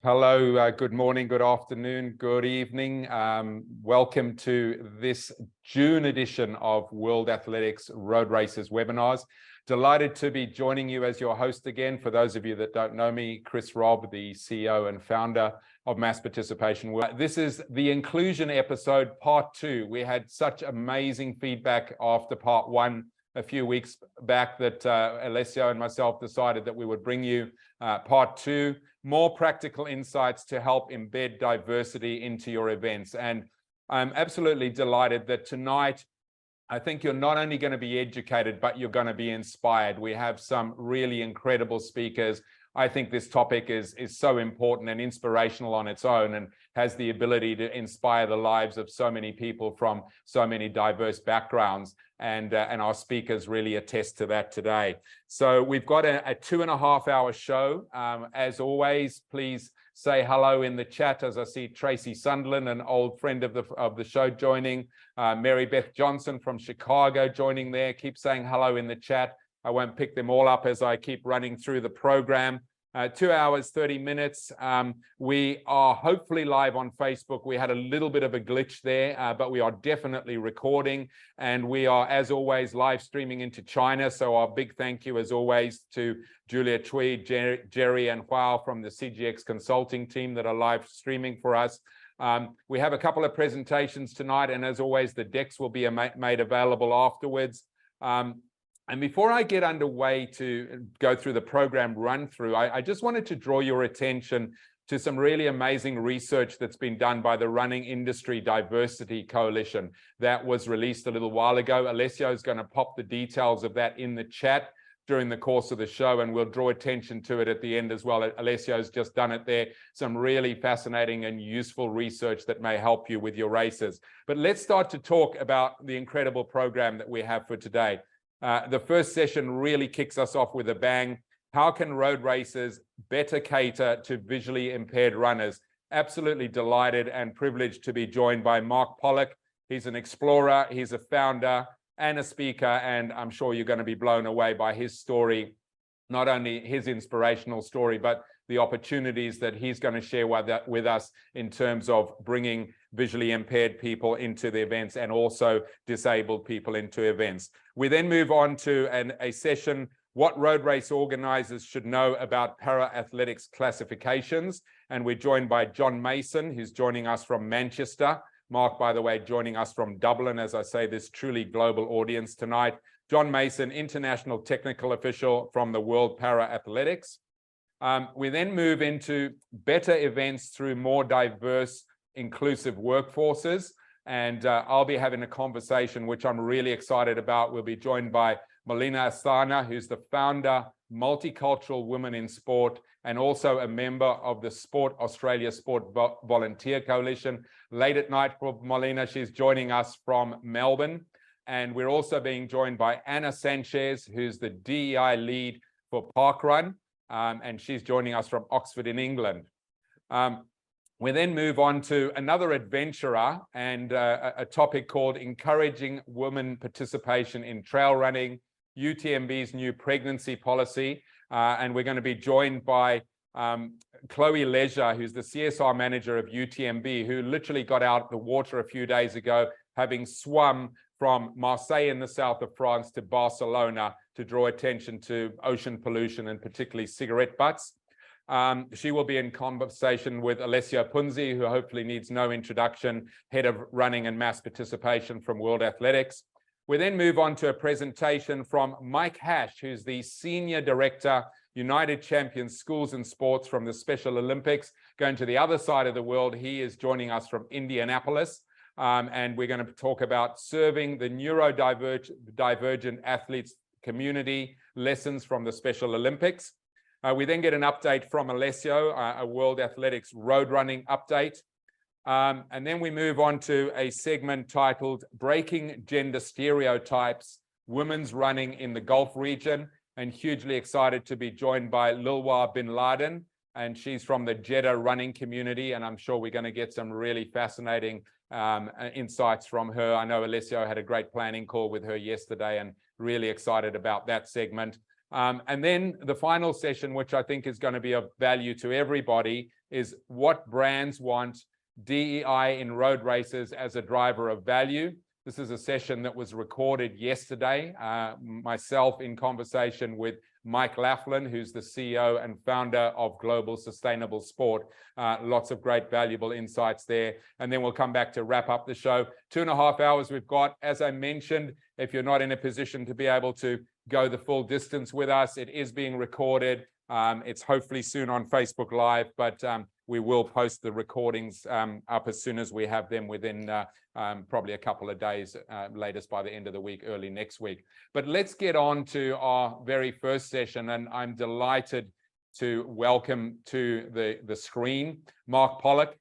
Hello, good morning, good afternoon, good evening. Welcome to this June edition of World Athletics Road Races webinars. Delighted to be joining you as your host again. For those of you that don't know me, Robb, the CEO and founder of Mass Participation. This is the inclusion episode, part 2. We had such amazing feedback after part 1 a few weeks back that Alessio and myself decided that we would bring you part 2, more practical insights to help embed diversity into your events. And I'm absolutely delighted that tonight, I think you're not only going to be educated, but you're going to be inspired. We have some really incredible speakers. I think this topic is so important and inspirational on its own and has the ability to inspire the lives of so many people from so many diverse backgrounds. And our speakers really attest to that today. So we've got a 2.5-hour show. As always, please say hello in the chat as I see Tracy Sunderland, an old friend of the show, joining. Mary Beth Johnson from Chicago joining there. Keep saying hello in the chat. I won't pick them all up as I keep running through the program. 2 hours, 30 minutes. We are hopefully live on Facebook. We had a little bit of a glitch there, but we are definitely recording. And we are, as always, live streaming into China. So our big thank you, as always, to Julia Tweed, Jerry, and Huao from the CGX consulting team that are live streaming for us. We have a couple of presentations tonight, and as always, the decks will be made available afterwards. And before I get underway to go through the program run through, I just wanted to draw your attention to some really amazing research that's been done by the Running Industry Diversity Coalition that was released a little while ago. Alessio is going to pop the details of that in the chat during the course of the show, and we'll draw attention to it at the end as well. Alessio's just done it there. Some really fascinating and useful research that may help you with your races. But let's start to talk about the incredible program that we have for today. The first session really kicks us off with a bang. How can road races better cater to visually impaired runners? Absolutely delighted and privileged to be joined by Mark Pollock. He's an explorer, he's a founder and a speaker, and I'm sure you're going to be blown away by his story, not only his inspirational story, but the opportunities that he's going to share with us in terms of bringing visually impaired people into the events and also disabled people into events. We then move on to a session, what road race organizers should know about para-athletics classifications. And we're joined by John Mason, who's joining us from Manchester. Mark, by the way, joining us from Dublin, as I say, this truly global audience tonight. John Mason, international technical official from the World Para-Athletics. We then move into better events through more diverse, inclusive workforces. And I'll be having a conversation, which I'm really excited about. We'll be joined by Molina, Asthana, who's the founder, Multicultural Women in Sport, and also a member of the Sport Australia Sport Volunteer Coalition. Late at night for Molina, she's joining us from Melbourne. And we're also being joined by Anna Sanchez, who's the DEI Lead for Parkrun. And she's joining us from Oxford in England. We then move on to another adventurer and a topic called Encouraging Women Participation in Trail Running, UTMB's new pregnancy policy. And we're going to be joined by Chloe Leisure, who's the CSR manager of UTMB, who literally got out the water a few days ago, having swum from Marseille in the south of France to Barcelona to draw attention to ocean pollution and particularly cigarette butts. She will be in conversation with Alessio Punzi, who hopefully needs no introduction, head of running and mass participation from World Athletics. We then move on to a presentation from Mike Hasch, who's the Senior Director, United Champions Schools and Sports from the Special Olympics. Going to the other side of the world, he is joining us from Indianapolis. And we're going to talk about serving the neurodivergent athletes community, lessons from the Special Olympics. We then get an update from Alessio, a World Athletics road running update. And then we move on to a segment titled Breaking Gender Stereotypes, Women's Running in the Gulf Region, and hugely excited to be joined by Lulwah Binladin, and she's from the Jeddah running community, and I'm sure we're going to get some really fascinating insights from her. I know Alessio had a great planning call with her yesterday and really excited about that segment. And then the final session, which I think is going to be of value to everybody, is what brands want DEI in road races as a driver of value. This is a session that was recorded yesterday, myself in conversation with Mike Laflin, who's the CEO and founder of Global Sustainable Sport. Lots of great valuable insights there. And then we'll come back to wrap up the show. 2.5 hours we've got. As I mentioned, if you're not in a position to be able to go the full distance with us, it is being recorded. It's hopefully soon on Facebook Live, but we will post the recordings up as soon as we have them within probably a couple of days, latest by the end of the week, early next week. But let's get on to our very first session, and I'm delighted to welcome to the screen Mark Pollock.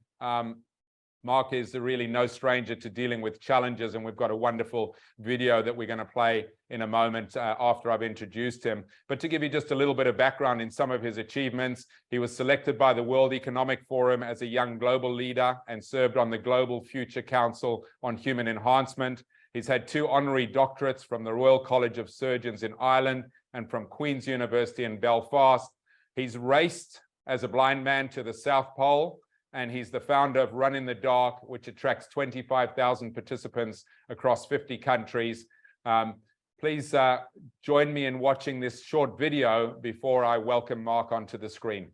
Mark is really no stranger to dealing with challenges, and we've got a wonderful video that we're going to play in a moment after I've introduced him. But to give you just a little bit of background in some of his achievements, he was selected by the World Economic Forum as a young global leader and served on the Global Future Council on Human Enhancement. He's had 2 honorary doctorates from the Royal College of Surgeons in Ireland and from Queen's University in Belfast. He's raced as a blind man to the South Pole, and he's the founder of Run in the Dark, which attracts 25,000 participants across 50 countries. Please join me in watching this short video before I welcome Mark onto the screen.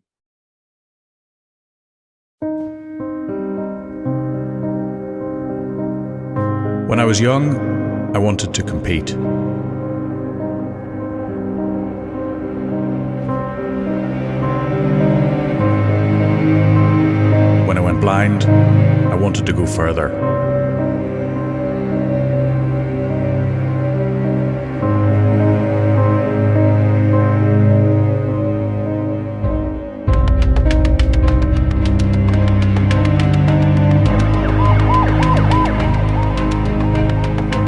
When I was young, I wanted to compete. When I went blind, I wanted to go further.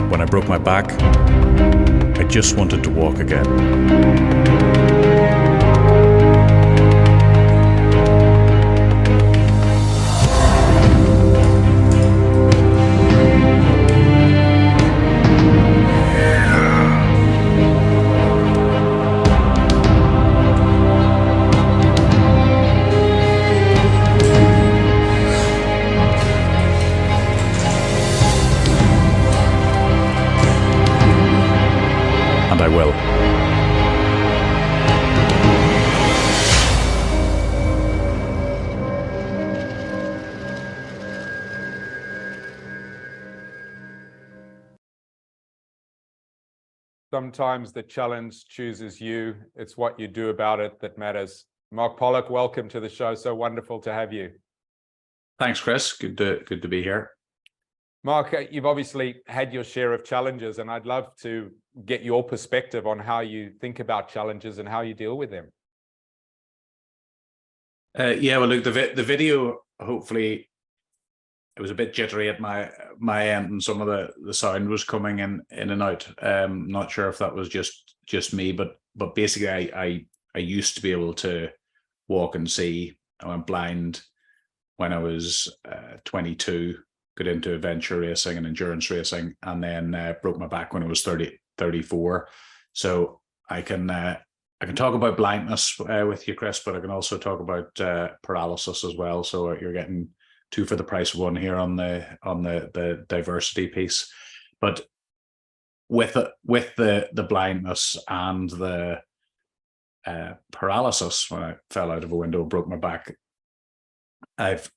When I broke my back, I just wanted to walk again. I will. Sometimes the challenge chooses you. It's what you do about it that matters. Mark Pollock, welcome to the show. So wonderful to have you. Thanks, Chris. Good to be here. Mark, you've obviously had your share of challenges, and I'd love to get your perspective on how you think about challenges and how you deal with them. Yeah, well, look, the video, hopefully, it was a bit jittery at my end, and some of the sound was coming in and out. Not sure if that was just me, but basically, I used to be able to walk and see. I went blind when I was 22. Got into adventure racing and endurance racing, and then broke my back when I was 34. So I can talk about blindness with you, Chris, but I can also talk about paralysis as well. So you're getting 2 for the price of 1 here on the diversity piece. But with the blindness and the paralysis, when I fell out of a window and broke my back, I've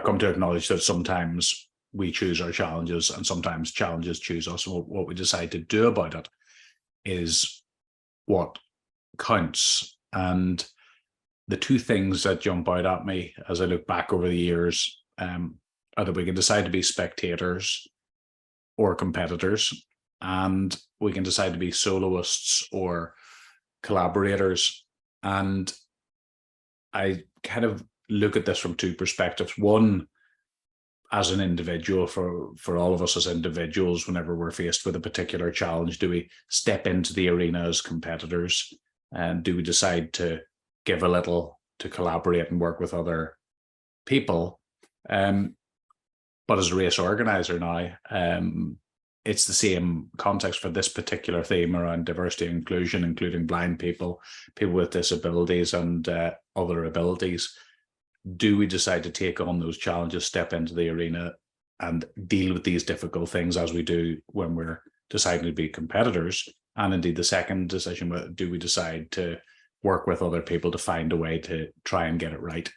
come to acknowledge that sometimes we choose our challenges and sometimes challenges choose us. And what we decide to do about it is what counts. And the 2 things that jump out at me as I look back over the years are that we can decide to be spectators or competitors, and we can decide to be soloists or collaborators. And I kind of look at this from 2 perspectives. One, as an individual, for all of us as individuals, whenever we're faced with a particular challenge, do we step into the arena as competitors, and do we decide to give a little, to collaborate and work with other people? But as a race organizer now, it's the same context for this particular theme around diversity and inclusion, including blind people, people with disabilities and other abilities. Do we decide to take on those challenges, step into the arena and deal with these difficult things as we do when we're deciding to be competitors? And indeed, the second decision, do we decide to work with other people to find a way to try and get it right?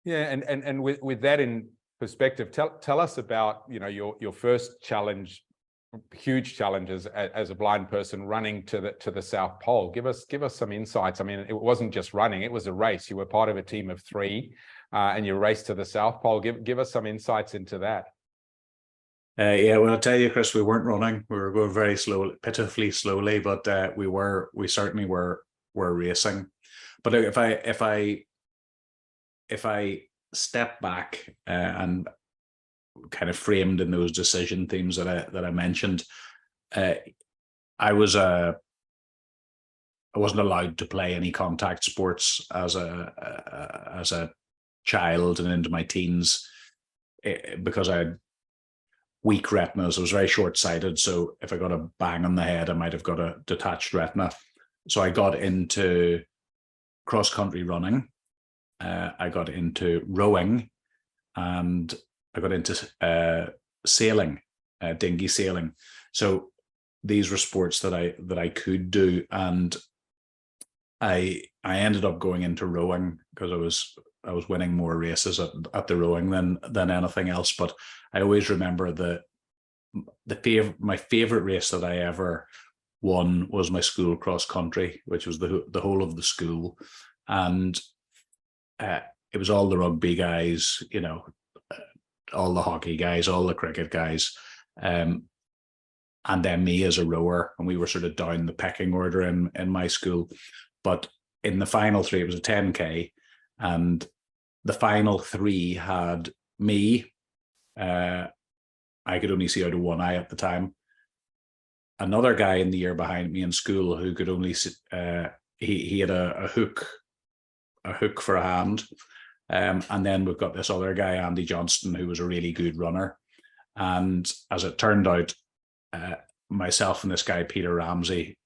Yeah, and with that in perspective, tell us about, you know, your first challenge, huge challenges as a blind person running to the South Pole. Give us some insights. I mean, it wasn't just running; it was a race. You were part of a team of 3, and you raced to the South Pole. Give us some insights into that. Yeah, well, I'll tell you, Chris, we weren't running. We were going very slowly, pitifully slowly, but we certainly were racing. But if I step back and kind of framed in those decision themes that I mentioned, I wasn't allowed to play any contact sports as a child and into my teens because I had weak retinas. I was very short-sighted, so if I got a bang on the head, I might have got a detached retina. So I got into cross-country running. I got into rowing, and I got into sailing, dinghy sailing. So these were sports that I could do, and I ended up going into rowing because I was winning more races at the rowing than anything else. But I always remember my favorite race that I ever won was my school cross country, which was the whole of the school, and it was all the rugby guys, you know, all the hockey guys, all the cricket guys, and then me as a rower, and we were sort of down the pecking order in my school. But in the final 3, it was a 10K, and the final 3 had me. I could only see out of one eye at the time. Another guy in the year behind me in school who could only see, he had a hook for a hand. And then we've got this other guy, Andy Johnston, who was a really good runner. And as it turned out, myself and this guy, Peter Ramsey,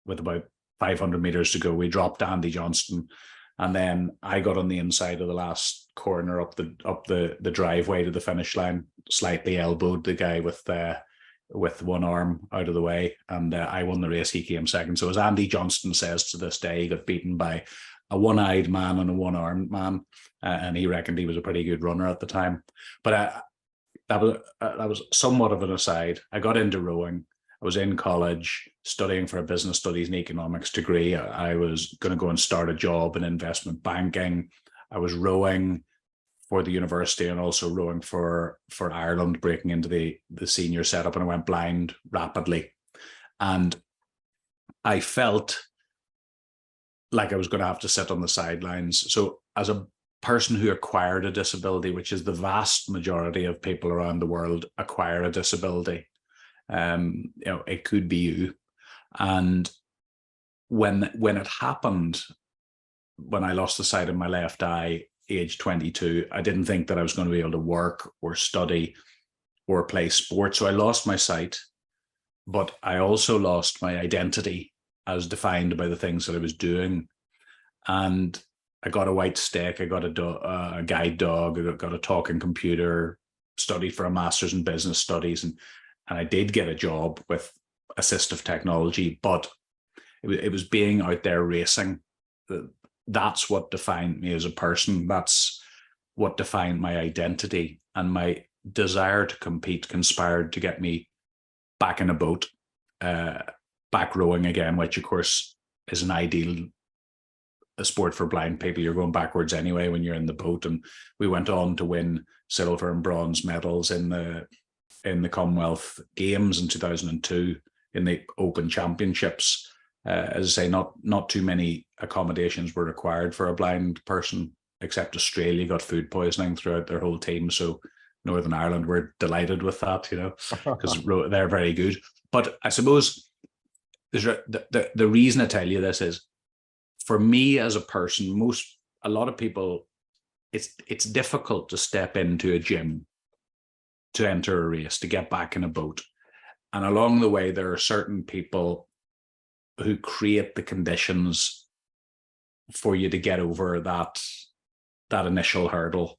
with about 500 meters to go, we dropped Andy Johnston. And then I got on the inside of the last corner up the driveway to the finish line, slightly elbowed the guy with one arm out of the way, and I won the race. He came second. So as Andy Johnston says to this day, he got beaten by a one-eyed man and a one-armed man, and he reckoned he was a pretty good runner at the time. But that was somewhat of an aside. I got into rowing. I was in college studying for a business studies and economics degree. I was going to go and start a job in investment banking. I was rowing for the university and also rowing for Ireland, breaking into the senior setup, and I went blind rapidly. And I felt like I was going to have to sit on the sidelines. So as a person who acquired a disability, which is the vast majority of people around the world acquire a disability, you know, it could be you. And when it happened, when I lost the sight of my left eye, age 22, I didn't think that I was going to be able to work or study or play sport. So I lost my sight, but I also lost my identity as defined by the things that I was doing. And I got a white stick, I got a guide dog, I got a talking computer, studied for a master's in business studies, and I did get a job with assistive technology, but it was being out there racing. That's what defined me as a person. That's what defined my identity, and my desire to compete conspired to get me back in a boat, back rowing again, which of course is an ideal sport for blind people. You're going backwards anyway when you're in the boat. And we went on to win silver and bronze medals in the Commonwealth Games in 2002 in the Open Championships. As I say, not too many accommodations were required for a blind person, except Australia got food poisoning throughout their whole team. So Northern Ireland were delighted with that, you know, because they're very good. But I suppose the reason I tell you this is, for me as a person, a lot of people, it's difficult to step into a gym to enter a race, to get back in a boat. And along the way, there are certain people who create the conditions for you to get over that initial hurdle,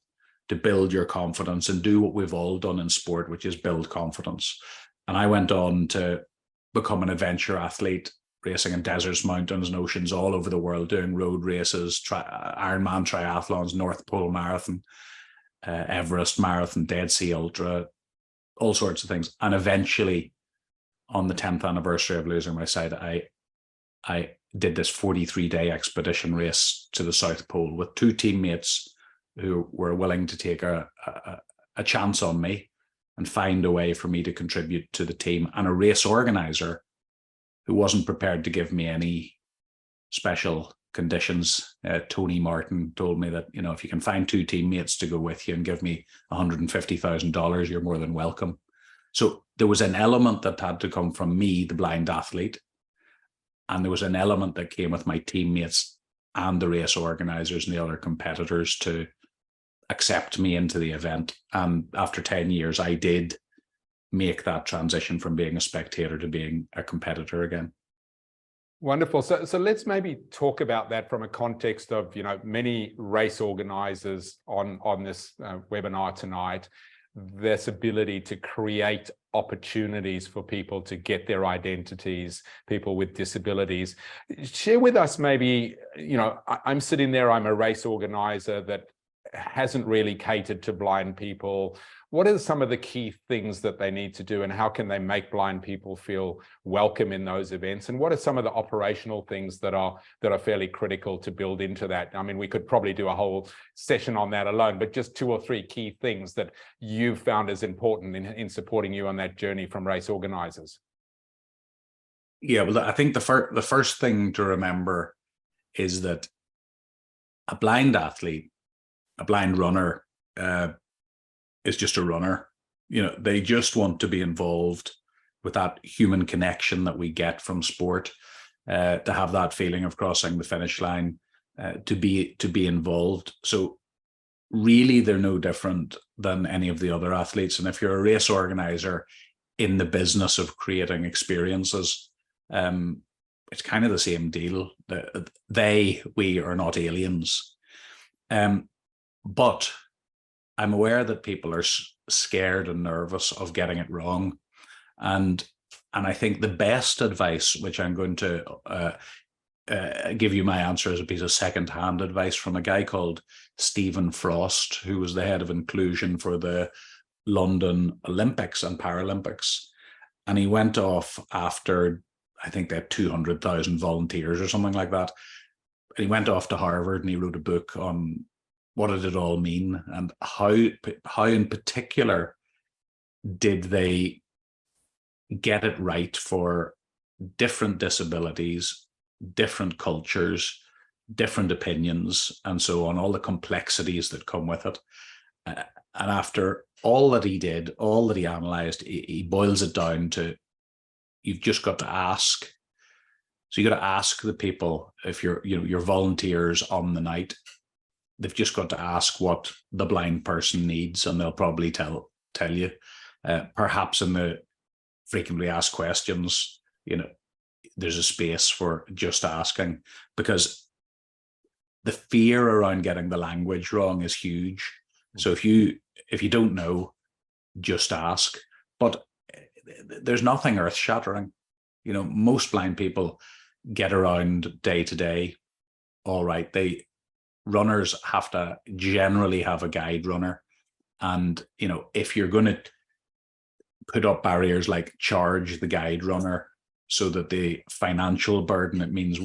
to build your confidence and do what we've all done in sport, which is build confidence. And I went on to become an adventure athlete, racing in deserts, mountains, and oceans all over the world, doing road races, Ironman triathlons, North Pole Marathon, Everest Marathon, Dead Sea Ultra, all sorts of things. And eventually, on the 10th anniversary of losing my sight, I did this 43-day expedition race to the South Pole with two teammates who were willing to take a chance on me and find a way for me to contribute to the team, and a race organizer who wasn't prepared to give me any special conditions. Tony Martin told me that, if you can find two teammates to go with you and give me $150,000, you're more than welcome. So there was an element that had to come from me, the blind athlete, and there was an element that came with my teammates and the race organizers and the other competitors to accept me into the event. And after 10 years, I did make that transition from being a spectator to being a competitor again. Wonderful. So let's maybe talk about that from a context of, many race organizers on this webinar tonight, this ability to create opportunities for people to get their identities, people with disabilities. Share with us maybe, I'm sitting there, I'm a race organizer that hasn't really catered to blind people. What are some of the key things that they need to do, and how can they make blind people feel welcome in those events? And what are some of the operational things that are fairly critical to build into that? I mean, we could probably do a whole session on that alone, but just 2 or 3 key things that you've found as important in supporting you on that journey from race organizers. Yeah, well, I think the first thing to remember is that a blind athlete, a blind runner, is just a runner. They just want to be involved with that human connection that we get from sport, to have that feeling of crossing the finish line, to be involved. So really, they're no different than any of the other athletes. And if you're a race organizer in the business of creating experiences, it's kind of the same deal. We are not aliens. But I'm aware that people are scared and nervous of getting it wrong. And I think the best advice, which I'm going to give you my answer as a piece of secondhand advice from a guy called Stephen Frost, who was the head of inclusion for the London Olympics and Paralympics. And he went off after, I think they had 200,000 volunteers or something like that. And he went off to Harvard and he wrote a book on what did it all mean, and how in particular did they get it right for different disabilities, different cultures, different opinions, and so on, all the complexities that come with it. And after all that he did, all that he analyzed, he boils it down to, you've just got to ask. So you got to ask the people, if you're, your volunteers on the night, they've just got to ask what the blind person needs, and they'll probably tell you. Perhaps in the frequently asked questions, there's a space for just asking, because the fear around getting the language wrong is huge. So if you don't know, just ask. But there's nothing earth-shattering. Most blind people get around day to day all right. Runners have to generally have a guide runner. And, if you're going to put up barriers like charge the guide runner so that the financial burden, it means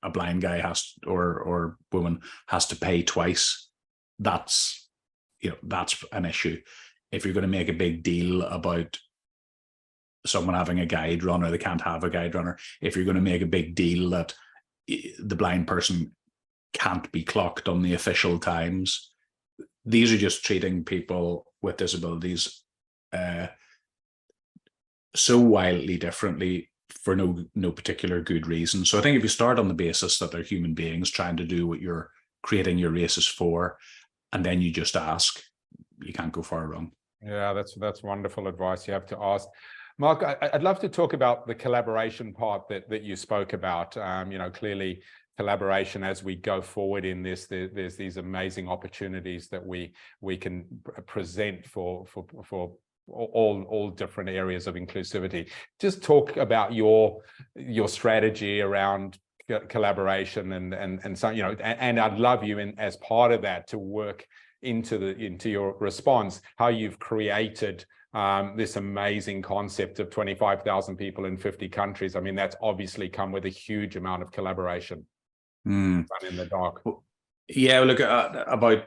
a blind guy or woman has to pay twice, that's an issue. If you're going to make a big deal about someone having a guide runner, they can't have a guide runner. If you're going to make a big deal that the blind person can't be clocked on the official times, these are just treating people with disabilities so wildly differently for no particular good reason. So I think if you start on the basis that they're human beings trying to do what you're creating your races for, and then you just ask, you can't go far wrong. Yeah, that's wonderful advice. You have to ask. Mark, I'd love to talk about the collaboration part that you spoke about. Clearly collaboration as we go forward in this, there's these amazing opportunities that we can present for all different areas of inclusivity. Just talk about your strategy around collaboration and so, and I'd love you as part of that to work into your response, how you've created this amazing concept of 25,000 people in 50 countries. I mean, that's obviously come with a huge amount of collaboration. In the dark. Yeah, look, about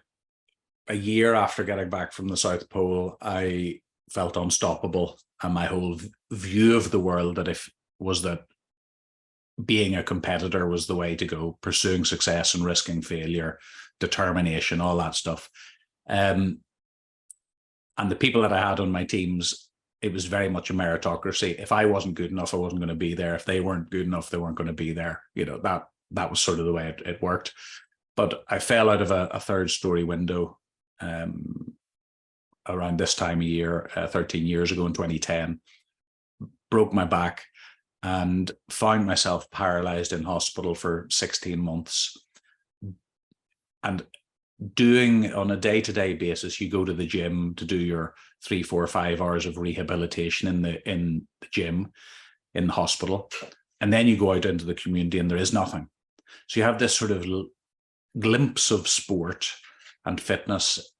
a year after getting back from the South Pole, I felt unstoppable, and my whole view of the world was that being a competitor was the way to go, pursuing success and risking failure, determination, all that stuff. And the people that I had on my teams, it was very much a meritocracy. If I wasn't good enough, I wasn't going to be there. If they weren't good enough, they weren't going to be there. That was sort of the way it worked. But I fell out of a third-story window around this time of year, 13 years ago in 2010, broke my back and found myself paralyzed in hospital for 16 months. And doing on a day-to-day basis, you go to the gym to do your 3, 4, 5 hours of rehabilitation in the gym, in the hospital. And then you go out into the community and there is nothing. So you have this sort of glimpse of sport and fitness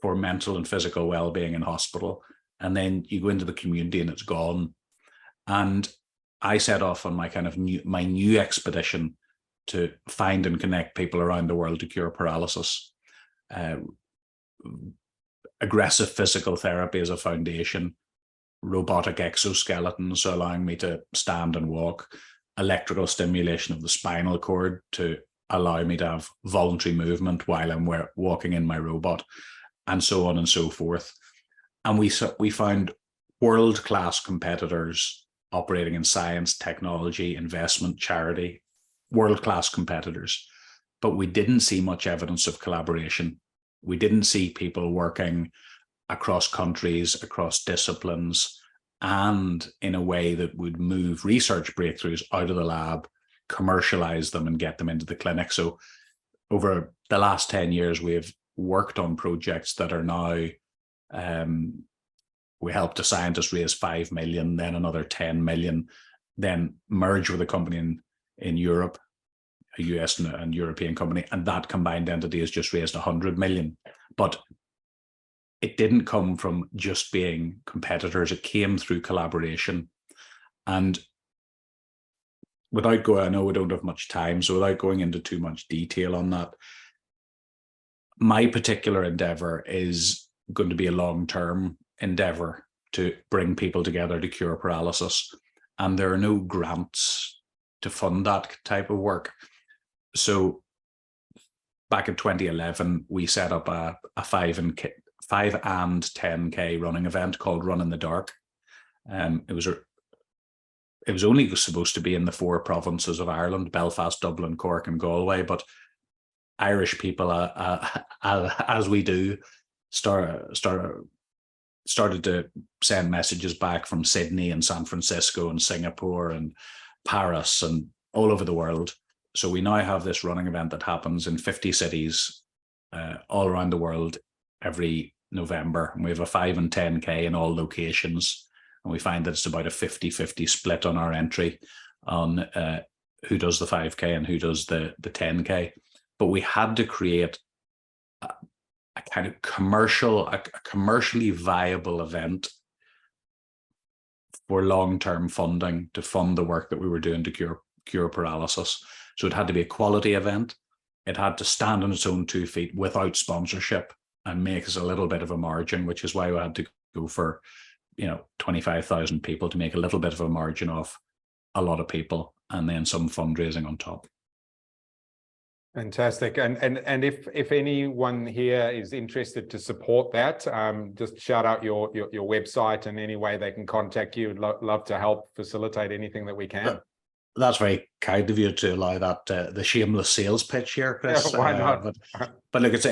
for mental and physical well-being in hospital. And then you go into the community and it's gone. And I set off on my my new expedition to find and connect people around the world to cure paralysis. Aggressive physical therapy as a foundation, robotic exoskeletons allowing me to stand and walk, electrical stimulation of the spinal cord to allow me to have voluntary movement while I'm walking in my robot, and so on and so forth. And we found world-class competitors operating in science, technology, investment, charity, world-class competitors. But we didn't see much evidence of collaboration. We didn't see people working across countries, across disciplines, and in a way that would move research breakthroughs out of the lab, commercialize them, and get them into the clinic. So over the last 10 years, we've worked on projects that are now, we helped a scientist raise 5 million, then another 10 million, then merge with a company in Europe, a US and European company, and that combined entity has just raised 100 million. But it didn't come from just being competitors, it came through collaboration. And without going, I know we don't have much time, so without going into too much detail on that, my particular endeavor is going to be a long-term endeavor to bring people together to cure paralysis. And there are no grants to fund that type of work. So back in 2011, we set up a 5 and 10K running event called Run in the Dark. It was only supposed to be in the 4 provinces of Ireland, Belfast, Dublin, Cork, and Galway, but Irish people, as we do, started to send messages back from Sydney and San Francisco and Singapore and Paris and all over the world. So we now have this running event that happens in 50 cities all around the world every November. And we have a 5 and 10K in all locations. And we find that it's about a 50-50 split on our entry on who does the 5K and who does the 10K. But we had to create a kind of commercially viable event for long-term funding to fund the work that we were doing to cure paralysis. So it had to be a quality event. It had to stand on its own 2 feet without sponsorship and make us a little bit of a margin, which is why we had to go for 25,000 people to make a little bit of a margin off a lot of people, and then some fundraising on top. Fantastic. And if anyone here is interested to support that, just shout out your website and any way they can contact you. We'd love to help facilitate anything that we can. That's very kind of you to allow that the shameless sales pitch here, Chris. Yeah, why not? But look, it's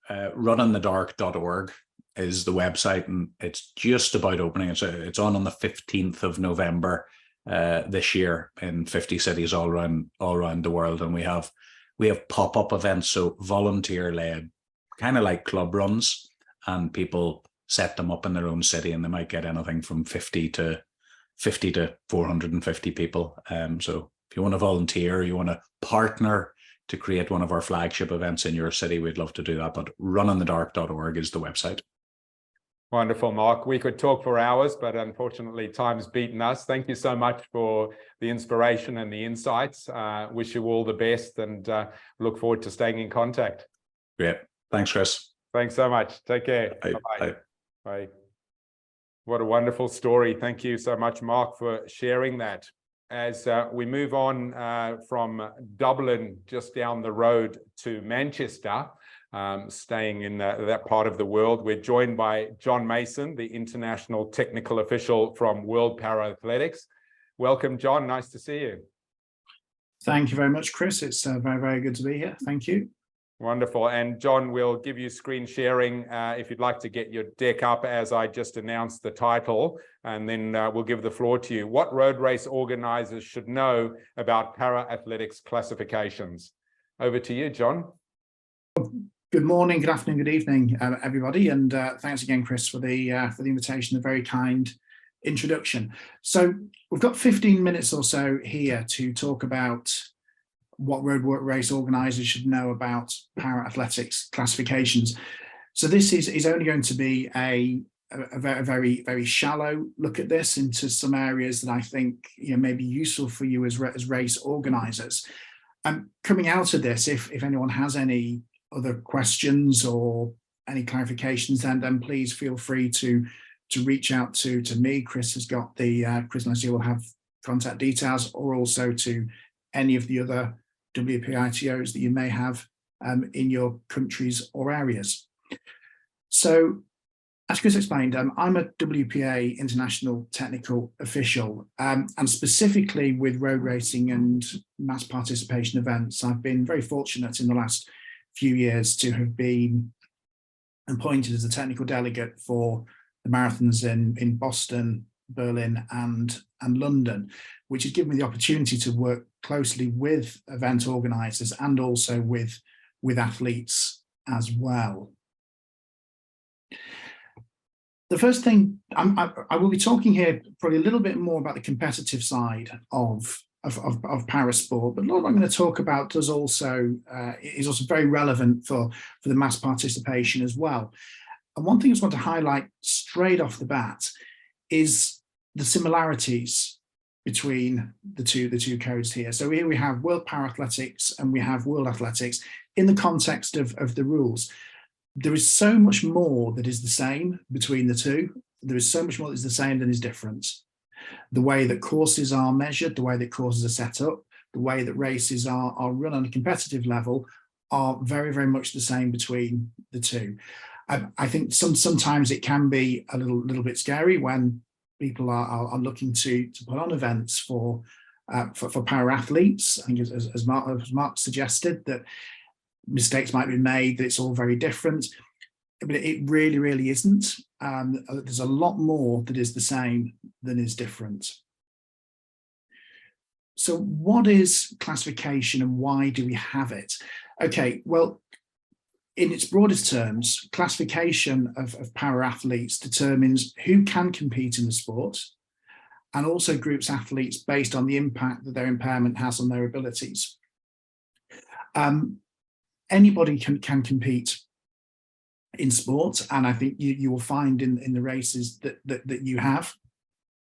runinthedark.org. is the website, and it's just about opening. It's on the 15th of November this year in 50 cities all around the world, and we have pop-up events, so volunteer-led, kind of like club runs, and people set them up in their own city, and they might get anything from 50 to 450 people. So if you want to volunteer, you want to partner to create one of our flagship events in your city, we'd love to do that. But runinthedark.org is the website. Wonderful, Mark. We could talk for hours, but unfortunately time's beaten us. Thank you so much for the inspiration and the insights. Wish you all the best, and look forward to staying in contact. Great. Thanks, Chris. Thanks so much. Take care. Bye. Bye-bye. Bye. What a wonderful story. Thank you so much, Mark, for sharing that. As we move on from Dublin, just down the road, to Manchester, staying in that part of the world, we're joined by John Mason, the international technical official from World Para-Athletics. Welcome, John. Nice to see you. Thank you very much, Chris. It's very, very good to be here. Thank you. Wonderful. And John, we'll give you screen sharing if you'd like to get your deck up as I just announced the title, and then we'll give the floor to you. What road race organizers should know about para-athletics classifications? Over to you, John. Good morning, good afternoon, good evening, everybody. And thanks again, Chris, for the invitation, a very kind introduction. So we've got 15 minutes or so here to talk about what road race organisers should know about para-athletics classifications. So this is only going to be a very, very shallow look at this into some areas that I think may be useful for you as race organisers. Coming out of this, if anyone has any other questions or any clarifications, then please feel free to reach out to me. Chris has got Chris and Alessio will have contact details, or also to any of the other WPITOs that you may have in your countries or areas. So, as Chris explained, I'm a WPA International Technical Official, and specifically with road racing and mass participation events, I've been very fortunate in the last few years to have been appointed as a technical delegate for the marathons in Boston, Berlin, and London, which has given me the opportunity to work closely with event organisers and also with athletes as well. The first thing, I will be talking here probably a little bit more about the competitive side of parasport, but a lot I'm going to talk about is also very relevant for the mass participation as well. And one thing I just want to highlight straight off the bat is the similarities between the two codes here. So here we have World Para-Athletics and we have World Athletics in the context of the rules. There is so much more that is the same between the two. There is so much more that is the same than is different. The way that courses are measured, the way that courses are set up, the way that races are run on a competitive level are very, very much the same between the two. I think sometimes it can be a little bit scary when people are looking to put on events for para-athletes. I think as Mark suggested, that mistakes might be made, that it's all very different, but it really, really isn't. There's a lot more that is the same than is different. So what is classification and why do we have it? Okay, well, in its broadest terms, classification of para-athletes determines who can compete in the sport and also groups athletes based on the impact that their impairment has on their abilities. Anybody can compete in sport, and I think you will find in the races that you have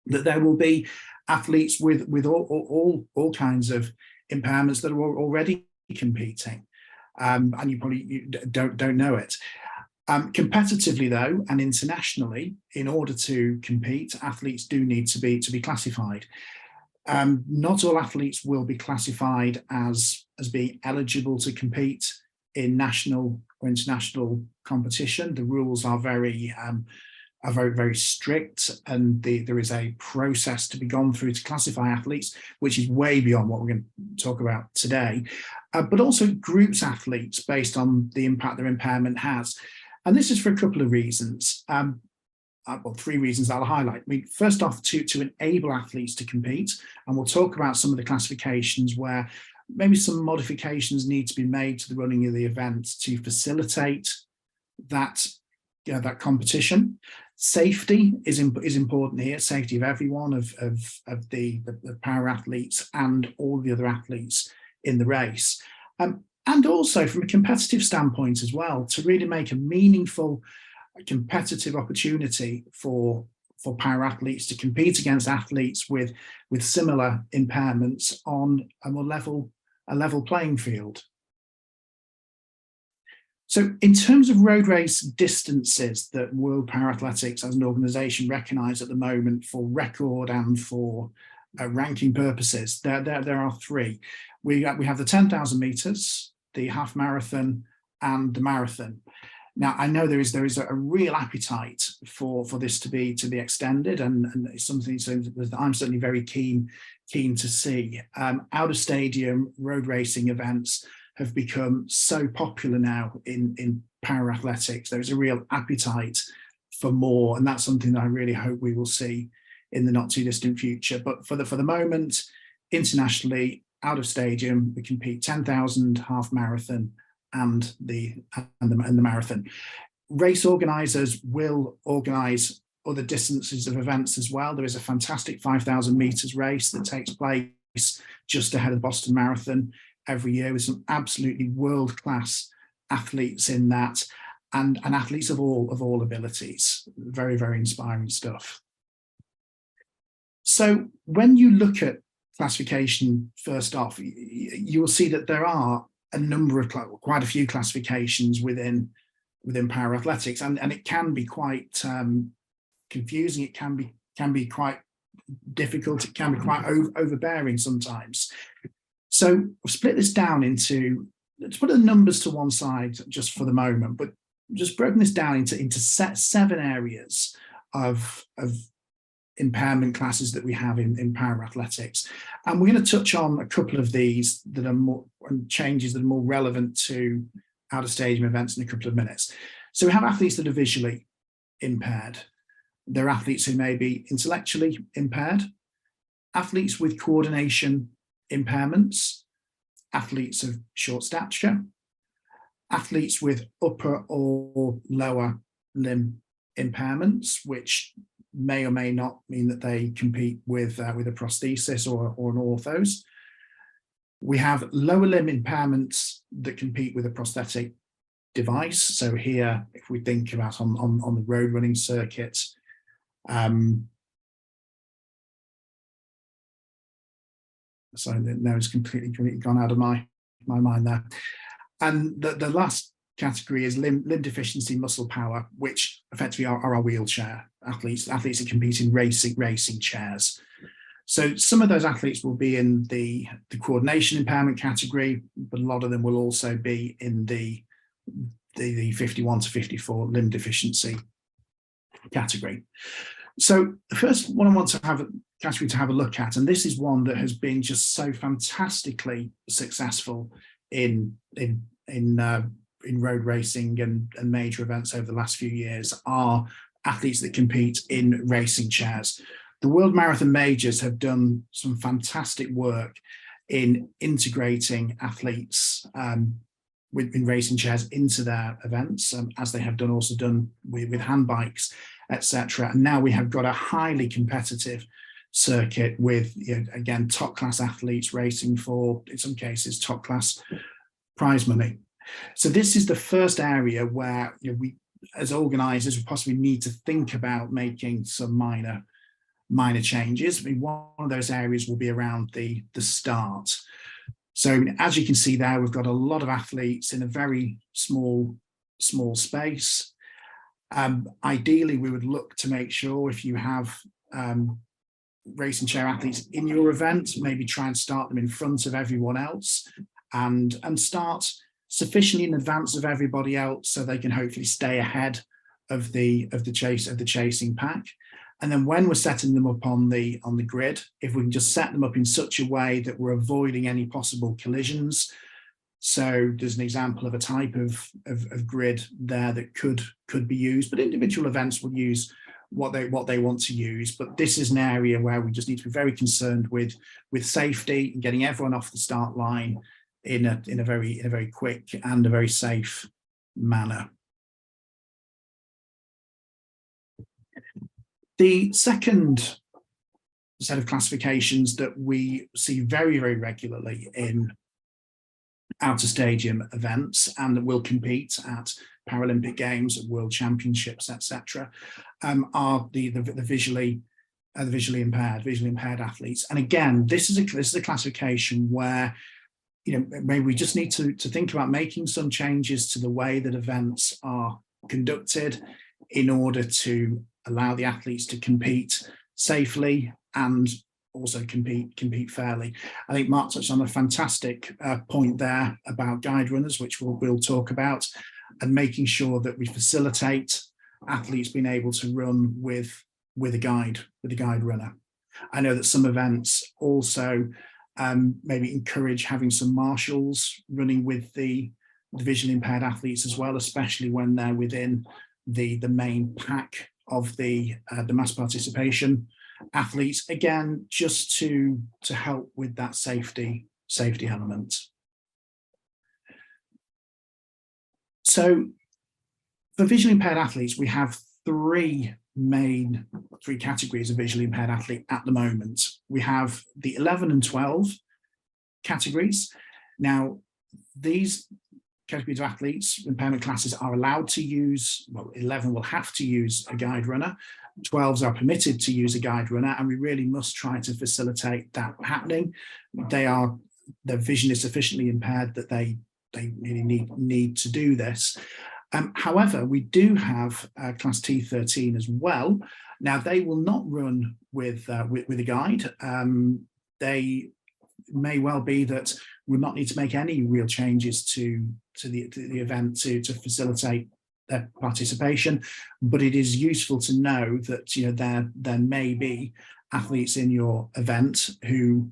that there will be athletes with all kinds of impairments that are already competing, and you probably don't know it. Competitively though, and internationally, in order to compete, athletes do need to be classified. Not all athletes will be classified as being eligible to compete in national or international competition. The rules are very, very strict, and there is a process to be gone through to classify athletes, which is way beyond what we're going to talk about today. But also groups athletes based on the impact their impairment has. And this is for a couple of reasons. Well, three reasons I'll highlight. I mean, first off, to enable athletes to compete, and we'll talk about some of the classifications where maybe some modifications need to be made to the running of the event to facilitate that, that competition. Safety is important here, safety of everyone, of the para athletes and all the other athletes in the race. And also from a competitive standpoint as well, to really make a meaningful competitive opportunity for para athletes to compete against athletes with similar impairments on a more level playing field. So in terms of road race distances that World Para-Athletics as an organisation recognise at the moment for record and for ranking purposes, there are three. We have the 10,000 metres, the half marathon and the marathon. Now, I know there is a real appetite for this to be extended, and it's something that I'm certainly very keen to see. Out of stadium road racing events have become so popular now in para athletics. There is a real appetite for more, and that's something that I really hope we will see in the not too distant future. But for the moment, internationally, out of stadium, we compete 10,000 half marathon and the marathon. Race organisers will organise other distances of events as well. There is a fantastic 5,000 metres race that takes place just ahead of the Boston Marathon every year, with some absolutely world-class athletes in that, and athletes of all abilities. Very, very inspiring stuff. So when you look at classification, first off, you will see that there are a number of, quite a few classifications within para athletics, and it can be quite confusing. It can be quite difficult. It can be quite overbearing sometimes. So we've split this down into, let's put the numbers to one side just for the moment, but just broken this down into 7 areas of impairment classes that we have in para athletics. And we're going to touch on a couple of these that are more changes that are more relevant to out of stadium events in a couple of minutes. So we have athletes that are visually impaired. There are athletes who may be intellectually impaired, athletes with coordination impairments, athletes of short stature, athletes with upper or lower limb impairments, which may or may not mean that they compete with a prosthesis or an orthos. We have lower limb impairments that compete with a prosthetic device. So here, if we think about on the road running circuit, sorry, no, it's completely gone out of my mind there. And the last category is limb deficiency muscle power, which effectively are our wheelchair athletes that compete in racing chairs. So some of those athletes will be in the coordination impairment category, but a lot of them will also be in the 51 to 54 limb deficiency category. So the first one I want to have a category to have a look at, and this is one that has been just so fantastically successful in road racing and major events over the last few years, are athletes that compete in racing chairs. The World Marathon Majors have done some fantastic work in integrating athletes in racing chairs into their events, as they have also done with handbikes, etc. And now we have got a highly competitive circuit with, again, top class athletes racing for, in some cases, top class prize money. So this is the first area where we, as organisers, we possibly need to think about making some minor changes. I mean, one of those areas will be around the start. So as you can see there, we've got a lot of athletes in a very small space. Ideally, we would look to make sure, if you have racing chair athletes in your event, maybe try and start them in front of everyone else, and start sufficiently in advance of everybody else so they can hopefully stay ahead of the chasing pack. And then when we're setting them up on the grid, if we can just set them up in such a way that we're avoiding any possible collisions, So there's an example of a type of grid there that could be used, but individual events will use what they want to use. But this is an area where we just need to be very concerned with safety and getting everyone off the start line in a very quick and a very safe manner. The second set of classifications that we see very regularly in outer stadium events and that will compete at Paralympic Games, at World Championships, etc., are the visually impaired athletes. And again, this is a classification where, you know, maybe we just need to think about making some changes to the way that events are conducted in order to allow the athletes to compete safely and also compete fairly. I think Mark touched on a fantastic point there about guide runners, which we'll talk about, and making sure that we facilitate athletes being able to run with a guide runner. I know that some events also maybe encourage having some marshals running with the visually impaired athletes as well, especially when they're within the main pack of the mass participation athletes, again, just to help with that safety element. So for visually impaired athletes, we have three categories of visually impaired athlete at the moment. We have the 11 and 12 categories. Now, these categories of athletes, impairment classes, are allowed to use, well, 11 will have to use a guide runner, 12s are permitted to use a guide runner, and we really must try to facilitate that happening. Their vision is sufficiently impaired that they really need to do this. However, we do have class T13 as well. Now, they will not run with a guide. They may well be that we'll not need to make any real changes to the event to facilitate their participation, but it is useful to know that, you know, there may be athletes in your event who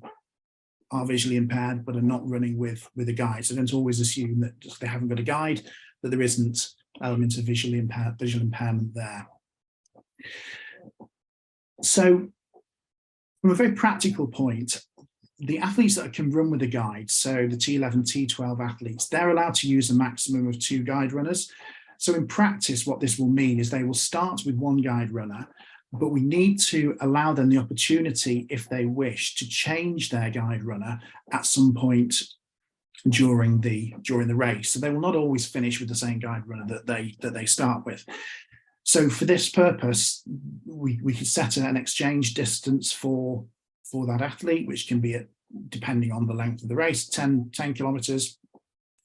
are visually impaired but are not running with a guide. So don't always assume that just they haven't got a guide, that there isn't elements of visual impairment there. So from a very practical point, the athletes that can run with a guide, so the T11, T12 athletes, they're allowed to use a maximum of 2 guide runners. So in practice, what this will mean is they will start with 1 guide runner, but we need to allow them the opportunity, if they wish, to change their guide runner at some point during the race. So they will not always finish with the same guide runner that they start with. So for this purpose, we could set an exchange distance for that athlete, which can be, depending on the length of the race, 10 kilometers,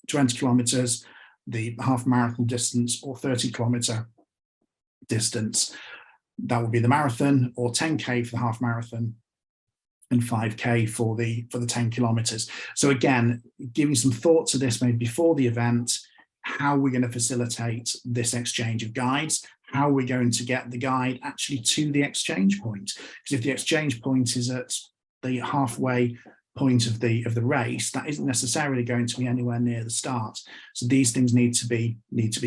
20 kilometers, the half marathon distance, or 30-kilometer distance. That would be the marathon, or 10K for the half marathon, and 5K for the 10 kilometers. So again, giving some thought to this maybe before the event, how we're going to facilitate this exchange of guides, how we're going to get the guide actually to the exchange point. Because if the exchange point is at the halfway point of the race, that isn't necessarily going to be anywhere near the start. So these things need to be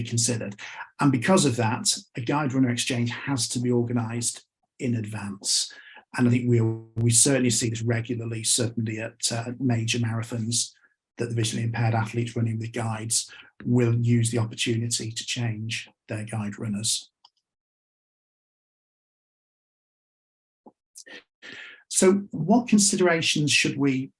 considered. And because of that, a guide runner exchange has to be organised in advance. And I think we certainly see this regularly, certainly at major marathons, that the visually impaired athletes running with guides will use the opportunity to change their guide runners. So what considerations should we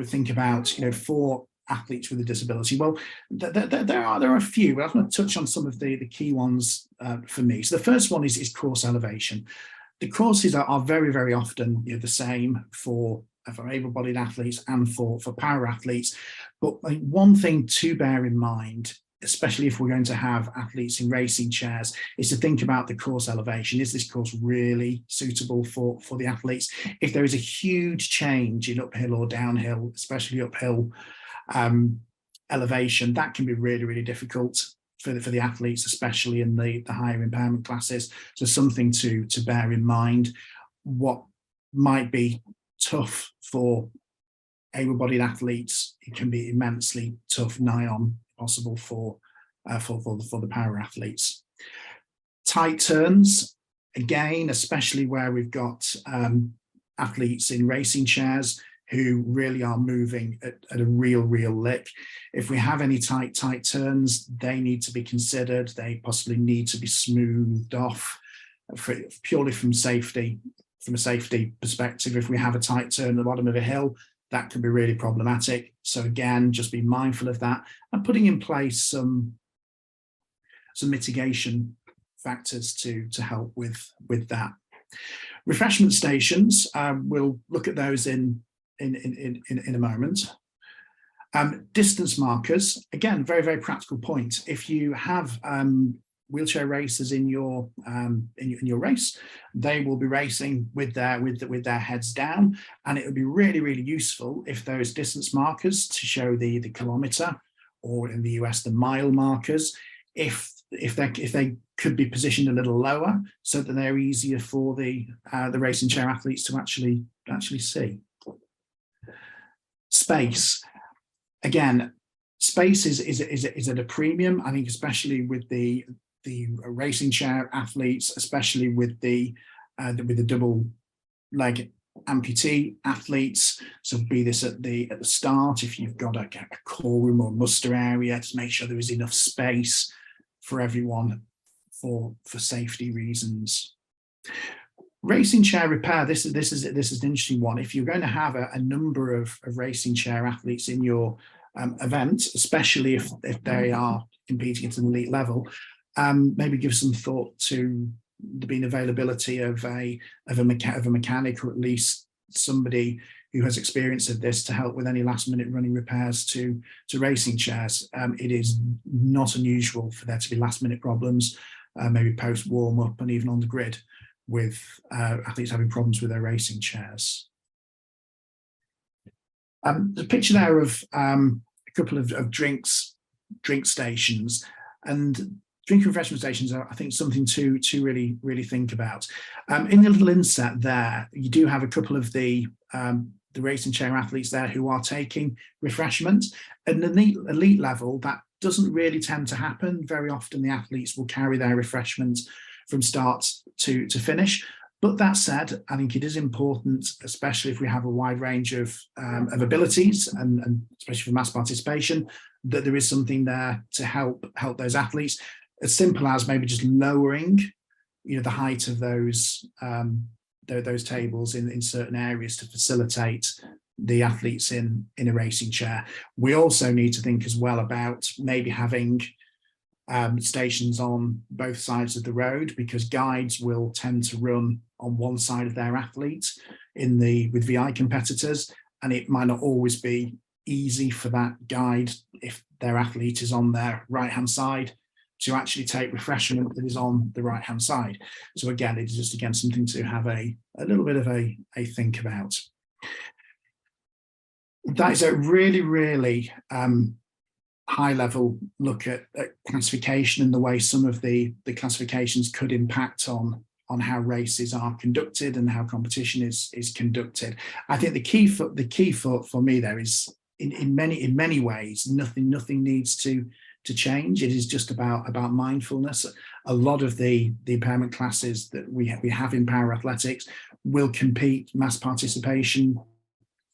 think about, you know, for athletes with a disability? Well, there are a few, but I'm going to touch on some of the key ones for me. So the first one is course elevation. The courses are very often, you know, the same for able-bodied athletes and for para athletes. But one thing to bear in mind, especially if we're going to have athletes in racing chairs, is to think about the course elevation. Is this course really suitable for the athletes? If there is a huge change in uphill or downhill, especially uphill elevation, that can be really difficult for the athletes, especially in the higher impairment classes. So something to bear in mind. What might be tough for able-bodied athletes it can be immensely tough, nigh on possible for the para athletes. Tight turns, again, especially where we've got athletes in racing chairs who really are moving at a real lick. If we have any tight turns, they need to be considered. They possibly need to be smoothed off purely from a safety perspective. If we have a tight turn at the bottom of a hill, that can be really problematic. So again, just be mindful of that and putting in place some mitigation factors to help with that. Refreshment stations, we'll look at those in a moment. Distance markers, again, very practical point. If you have wheelchair racers in your race, they will be racing with their heads down, and it would be really useful if those distance markers to show the kilometre, or in the US the mile markers, if they could be positioned a little lower so that they're easier for the racing chair athletes to actually see. Space, again, space is at a premium, I think, especially with the racing chair athletes, especially with the double leg amputee athletes. So be this at the start, if you've got a core room or muster area, to make sure there is enough space for everyone for safety reasons. Racing chair repair, this is an interesting one. If you're going to have a number of racing chair athletes in your event, especially if they are competing at an elite level, maybe give some thought to there being availability of a mechanic, or at least somebody who has experience of this to help with any last minute running repairs to racing chairs. It is not unusual for there to be last minute problems, maybe post warm up and even on the grid, with athletes having problems with their racing chairs. The picture there of a couple of drink stations, and drink and refreshment stations are, I think, something to really think about. In the little inset there, you do have a couple of the racing chair athletes there who are taking refreshment. At an elite level, that doesn't really tend to happen. Very often the athletes will carry their refreshment from start to finish. But that said, I think it is important, especially if we have a wide range of abilities, and especially for mass participation, that there is something there to help those athletes. As simple as maybe just lowering, the height of those tables in certain areas to facilitate the athletes in a racing chair. We also need to think as well about maybe having stations on both sides of the road, because guides will tend to run on one side of their athletes with VI competitors, and it might not always be easy for that guide, if their athlete is on their right hand side, to actually take refreshment that is on the right hand side. So again, it's just something to have a little bit of a think about. That is a really high level look at classification and the way some of the classifications could impact on how races are conducted and how competition is conducted. I think the key for me there is in many ways nothing needs to change. It is just about mindfulness. A lot of the impairment classes that we have in para athletics will compete mass participation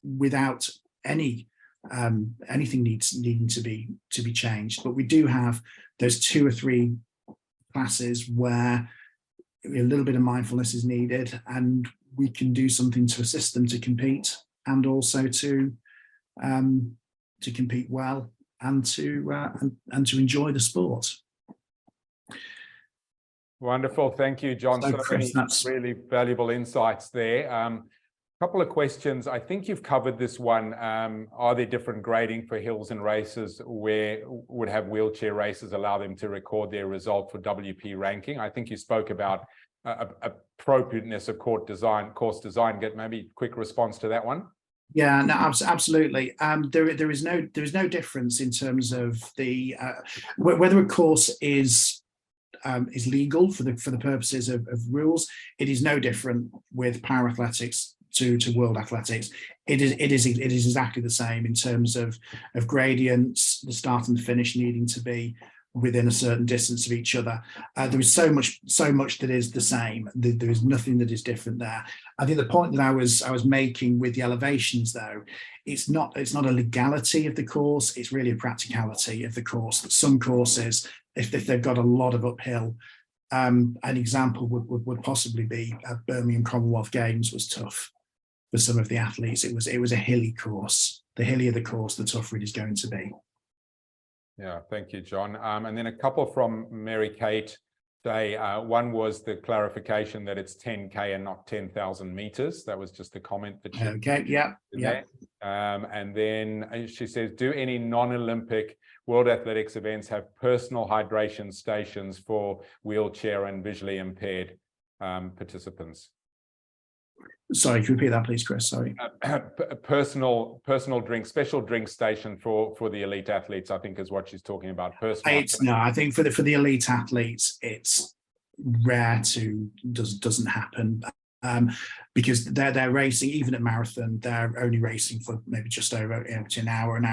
without anything needing to be changed. But we do have those 2 or 3 classes where a little bit of mindfulness is needed, and we can do something to assist them to compete, and also to compete well, and to enjoy the sport. Wonderful, thank you, John. So Chris, many really valuable insights there. Couple of questions. I think you've covered this one. Are there different grading for hills and races where would have wheelchair racers allow them to record their result for WP ranking? I think you spoke about appropriateness of course design. Get maybe a quick response to that one. Yeah, no, absolutely. There is no difference in terms of the whether a course is legal for the purposes of rules. It is no different with para athletics to World Athletics, it is exactly the same in terms of gradients, the start and the finish needing to be within a certain distance of each other. There is so much that is the same. There is nothing that is different there. I think the point that I was making with the elevations, though, it's not a legality of the course, it's really a practicality of the course. That some courses, if they've got a lot of uphill, an example would possibly be Birmingham Commonwealth Games was tough for some of the athletes. It was a hilly course. The hillier the course, the tougher it is going to be. Yeah, thank you, John. And then a couple from Mary Kate. One was the clarification that it's 10K and not 10,000 meters. That was just a comment that she and then she says, do any non-Olympic World Athletics events have personal hydration stations for wheelchair and visually impaired participants? Sorry, can you repeat that, please, Chris? Sorry. Personal drink, special drink station for the elite athletes, I think is what she's talking about. No, I think for the elite athletes, it's rare doesn't happen because they're racing, even at marathon, they're only racing for maybe just over an hour and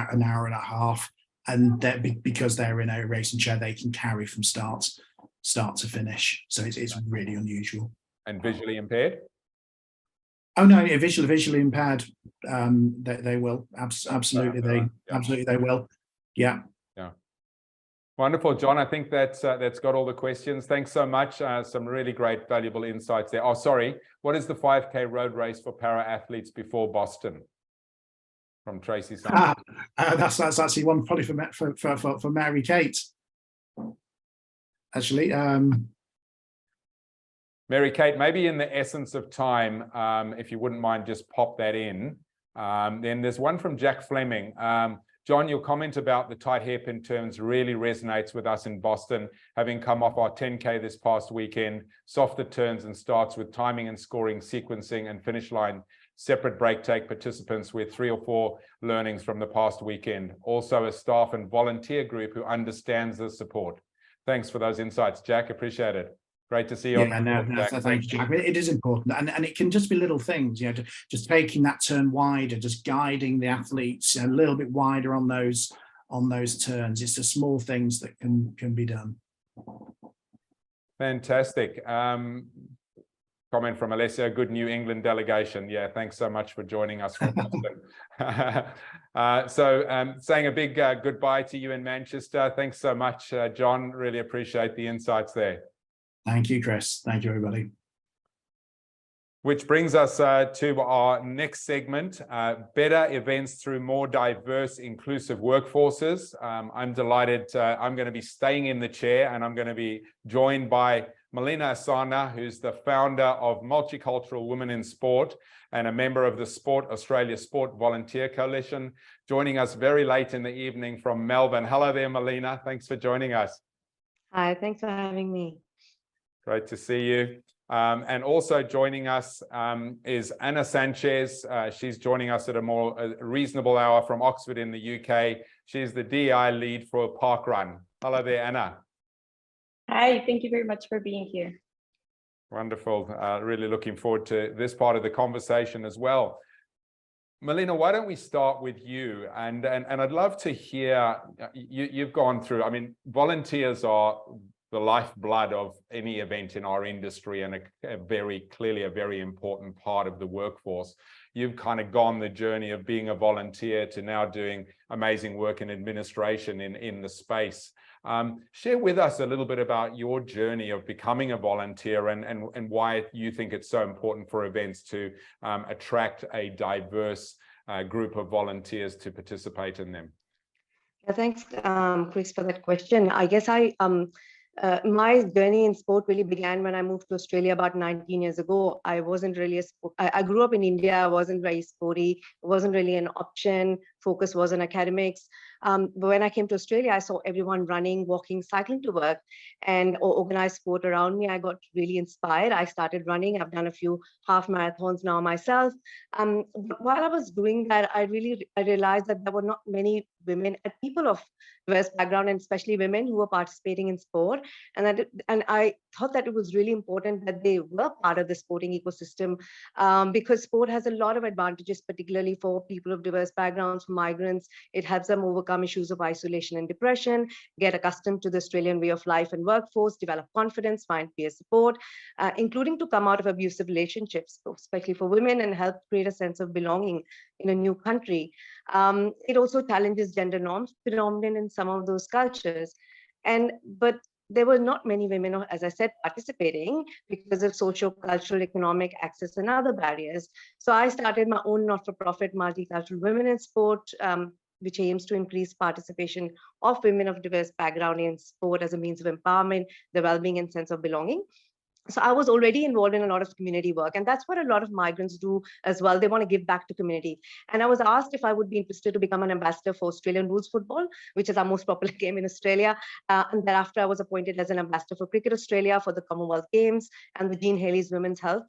a half, and because they're in a racing chair, they can carry from start to finish. So it's really unusual. And visually impaired? Oh no, yeah, visually impaired. They will absolutely. They will. Yeah. Yeah. Wonderful, John. I think that's got all the questions. Thanks so much. Some really great, valuable insights there. Oh, sorry. What is the 5K road race for para athletes before Boston? From Tracy Sanchez. That's actually one probably for Mary Kate. Actually. Mary Kate, maybe in the essence of time, if you wouldn't mind, just pop that in. Then there's one from Jack Fleming. John, your comment about the tight hairpin turns really resonates with us in Boston, having come off our 10K this past weekend. Softer turns and starts with timing and scoring, sequencing and finish line. Separate break take participants with 3 or 4 learnings from the past weekend. Also a staff and volunteer group who understands the support. Thanks for those insights, Jack. Appreciate it. Great to see you. Thank you, Jack. It is important, and it can just be little things, just taking that turn wider, just guiding the athletes a little bit wider on those turns. It's the small things that can be done. Fantastic. Comment from Alessio, good New England delegation. Yeah, thanks so much for joining us from Boston. Saying a big goodbye to you in Manchester. Thanks so much, John. Really appreciate the insights there. Thank you, Chris. Thank you, everybody. Which brings us to our next segment, better events through more diverse, inclusive workforces. I'm delighted. I'm going to be staying in the chair, and I'm going to be joined by Molina Asthana, who's the founder of Multicultural Women in Sport and a member of the Australia Sport Volunteer Coalition, joining us very late in the evening from Melbourne. Hello there, Molina. Thanks for joining us. Hi, thanks for having me. Great to see you. And also joining us is Anna Sanchez. She's joining us at a reasonable hour from Oxford in the UK. She's the DEI lead for parkrun. Hello there, Anna. Hi, thank you very much for being here. Wonderful. Really looking forward to this part of the conversation as well. Molina, why don't we start with you? And I'd love to hear, you've gone through, I mean, volunteers are the lifeblood of any event in our industry, and a very important part of the workforce. You've kind of gone the journey of being a volunteer to now doing amazing work in administration in the space. Share with us a little bit about your journey of becoming a volunteer and why you think it's so important for events to attract a diverse group of volunteers to participate in them. Yeah, thanks, Chris, for that question. I guess my journey in sport really began when I moved to Australia about 19 years ago. I wasn't really I grew up in India. I wasn't very sporty. It wasn't really an option. Focus was on academics. But when I came to Australia, I saw everyone running, walking, cycling to work, and organized sport around me. I got really inspired. I started running. I've done a few half marathons now myself. While I was doing that, I realized that there were not many women and people of diverse background, and especially women, who were participating in sport. And I thought that it was really important that they were part of the sporting ecosystem, because sport has a lot of advantages, particularly for people of diverse backgrounds, for migrants. It helps them overcome issues of isolation and depression, get accustomed to the Australian way of life and workforce, develop confidence, find peer support, including to come out of abusive relationships, especially for women, and help create a sense of belonging in a new country. It also challenges gender norms predominant in some of those cultures. But there were not many women, as I said, participating because of social, cultural, economic access and other barriers. So I started my own not-for-profit Multicultural Women in Sport, which aims to increase participation of women of diverse background in sport as a means of empowerment, their well-being and sense of belonging. So I was already involved in a lot of community work, and that's what a lot of migrants do as well. They want to give back to community. And I was asked if I would be interested to become an ambassador for Australian rules football, which is our most popular game in Australia. And thereafter, I was appointed as an ambassador for Cricket Australia, for the Commonwealth Games and the Jean Haley's Women's Health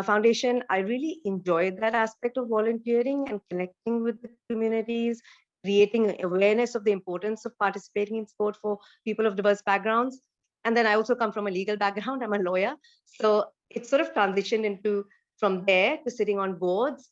Foundation. I really enjoyed that aspect of volunteering and connecting with the communities, creating awareness of the importance of participating in sport for people of diverse backgrounds. And then I also come from a legal background. I'm a lawyer. So it sort of transitioned into from there to sitting on boards.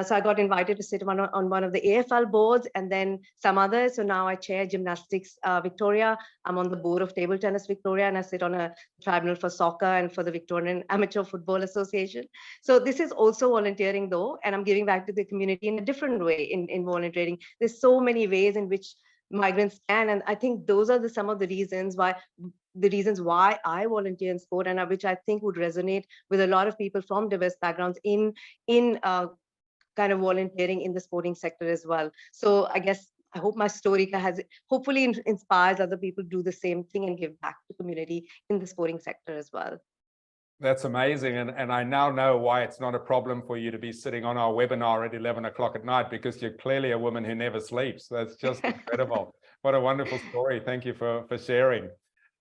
So I got invited to sit on one of the AFL boards and then some others. So now I chair Gymnastics Victoria. I'm on the board of Table Tennis Victoria, and I sit on a tribunal for soccer and for the Victorian Amateur Football Association. So this is also volunteering though, and I'm giving back to the community in a different way in volunteering. There's so many ways in which migrants can, and I think those are some of the reasons why I volunteer in sport, and which I think would resonate with a lot of people from diverse backgrounds in kind of volunteering in the sporting sector as well. So I guess I hope my story hopefully inspires other people to do the same thing and give back to community in the sporting sector as well. That's amazing. And I now know why it's not a problem for you to be sitting on our webinar at 11 o'clock at night, because you're clearly a woman who never sleeps. That's just incredible. What a wonderful story. Thank you for sharing.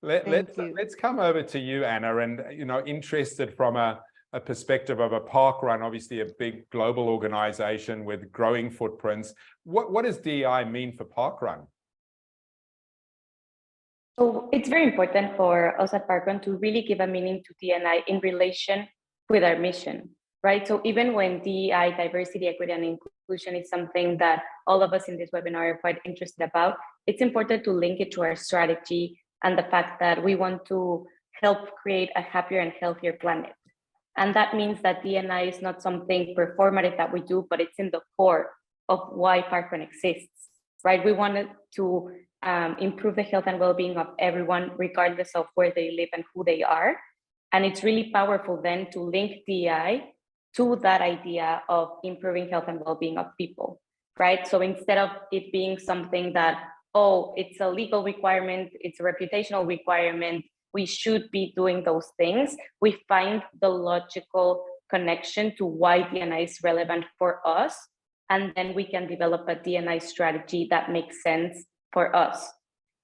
Let's come over to you, Anna, and interested from a perspective of a parkrun, obviously a big global organization with growing footprints. What does DEI mean for parkrun? So it's very important for us at Parkrun to really give a meaning to DEI in relation with our mission, right? So even when DEI, diversity, equity, and inclusion is something that all of us in this webinar are quite interested about, it's important to link it to our strategy and the fact that we want to help create a happier and healthier planet. And that means that DEI is not something performative that we do, but it's in the core of why Parkrun exists, right? We wanted to improve the health and well-being of everyone, regardless of where they live and who they are. And it's really powerful then to link DEI to that idea of improving health and well-being of people, right? So instead of it being something that, oh, it's a legal requirement, it's a reputational requirement, we should be doing those things, we find the logical connection to why DEI is relevant for us. And then we can develop a DEI strategy that makes sense for us.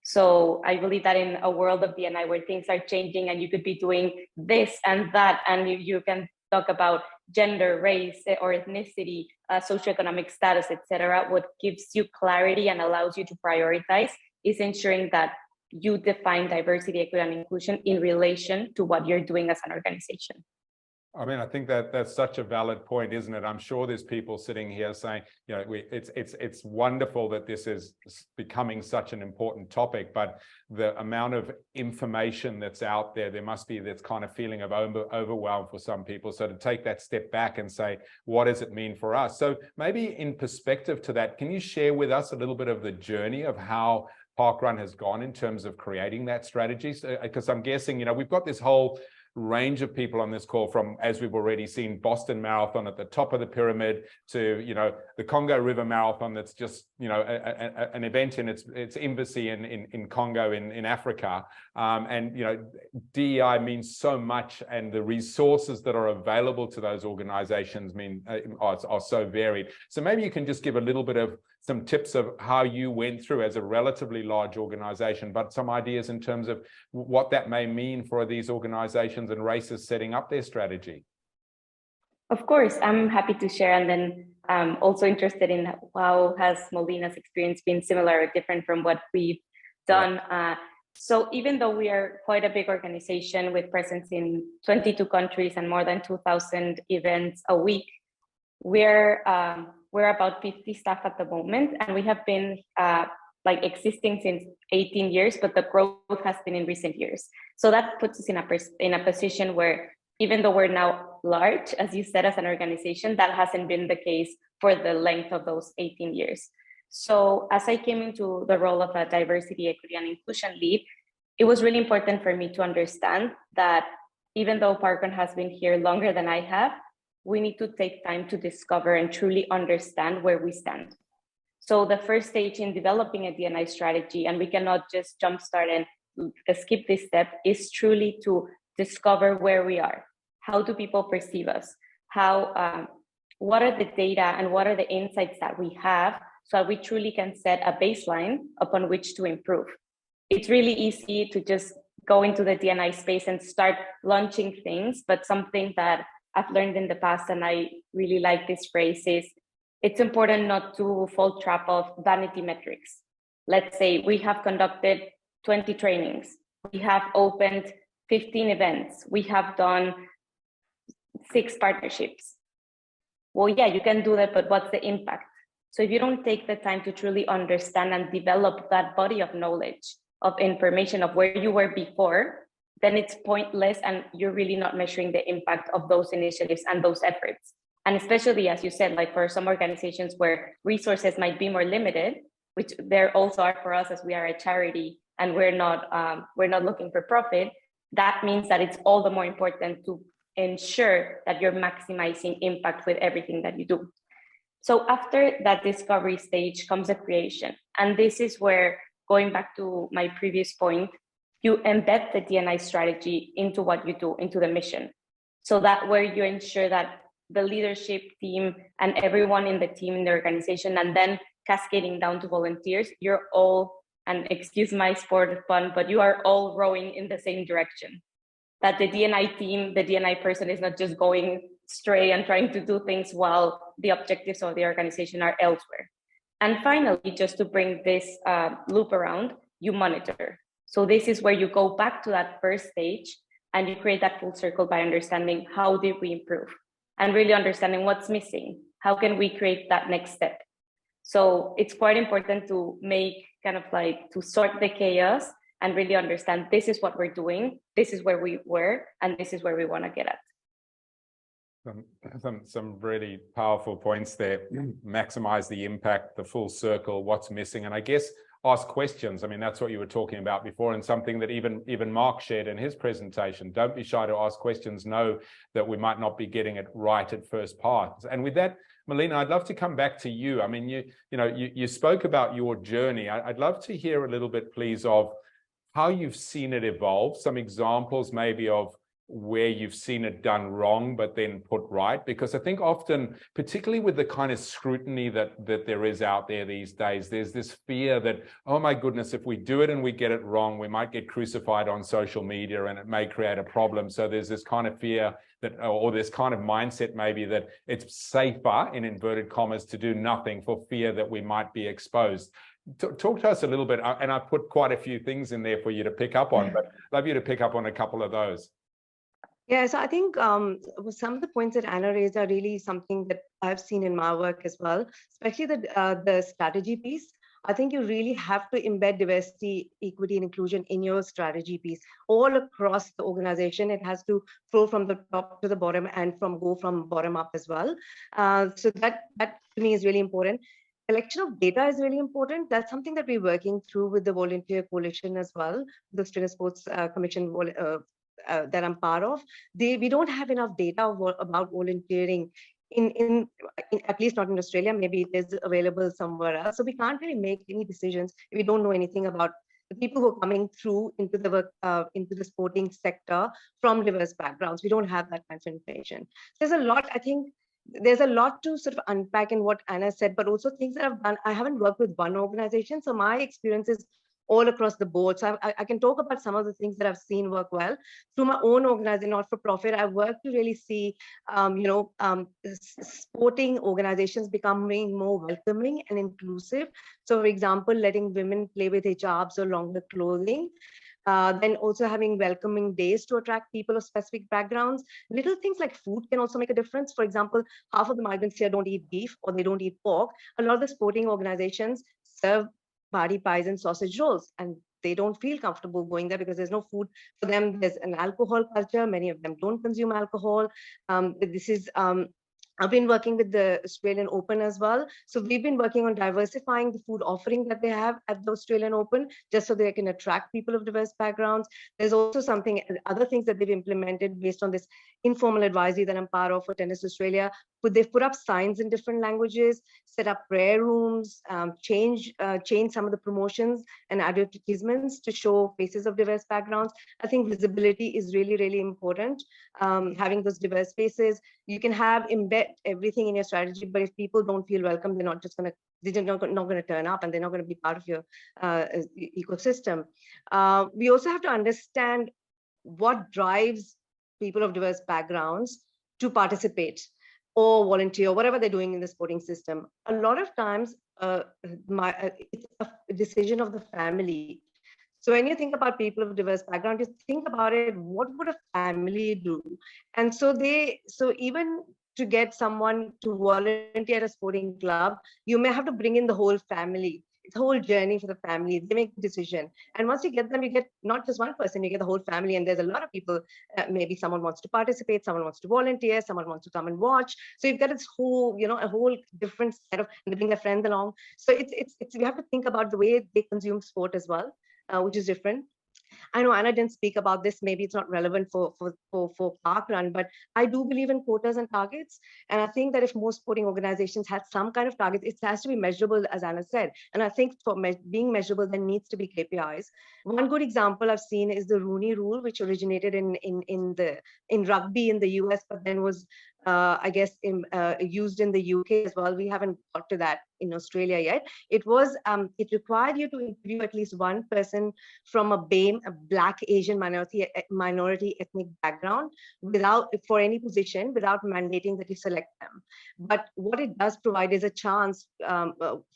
So I believe that in a world of DEI where things are changing and you could be doing this and that, and you can talk about gender, race, or ethnicity, socioeconomic status, etc. What gives you clarity and allows you to prioritize is ensuring that you define diversity, equity, and inclusion in relation to what you're doing as an organization. I mean, I think that's such a valid point, isn't it? I'm sure there's people sitting here saying, it's wonderful that this is becoming such an important topic, but the amount of information that's out there must be this kind of feeling of overwhelm for some people. So to take that step back and say, what does it mean for us? So maybe in perspective to that, can you share with us a little bit of the journey of how Parkrun has gone in terms of creating that strategy? Because I'm guessing, we've got this whole range of people on this call, from, as we've already seen, Boston Marathon at the top of the pyramid to, the Congo River Marathon that's just, an event in its embassy in Congo in Africa. And, DEI means so much, and the resources that are available to those organizations are so varied. So maybe you can just give a little bit of some tips of how you went through as a relatively large organization, but some ideas in terms of what that may mean for these organizations and races setting up their strategy. Of course, I'm happy to share. And then I'm also interested in how has Molina's experience been similar or different from what we've done. So even though we are quite a big organization with presence in 22 countries and more than 2,000 events a week, we're about 50 staff at the moment, and we have been like existing since 18 years, but the growth has been in recent years. So that puts us in a position where, even though we're now large, as you said, as an organization, that hasn't been the case for the length of those 18 years. So as I came into the role of a diversity, equity, and inclusion lead, it was really important for me to understand that even though parkrun has been here longer than I have, we need to take time to discover and truly understand where we stand. So the first stage in developing a D&I strategy, and we cannot just jumpstart and skip this step, is truly to discover where we are. How do people perceive us? What are the data and what are the insights that we have so that we truly can set a baseline upon which to improve? It's really easy to just go into the D&I space and start launching things, but something that I've learned in the past, and I really like this phrase, is it's important not to fall trap of vanity metrics. Let's say we have conducted 20 trainings, we have opened 15 events, we have done 6 partnerships. Well, yeah, you can do that, but what's the impact? So if you don't take the time to truly understand and develop that body of knowledge, of information of where you were before, then it's pointless, and you're really not measuring the impact of those initiatives and those efforts. And especially, as you said, like for some organizations where resources might be more limited, which there also are for us, as we are a charity and we're not looking for profit, that means that it's all the more important to ensure that you're maximizing impact with everything that you do. So after that discovery stage comes a creation. And this is where, going back to my previous point, you embed the D&I strategy into what you do, into the mission. So that where you ensure that the leadership team and everyone in the team, in the organization, and then cascading down to volunteers, you're all, and excuse my sport pun, but you are all rowing in the same direction. That the D&I team, the D&I person is not just going stray and trying to do things while the objectives of the organization are elsewhere. And finally, just to bring this loop around, you monitor. So this is where you go back to that first stage and you create that full circle by understanding how did we improve and really understanding what's missing. How can we create that next step? So it's quite important to make kind of like to sort the chaos and really understand this is what we're doing, this is where we were, and this is where we want to get at. Some really powerful points there. Maximize the impact, the full circle, what's missing, and I guess ask questions. I mean, that's what you were talking about before, and something that even Mark shared in his presentation. Don't be shy to ask questions. Know that we might not be getting it right at first pass. And with that, Molina, I'd love to come back to you. I mean, you spoke about your journey. I'd love to hear a little bit, please, of how you've seen it evolve. Some examples maybe of where you've seen it done wrong, but then put right. Because I think often, particularly with the kind of scrutiny that there is out there these days, there's this fear that, oh my goodness, if we do it and we get it wrong, we might get crucified on social media and it may create a problem. So there's this kind of fear that, or this kind of mindset maybe that it's safer, in inverted commas, to do nothing for fear that we might be exposed. Talk to us a little bit, and I put quite a few things in there for you to pick up on, but I'd love you to pick up on a couple of those. Yeah, so I think some of the points that Anna raised are really something that I've seen in my work as well, especially the strategy piece. I think you really have to embed diversity, equity, and inclusion in your strategy piece all across the organization. It has to flow from the top to the bottom and go from bottom up as well. So that to me is really important. Collection of data is really important. That's something that we're working through with the Volunteer Coalition as well, the Australian Sports Commission that I'm part of. We don't have enough data about volunteering in at least not in Australia. Maybe it is available somewhere else. So we can't really make any decisions if we don't know anything about the people who are coming through into the work, into the sporting sector from diverse backgrounds. We don't have that kind of information. There's a lot, I think, there's a lot to sort of unpack in what Anna said, but also things that I've done. I haven't worked with one organization, so my experience is all across the board. So I can talk about some of the things that I've seen work well. Through my own organization, not-for-profit, I work to really see, sporting organizations becoming more welcoming and inclusive. So, for example, letting women play with hijabs or longer clothing. Then also having welcoming days to attract people of specific backgrounds. Little things like food can also make a difference. For example, half of the migrants here don't eat beef or they don't eat pork. A lot of the sporting organizations serve body pies and sausage rolls, and they don't feel comfortable going there because there's no food for them. There's an alcohol culture. Many of them don't consume alcohol. I've been working with the Australian Open as well. So we've been working on diversifying the food offering that they have at the Australian Open, just so they can attract people of diverse backgrounds. There's also other things that they've implemented based on this informal advisory that I'm part of for Tennis Australia. They've put up signs in different languages, set up prayer rooms, change some of the promotions and advertisements to show faces of diverse backgrounds. I think visibility is really, really important. Having those diverse faces, you can embed everything in your strategy, but if people don't feel welcome, they're not going to turn up, and they're not going to be part of your ecosystem. We also have to understand what drives people of diverse backgrounds to participate or volunteer, whatever they're doing in the sporting system. A lot of times, it's a decision of the family. So when you think about people of diverse background, you think about it, what would a family do? And so even to get someone to volunteer at a sporting club, you may have to bring in the whole family. It's a whole journey for the family. They make a decision. And once you get them, you get not just one person, you get the whole family. And there's a lot of people, maybe someone wants to participate, someone wants to volunteer, someone wants to come and watch. So you've got this whole, a whole different set of, and they bring their friends along. So we have to think about the way they consume sport as well, which is different. I know Anna didn't speak about this. Maybe it's not relevant for parkrun, but I do believe in quotas and targets. And I think that if most sporting organizations had some kind of targets, it has to be measurable, as Anna said. And I think for being measurable, there needs to be KPIs. One good example I've seen is the Rooney Rule, which originated in rugby in the US, but then was used in the UK as well. We haven't got to that in Australia yet. It required you to interview at least one person from a BAME, a Black Asian minority ethnic background, for any position, without mandating that you select them. But what it does provide is a chance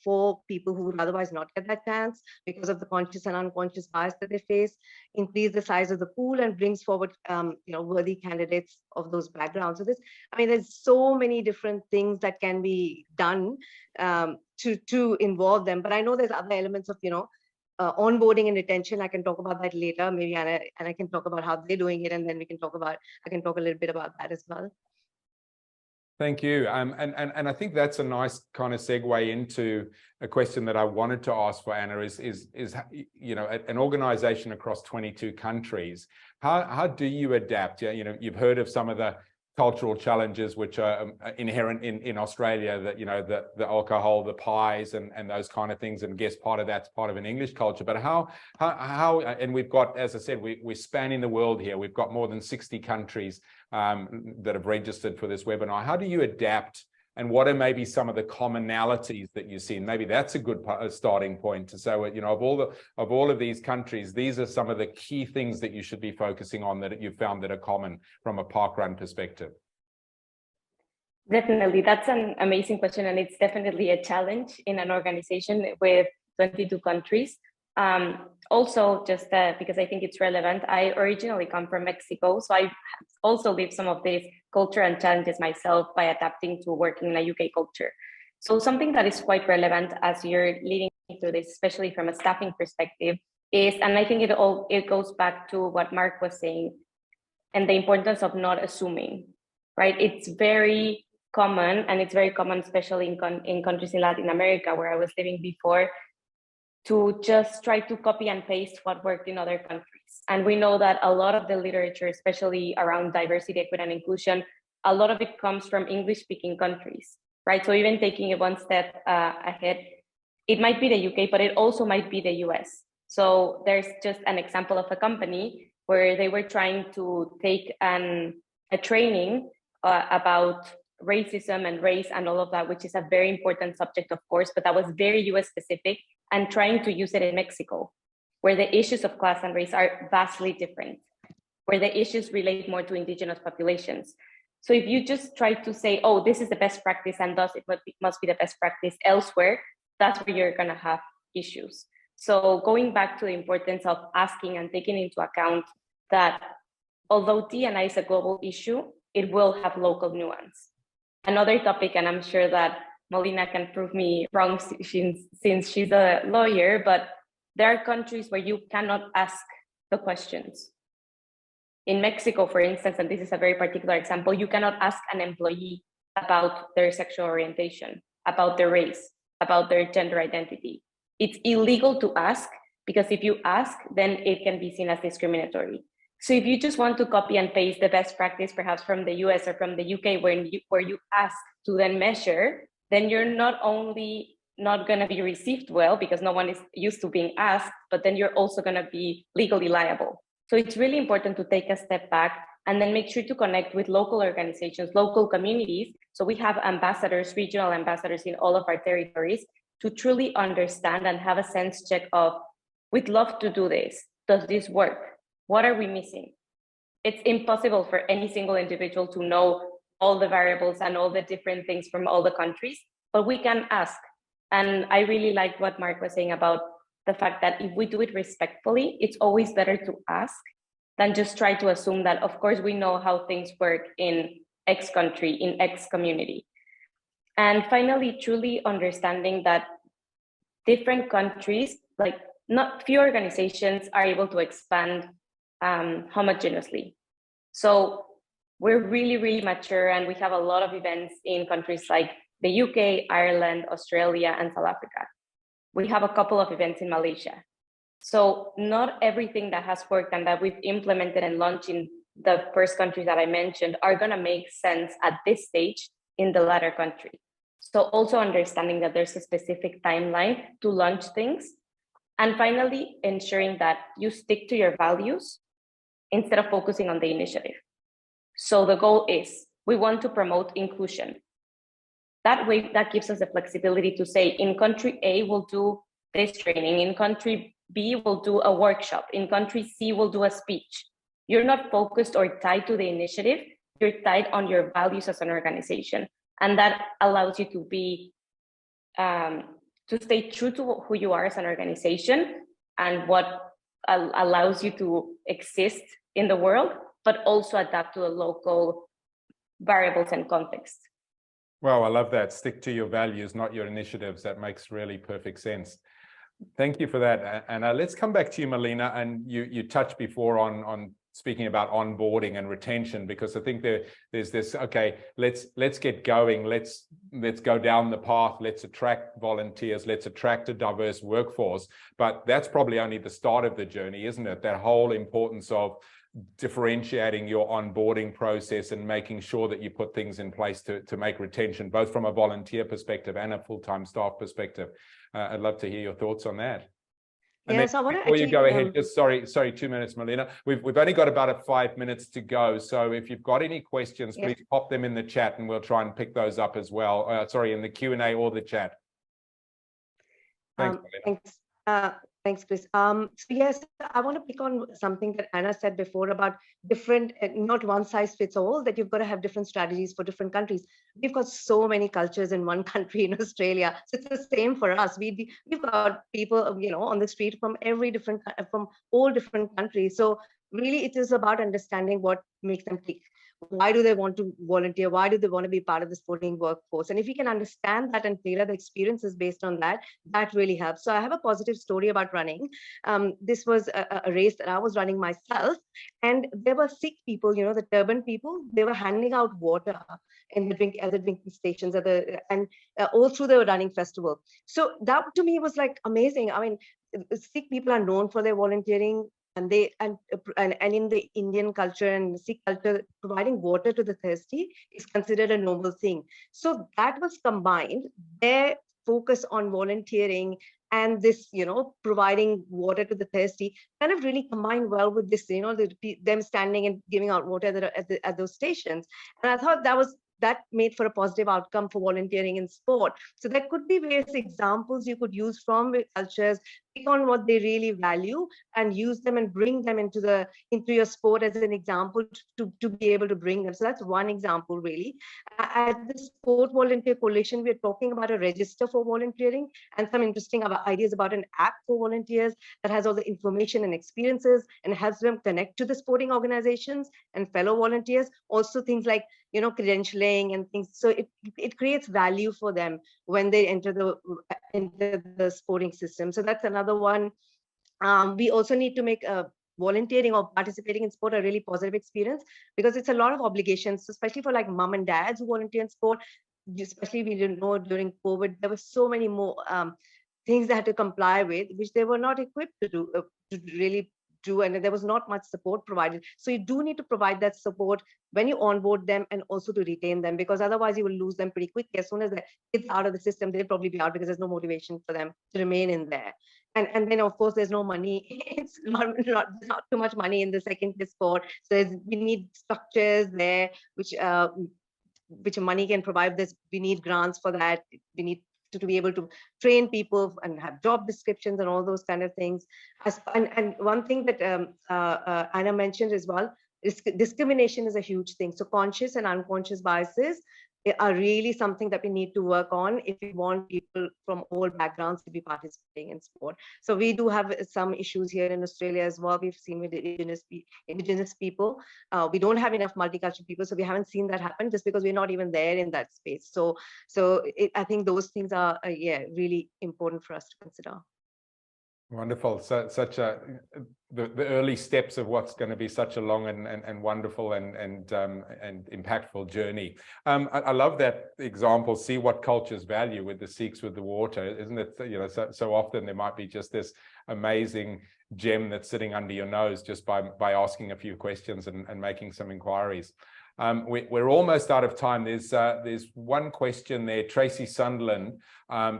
for people who would otherwise not get that chance because of the conscious and unconscious bias that they face, increase the size of the pool, and brings forward worthy candidates of those backgrounds. So there's so many different things that can be done to involve them. But I know there's other elements of onboarding and retention. I can talk about that later. Maybe Anna and I can talk about how they're doing it, and then I can talk a little bit about that as well. Thank you. And I think that's a nice kind of segue into a question that I wanted to ask for Anna is an organization across 22 countries. How do you adapt? You've heard of some of the cultural challenges which are inherent in Australia, that the alcohol, the pies, and those kind of things, and guess part of that's part of an English culture. But how and we've got, as I said, we're spanning the world here. We've got more than 60 countries that have registered for this webinar. How do you adapt, and what are maybe some of the commonalities that you see? And maybe that's a good starting point to say, of all of these countries, these are some of the key things that you should be focusing on that you've found that are common from a parkrun perspective. Definitely, that's an amazing question, and it's definitely a challenge in an organization with 22 countries. Also, just because I think it's relevant, I originally come from Mexico, so I also lived some of these culture and challenges myself by adapting to working in a UK culture. So something that is quite relevant as you're leading into this, especially from a staffing perspective, is, and I think it goes back to what Mark was saying, and the importance of not assuming, right? It's very common, and it's very common, especially in countries in Latin America where I was living before, to just try to copy and paste what worked in other countries. And we know that a lot of the literature, especially around diversity, equity, and inclusion, a lot of it comes from English-speaking countries, right? So even taking it one step ahead, it might be the UK, but it also might be the US. So there's just an example of a company where they were trying to take a training about racism and race and all of that, which is a very important subject, of course, but that was very US specific, and trying to use it in Mexico. where the issues of class and race are vastly different, where the issues relate more to indigenous populations. So if you just try to say, oh, this is the best practice and thus it must be the best practice elsewhere, that's where you're gonna have issues. So going back to the importance of asking and taking into account that although D&I is a global issue, it will have local nuance. Another topic, and I'm sure that Molina can prove me wrong since she's a lawyer, but there are countries where you cannot ask the questions. In Mexico, for instance, and this is a very particular example, you cannot ask an employee about their sexual orientation, about their race, about their gender identity. It's illegal to ask, because if you ask, then it can be seen as discriminatory. So if you just want to copy and paste the best practice, perhaps from the US or from the UK, where you ask to then measure, then you're not only not going to be received well because no one is used to being asked, but then you're also going to be legally liable. So it's really important to take a step back and then make sure to connect with local organizations, local communities. So we have ambassadors, regional ambassadors in all of our territories to truly understand and have a sense check of, we'd love to do this. Does this work? What are we missing? It's impossible for any single individual to know all the variables and all the different things from all the countries, but we can ask. And I really like what Mark was saying about the fact that if we do it respectfully, it's always better to ask than just try to assume that, of course, we know how things work in X country, in X community. And finally, truly understanding that different countries, like not few organizations are able to expand homogeneously. So we're really, really mature, and we have a lot of events in countries like the UK, Ireland, Australia, and South Africa. We have a couple of events in Malaysia. So not everything that has worked and that we've implemented and launched in the first countries that I mentioned are going to make sense at this stage in the latter country. So also understanding that there's a specific timeline to launch things. And finally, ensuring that you stick to your values instead of focusing on the initiative. So the goal is, we want to promote inclusion. That way, that gives us the flexibility to say, in country A, we'll do this training. In country B, we'll do a workshop. In country C, we'll do a speech. You're not focused or tied to the initiative. You're tied on your values as an organization. And that allows you to be, to stay true to who you are as an organization and what allows you to exist in the world, but also adapt to the local variables and context. Well, I love that. Stick to your values, not your initiatives. That makes really perfect sense. Thank you for that. And let's come back to you, Molina. And you touched before on speaking about onboarding and retention, because I think there's this, okay, let's get going. Let's go down the path. Let's attract volunteers. Let's attract a diverse workforce. But that's probably only the start of the journey, isn't it? That whole importance of differentiating your onboarding process and making sure that you put things in place to make retention, both from a volunteer perspective and a full-time staff perspective. I'd love to hear your thoughts on that. And yes, I want to before you go ahead, just sorry, 2 minutes, Molina. We've only got about 5 minutes to go. So if you've got any questions, please pop them in the chat and we'll try and pick those up as well. In the Q&A or the chat. Thanks, Molina. Thanks, Chris. So yes, I want to pick on something that Anna said before about different, not one size fits all, that you've got to have different strategies for different countries. We've got so many cultures in one country in Australia. So it's the same for us. We've got people, on the street from from all different countries. So really it is about understanding what makes them tick. Why do they want to volunteer? Why do they want to be part of the sporting workforce? And if you can understand that and tailor the experiences based on that, that really helps. So I have a positive story about running. This was a race that I was running myself. And there were Sikh people, the turban people, they were handing out water in the drinking stations and all through the running festival. So that to me was like amazing. I mean, Sikh people are known for their volunteering. And in the Indian culture and Sikh culture, providing water to the thirsty is considered a noble thing. So that was combined, their focus on volunteering and this, providing water to the thirsty kind of really combined well with this, them standing and giving out water at those stations. And I thought that made for a positive outcome for volunteering in sport. So there could be various examples you could use from cultures pick on what they really value and use them and bring them into your sport as an example to be able to bring them. So that's one example, really. At the Sport Volunteer Coalition, we're talking about a register for volunteering and some interesting ideas about an app for volunteers that has all the information and experiences and helps them connect to the sporting organizations and fellow volunteers. Also things like, credentialing and things. So it creates value for them when they enter the sporting system. So that's another one. We also need to make volunteering or participating in sport a really positive experience, because it's a lot of obligations, especially for like mom and dads who volunteer in sport. Especially we didn't know during COVID, there were so many more things they had to comply with, which they were not equipped to do, to really do, and there was not much support provided. So you do need to provide that support when you onboard them and also to retain them, because otherwise you will lose them pretty quickly. As soon as the kids out of the system, they'll probably be out because there's no motivation for them to remain in there. And then of course there's no money. It's not too much money in the second-tier sport. So we need structures there, which money can provide this. We need grants for that. We need to be able to train people and have job descriptions and all those kind of things. And one thing that Anna mentioned as well, is discrimination is a huge thing. So conscious and unconscious biases are really something that we need to work on if we want people from all backgrounds to be participating in sport. So we do have some issues here in Australia as well. We've seen with indigenous people. We don't have enough multicultural people, so we haven't seen that happen just because we're not even there in that space. So I think those things are really important for us to consider. Wonderful. So the early steps of what's going to be such a long and wonderful and impactful journey. I love that example. See what cultures value with the Sikhs with the water, isn't it? So often there might be just this amazing gem that's sitting under your nose just by asking a few questions and making some inquiries. We're almost out of time. There's one question there, Tracy Sunderland.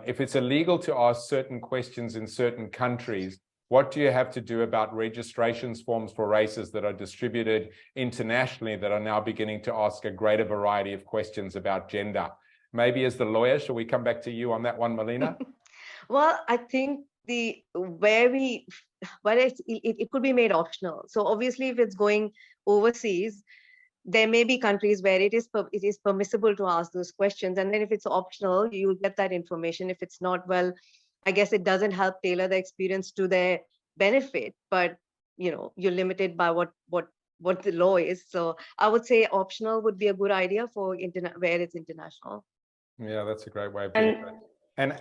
If it's illegal to ask certain questions in certain countries, what do you have to do about registrations forms for races that are distributed internationally that are now beginning to ask a greater variety of questions about gender? Maybe as the lawyer, shall we come back to you on that one, Molina? Well, I think it could be made optional. So obviously, if it's going overseas, there may be countries where it is permissible to ask those questions. And then if it's optional, you'll get that information. If it's not, well, I guess it doesn't help tailor the experience to their benefit, but you're limited by what the law is. So I would say optional would be a good idea for where it's international. Yeah, that's a great way of putting it. And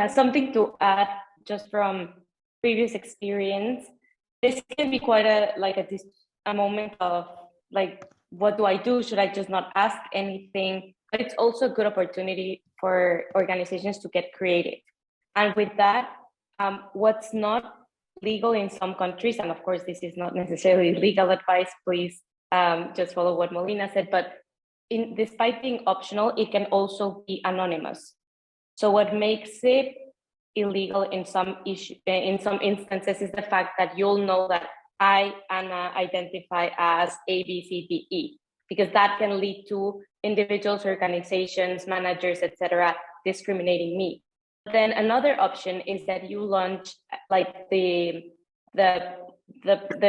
something to add just from previous experience. This can be quite a moment of like, what do I do? Should I just not ask anything? But it's also a good opportunity for organizations to get creative. And with that, what's not legal in some countries, and of course, this is not necessarily legal advice, please just follow what Molina said, but despite being optional, it can also be anonymous. So what makes it illegal in some instances is the fact that you'll know that I, Anna, identify as A, B, C, D, E, because that can lead to individuals, organizations, managers, etc., discriminating me. Then another option is that you launch like the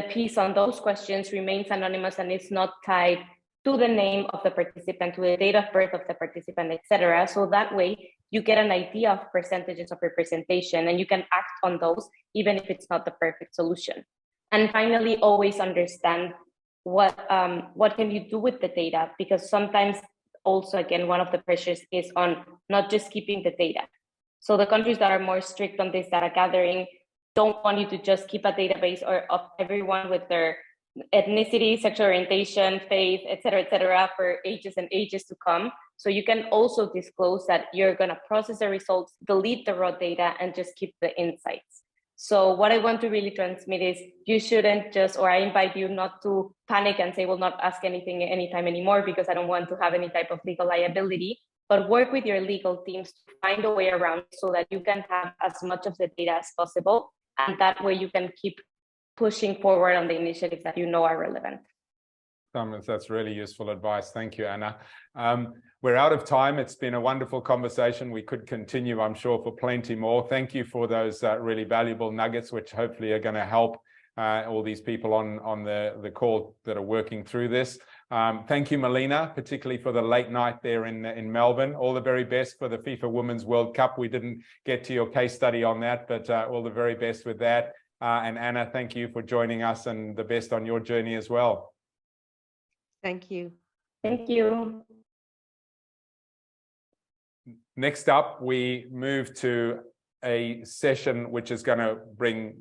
piece on those questions remains anonymous and it's not tied to the name of the participant, to the date of birth of the participant, etc. So that way you get an idea of percentages of representation and you can act on those even if it's not the perfect solution. And finally, always understand what can you do with the data, because sometimes also, again, one of the pressures is on not just keeping the data. So the countries that are more strict on this data gathering don't want you to just keep a database of everyone with their ethnicity, sexual orientation, faith, etc., for ages and ages to come. So you can also disclose that you're going to process the results, delete the raw data, and just keep the insights. So what I want to really transmit is you shouldn't I invite you not to panic and say, we'll not ask anything anytime anymore because I don't want to have any type of legal liability, but work with your legal teams to find a way around so that you can have as much of the data as possible. And that way you can keep pushing forward on the initiatives that you know are relevant. Thomas, that's really useful advice. Thank you, Anna. We're out of time. It's been a wonderful conversation. We could continue, I'm sure, for plenty more. Thank you for those really valuable nuggets, which hopefully are going to help all these people on the call that are working through this. Thank you, Molina, particularly for the late night there in Melbourne. All the very best for the FIFA Women's World Cup. We didn't get to your case study on that, but all the very best with that. And Anna, thank you for joining us, and the best on your journey as well. Thank you. Thank you. Next up, we move to a session which is going to bring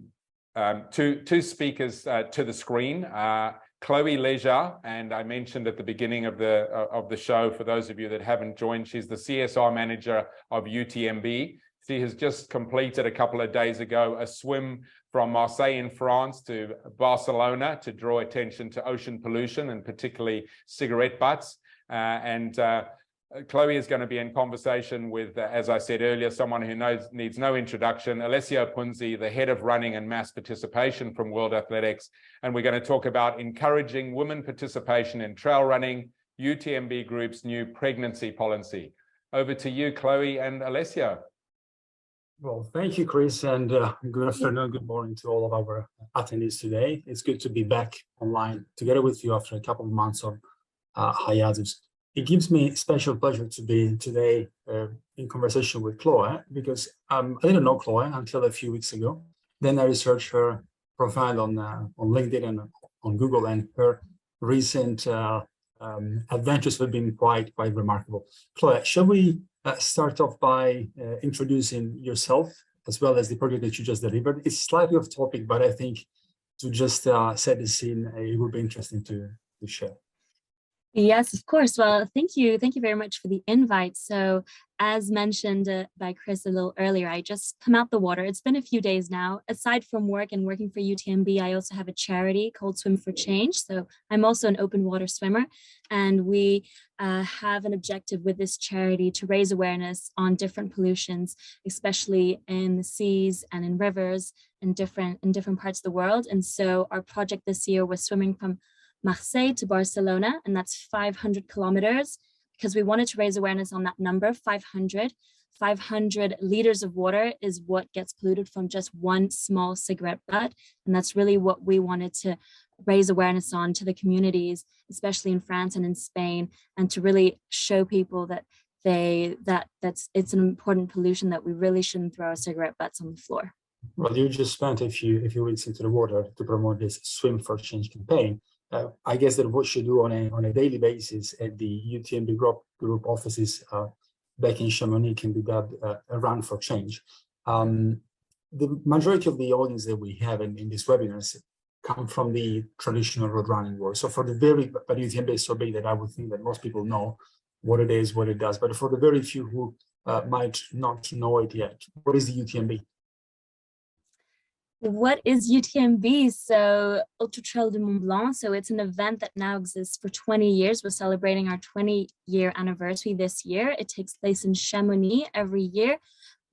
two speakers to the screen. Chloe Leisure, and I mentioned at the beginning of the show, for those of you that haven't joined, she's the CSR manager of UTMB. She has just completed a couple of days ago a swim from Marseille in France to Barcelona to draw attention to ocean pollution and particularly cigarette butts. Chloe is going to be in conversation with, as I said earlier, someone who needs no introduction, Alessio Punzi, the head of running and mass participation from World Athletics. And we're going to talk about encouraging women participation in trail running, UTMB Group's new pregnancy policy. Over to you, Chloe and Alessio. Well, thank you, Chris, and good afternoon, good morning to all of our attendees today. It's good to be back online together with you after a couple of months of hiatus. It gives me special pleasure to be today in conversation with Chloe, because I didn't know Chloe until a few weeks ago. Then I researched her profile on LinkedIn and on Google, and her recent adventures have been quite remarkable. Chloe, shall we start off by introducing yourself as well as the project that you just delivered? It's slightly off topic, but I think to just set the scene, it would be interesting to share. Yes, of course. Well, thank you. Thank you very much for the invite. So as mentioned by Chris a little earlier, I just come out the water. It's been a few days now. Aside from work and working for UTMB, I also have a charity called Swim for Change. So I'm also an open water swimmer, and we have an objective with this charity to raise awareness on different pollutions, especially in the seas and in rivers in different parts of the world. And so our project this year was swimming from Marseille to Barcelona, and that's 500 kilometers, because we wanted to raise awareness on that number, 500. 500 liters of water is what gets polluted from just one small cigarette butt. And that's really what we wanted to raise awareness on to the communities, especially in France and in Spain, and to really show people that it's an important pollution, that we really shouldn't throw our cigarette butts on the floor. Well, you just spent a few weeks into the water to promote this Swim for Change campaign. I guess that what you do on a daily basis at the UTMB group offices back in Chamonix can be dubbed a run for change. The majority of the audience that we have in these webinars come from the traditional road running world. So but UTMB is so big that I would think that most people know what it is, what it does. But for the very few who might not know it yet, what is the UTMB? What is UTMB? So Ultra Trail du Mont Blanc. So it's an event that now exists for 20 years. We're celebrating our 20-year anniversary this year. It takes place in Chamonix every year,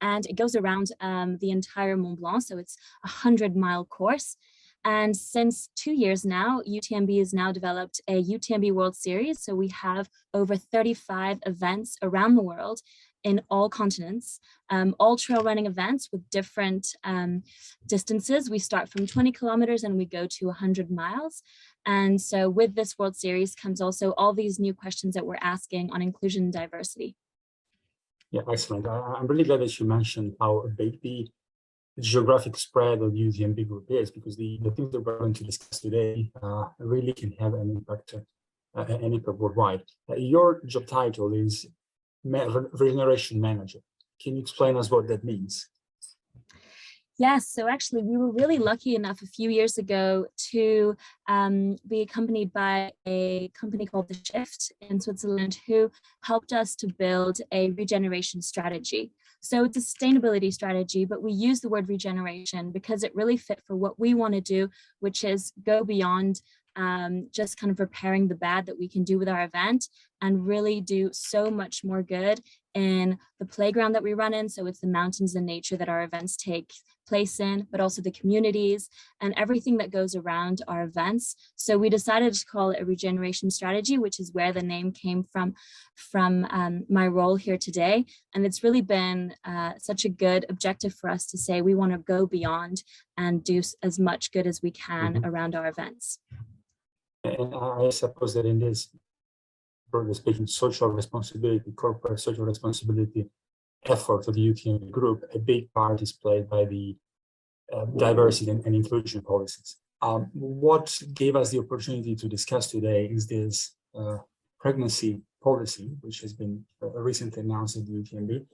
and it goes around the entire Mont Blanc. So it's a 100-mile course. And since 2 years now, UTMB has now developed a UTMB World Series. So we have over 35 events around the world in all continents, all trail running events with different distances. We start from 20 kilometers and we go to 100 miles. And so with this World Series comes also all these new questions that we're asking on inclusion and diversity. Yeah, excellent. I'm really glad that you mentioned how big the geographic spread of the UTMB group is, because the things that we're going to discuss today really can have an impact worldwide. Your job title is Regeneration Manager. Can you explain us what that means? Yes, so actually we were really lucky enough a few years ago to be accompanied by a company called The Shift in Switzerland, who helped us to build a regeneration strategy. So it's a sustainability strategy, but we use the word regeneration because it really fit for what we want to do, which is go beyond just kind of repairing the bad that we can do with our event, and really do so much more good in the playground that we run in. So it's the mountains and nature that our events take place in, but also the communities and everything that goes around our events. So we decided to call it a regeneration strategy, which is where the name came from my role here today. And it's really been such a good objective for us to say we want to go beyond and do as much good as we can around our events. And I suppose that in this, broadly speaking, social responsibility, corporate social responsibility effort of the UTMB group, a big part is played by the diversity and inclusion policies. What gave us the opportunity to discuss today is this pregnancy policy, which has been recently announced at the UTMB.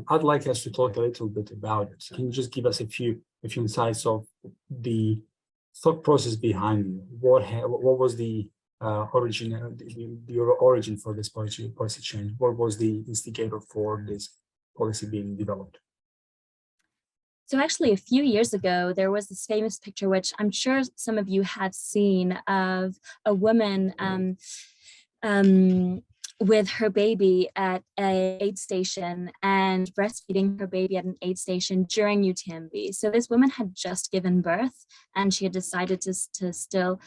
I'd like us to talk a little bit about it. Can you just give us a few insights of the thought process behind it? What was the origin for this policy change? What was the instigator for this policy being developed? So actually, a few years ago, there was this famous picture, which I'm sure some of you have seen, of a woman with her baby at an aid station and breastfeeding her baby at an aid station during UTMB. So this woman had just given birth and she had decided to still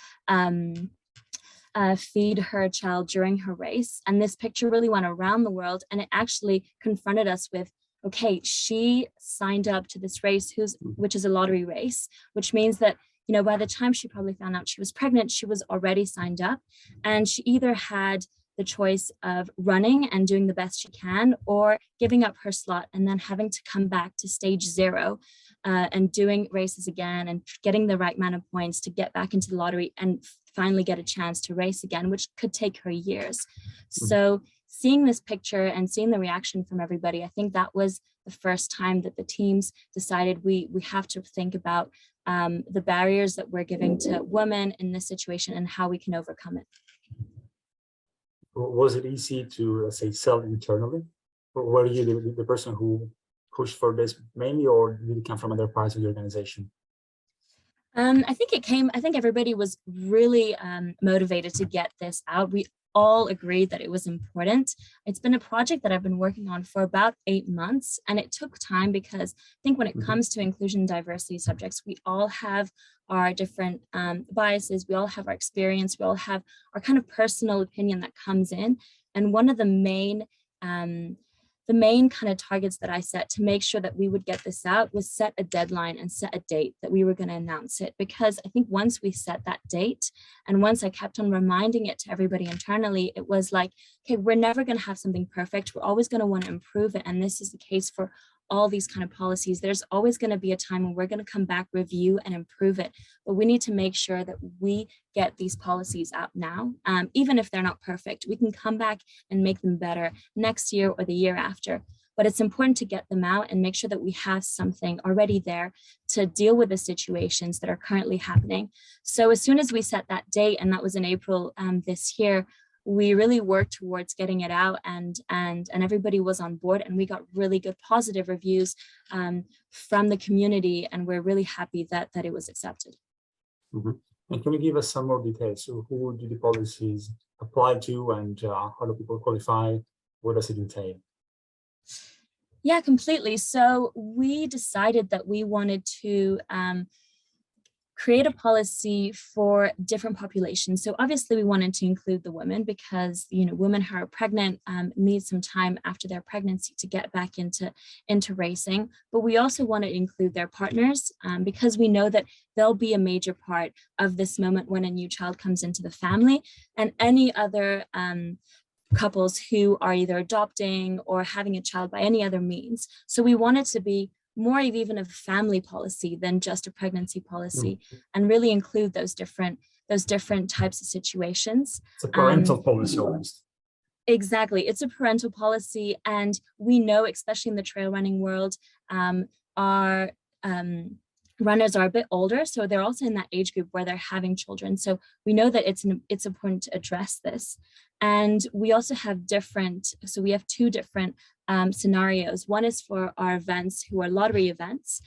feed her child during her race. And this picture really went around the world, and it actually confronted us with, okay, she signed up to this race, which is a lottery race, which means that, you know, by the time she probably found out she was pregnant, she was already signed up, and she either had the choice of running and doing the best she can, or giving up her slot and then having to come back to stage 0 and doing races again and getting the right amount of points to get back into the lottery and finally get a chance to race again, which could take her years. So seeing this picture and seeing the reaction from everybody, I think that was the first time that the teams decided we have to think about the barriers that we're giving to women in this situation and how we can overcome it. Was it easy to, let's say, sell internally? Or were you the person who pushed for this mainly, or did it come from other parts of the organization? I think everybody was really motivated to get this out. We all agreed that it was important. It's been a project that I've been working on for about 8 months, and it took time because I think when it comes to inclusion and diversity subjects, we all have our different biases, we all have our experience, we all have our kind of personal opinion that comes in. And one of the main kind of targets that I set to make sure that we would get this out was set a deadline and set a date that we were going to announce it. Because I think once we set that date and once I kept on reminding it to everybody internally, it was like, okay, we're never going to have something perfect. We're always going to want to improve it. And this is the case for all these kind of policies. There's always going to be a time when we're going to come back, review and improve it. But we need to make sure that we get these policies out now. Even if they're not perfect, we can come back and make them better next year or the year after. But it's important to get them out and make sure that we have something already there to deal with the situations that are currently happening. So as soon as we set that date, and that was in April this year, we really worked towards getting it out, and everybody was on board, and we got really good positive reviews from the community, and we're really happy that it was accepted. And can you give us some more details? So who do the policies apply to, and how do people qualify? What does it entail? Yeah, completely. So we decided that we wanted to create a policy for different populations. So obviously we wanted to include the women because, you know, women who are pregnant need some time after their pregnancy to get back into racing. But we also want to include their partners because we know that they'll be a major part of this moment when a new child comes into the family, and any other couples who are either adopting or having a child by any other means. So we want it to be more of even a family policy than just a pregnancy policy, and really include those different types of situations. It's a parental policy almost. Exactly, it's a parental policy, and we know, especially in the trail running world, our runners are a bit older, so they're also in that age group where they're having children. So we know that it's important to address this. And we also have we have 2 different scenarios. One is for our events who are lottery events.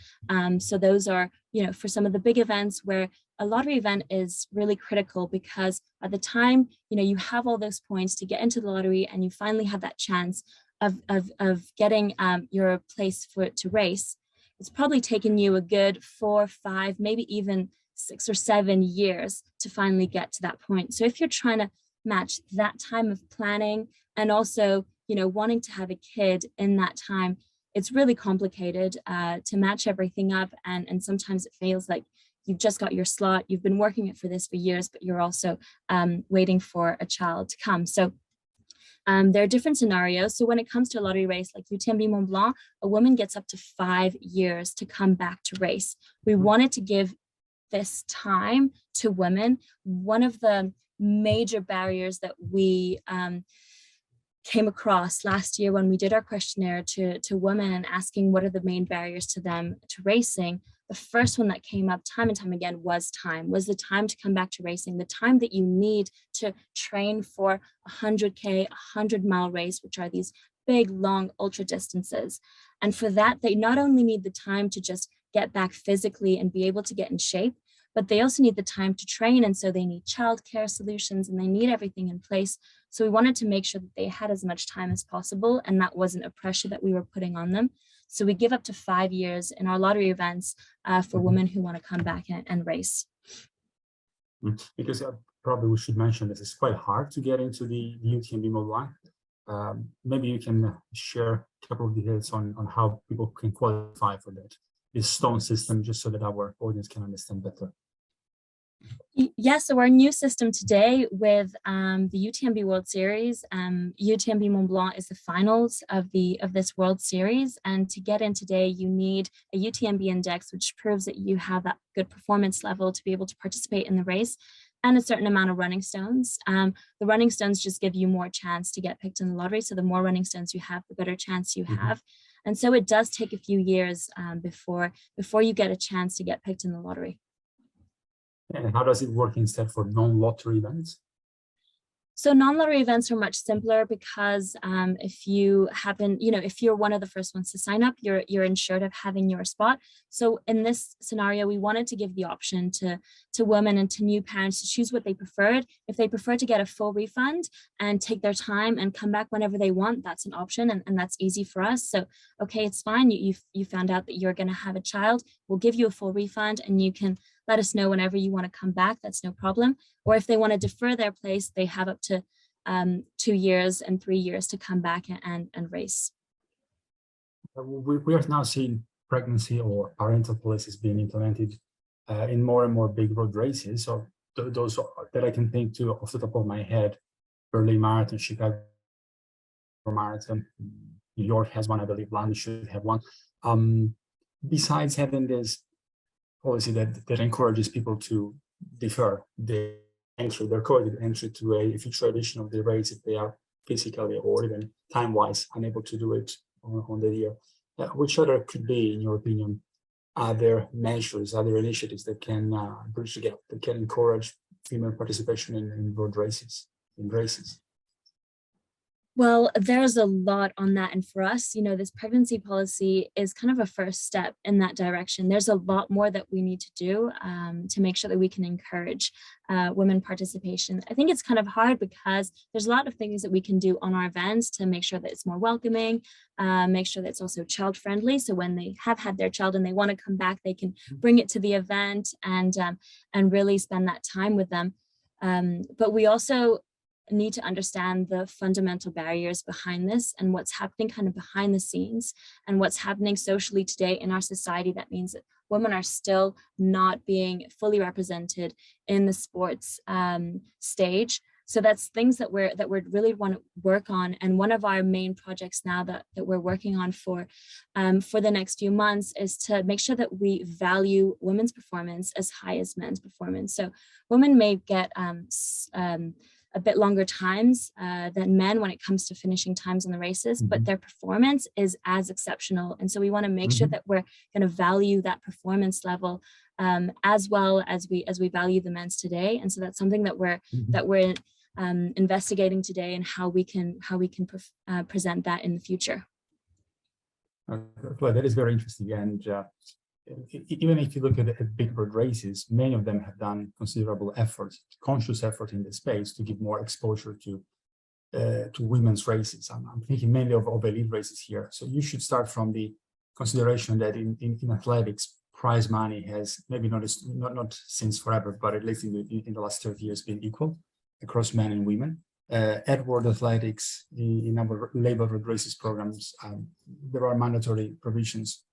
So those are, you know, for some of the big events where a lottery event is really critical because by the time, you have all those points to get into the lottery and you finally have that chance of getting your place to race, it's probably taken you a good 4, 5, maybe even 6 or 7 years to finally get to that point. So if you're trying to match that time of planning and also, wanting to have a kid in that time, it's really complicated to match everything up. And sometimes it feels like you've just got your slot, you've been working for this for years, but you're also waiting for a child to come. So there are different scenarios. So when it comes to a lottery race like UTMB Mont Blanc, a woman gets up to 5 years to come back to race. We wanted to give this time to women. One of the major barriers that we came across last year when we did our questionnaire to women and asking what are the main barriers to them to racing, the first one that came up time and time again was the time to come back to racing, the time that you need to train for 100K, 100-mile race, which are these big, long ultra distances. And for that, they not only need the time to just get back physically and be able to get in shape, but they also need the time to train. And so they need childcare solutions and they need everything in place. So we wanted to make sure that they had as much time as possible and that wasn't a pressure that we were putting on them. So we give up to 5 years in our lottery events for women who want to come back and race. Because probably we should mention this, it's quite hard to get into the UTMB Mont Blanc. Maybe you can share a couple of details on how people can qualify for that, this stone system, just so that our audience can understand better. Yes, so our new system today with the UTMB World Series, UTMB Mont Blanc is the finals of this World Series, and to get in today, you need a UTMB index, which proves that you have that good performance level to be able to participate in the race, and a certain amount of running stones. The running stones just give you more chance to get picked in the lottery, so the more running stones you have, the better chance you have. And so it does take a few years before you get a chance to get picked in the lottery. And how does it work instead for non-lottery events? So non-lottery events are much simpler because if you happen, if you're one of the first ones to sign up, you're ensured of having your spot. So in this scenario, we wanted to give the option to women and to new parents to choose what they preferred. If they prefer to get a full refund and take their time and come back whenever they want, that's an option, and that's easy for us. So, okay, it's fine. You found out that you're going to have a child. We'll give you a full refund and you can let us know whenever you want to come back. That's no problem. Or if they want to defer their place, they have up to 2 years and 3 years to come back and race. We are now seeing pregnancy or parental policies being implemented in more and more big road races. So those that I can think to off the top of my head: Berlin Marathon, Chicago Marathon, New York has one, I believe London should have one. Besides having this policy that encourages people to defer their coded entry to a future edition of the race if they are physically or even time-wise unable to do it on the year. Which other could be, in your opinion, other measures, other initiatives that can bridge the gap, that can encourage female participation in road races, in races? Well, there's a lot on that. And for us, this pregnancy policy is kind of a first step in that direction. There's a lot more that we need to do to make sure that we can encourage women participation. I think it's kind of hard because there's a lot of things that we can do on our events to make sure that it's more welcoming, make sure that it's also child friendly. So when they have had their child and they want to come back, they can bring it to the event and really spend that time with them. But we also need to understand the fundamental barriers behind this and what's happening kind of behind the scenes and what's happening socially today in our society. That means that women are still not being fully represented in the sports stage. So that's things that we really want to work on. And one of our main projects now that we're working on for the next few months is to make sure that we value women's performance as high as men's performance. So women may get a bit longer times than men when it comes to finishing times in the races, but their performance is as exceptional. And so we want to make sure that we're going to value that performance level as well as we value the men's today. And so that's something that we're investigating today and how we can present that in the future. Well, that is very interesting. And even if you look at big road races, many of them have done considerable effort, conscious effort in the space to give more exposure to women's races. I'm thinking mainly of elite races here. So you should start from the consideration that in athletics, prize money has maybe not since forever, but at least in the last 30 years been equal across men and women. At World Athletics, in our labor road races programs, there are mandatory provisions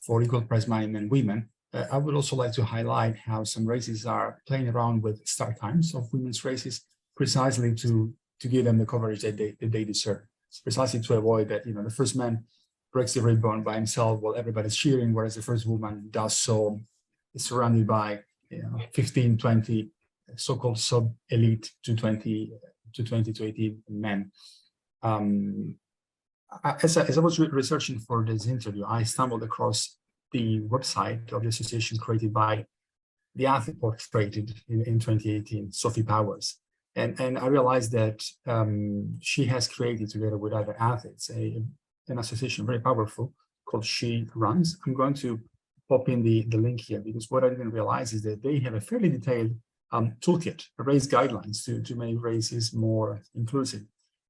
for equal prize money men and women. I would also like to highlight how some races are playing around with start times of women's races precisely to give them the coverage that they deserve. It's precisely to avoid that, the first man breaks the ribbon by himself while everybody's cheering, whereas the first woman does so is surrounded by 15, 20 so-called sub-elite to 20 to 18 men. As I was researching for this interview, I stumbled across the website of the association created by the athlete portrayed in 2018, Sophie Powers. And I realized that she has created, together with other athletes, an association very powerful called She Runs. I'm going to pop in the link here, because what I didn't realize is that they have a fairly detailed toolkit, race guidelines to make races more inclusive,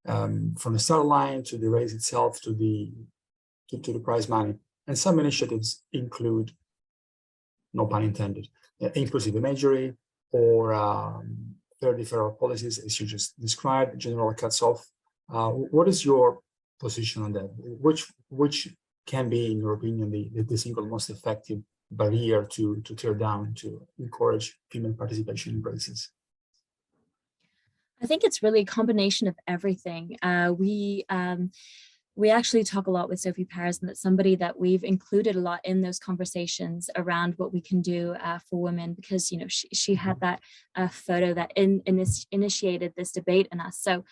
from the start line to the race itself to the prize money. And some initiatives include, no pun intended, inclusive imagery or fair deferral policies, as you just described, general cuts off. What is your position on that? Which can be, in your opinion, the single most effective barrier to tear down, to encourage female participation in races? I think it's really a combination of everything. We actually talk a lot with Sophie Powers, and that's somebody that we've included a lot in those conversations around what we can do for women, because she had that photo that initiated this debate in us. So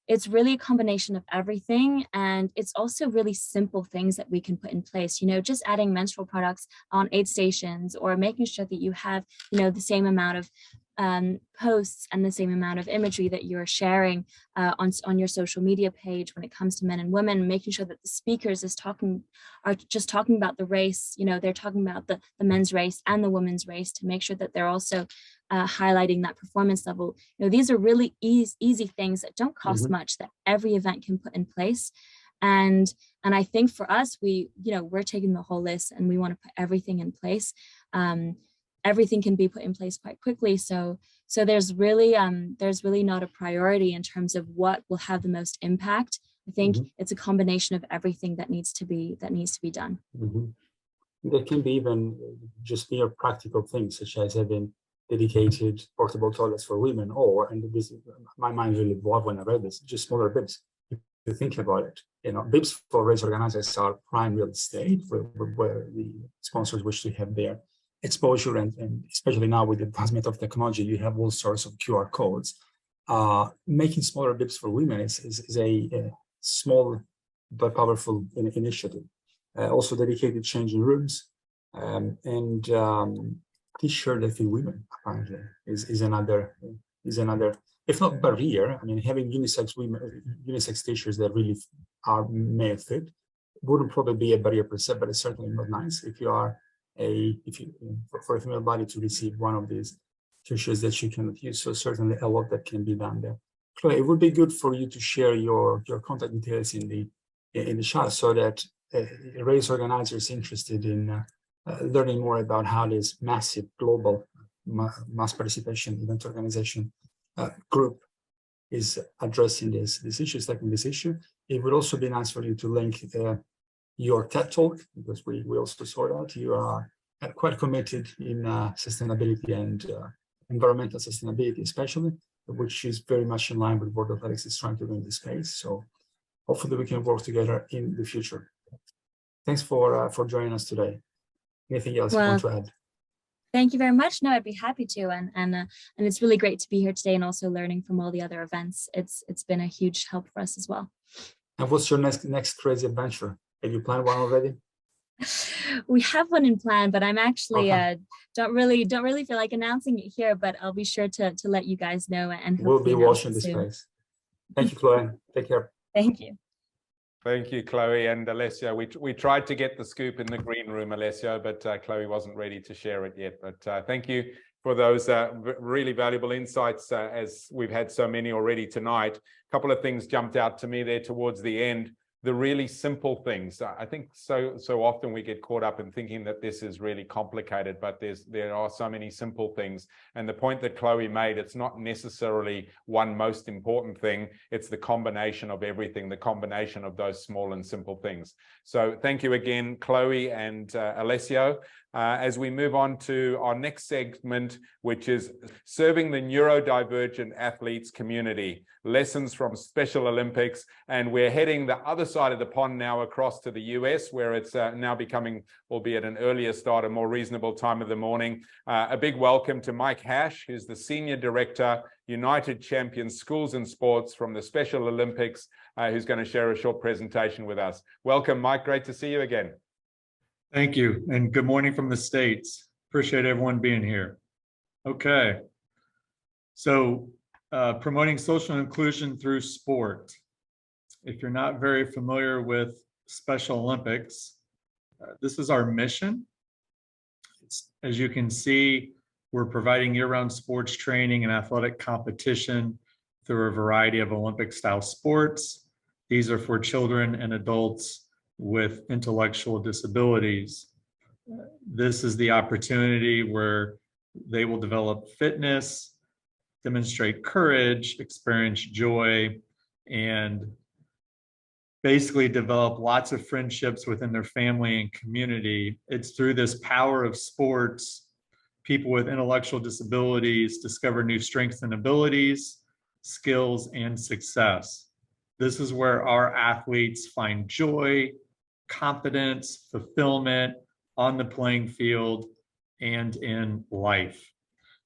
it's really a combination of everything, and it's also really simple things that we can put in place. Just adding menstrual products on aid stations, or making sure that you have the same amount of posts and the same amount of imagery that you're sharing on your social media page when it comes to men and women, making sure that the speakers are just talking about the race, they're talking about the men's race and the women's race, to make sure that they're also highlighting that performance level. These are really easy things that don't cost much, that every event can put in place. And I think for us, we're taking the whole list and we want to put everything in place. Everything can be put in place quite quickly. So there's really not a priority in terms of what will have the most impact. I think it's a combination of everything that needs to be done. There can be even just mere practical things, such as having dedicated portable toilets for women, and this, my mind really evolved when I read this, just smaller bibs. If you think about it, bibs for race organizers are prime real estate where the sponsors wish to have their exposure, and especially now with the advancement of technology, you have all sorts of QR codes. Making smaller bibs for women is a small but powerful initiative. Also dedicated changing rooms, and T-shirt that fit women apparently is another, if not barrier. I mean, having unisex T-shirts that really are male fit wouldn't probably be a barrier per se, but it's certainly not nice if you are for a female body to receive one of these T-shirts that you cannot use. So certainly a lot that can be done there. Chloe, it would be good for you to share your contact details in the chat, so that race organizers interested in learning more about how this massive global mass participation event organization group is addressing this issue, tackling this issue. It would also be nice for you to link your TED Talk, because we also saw that you are quite committed in sustainability and environmental sustainability, especially, which is very much in line with what Athletics is trying to do in this space. So hopefully we can work together in the future. Thanks for joining us today. Anything else you want to add? Thank you very much. No, I'd be happy to, and it's really great to be here today and also learning from all the other events. It's been a huge help for us as well. And what's your next crazy adventure? Have you planned one already? We have one in plan, but I'm actually don't really feel like announcing it here, but I'll be sure to let you guys know, and we'll be watching this space. Thank you, Chloe. Take care. Thank you. Thank you, Chloe and Alessio. We tried to get the scoop in the green room, Alessio, but Chloe wasn't ready to share it yet. But thank you for those really valuable insights, as we've had so many already tonight. A couple of things jumped out to me there towards the end. The really simple things. I think so often we get caught up in thinking that this is really complicated, but there are so many simple things. And the point that Chloe made, it's not necessarily one most important thing. It's the combination of everything, the combination of those small and simple things. So thank you again, Chloe and Alessio. As we move on to our next segment, which is serving the neurodivergent athletes community, lessons from Special Olympics. And we're heading the other side of the pond now across to the US, where it's now becoming, albeit an earlier start, a more reasonable time of the morning. A big welcome to Mike Hasch, who's the Senior Director, United Champions Schools and Sports from the Special Olympics, who's going to share a short presentation with us. Welcome, Mike. Great to see you again. Thank you, and good morning from the States. Appreciate everyone being here. Okay, so promoting social inclusion through sport. If you're not very familiar with Special Olympics, this is our mission. As you can see, we're providing year-round sports training and athletic competition through a variety of Olympic-style sports. These are for children and adults with intellectual disabilities. This is the opportunity where they will develop fitness, demonstrate courage, experience joy, and basically develop lots of friendships within their family and community. It's through this power of sports, people with intellectual disabilities discover new strengths and abilities, skills, and success. This is where our athletes find joy, confidence, fulfillment on the playing field and in life.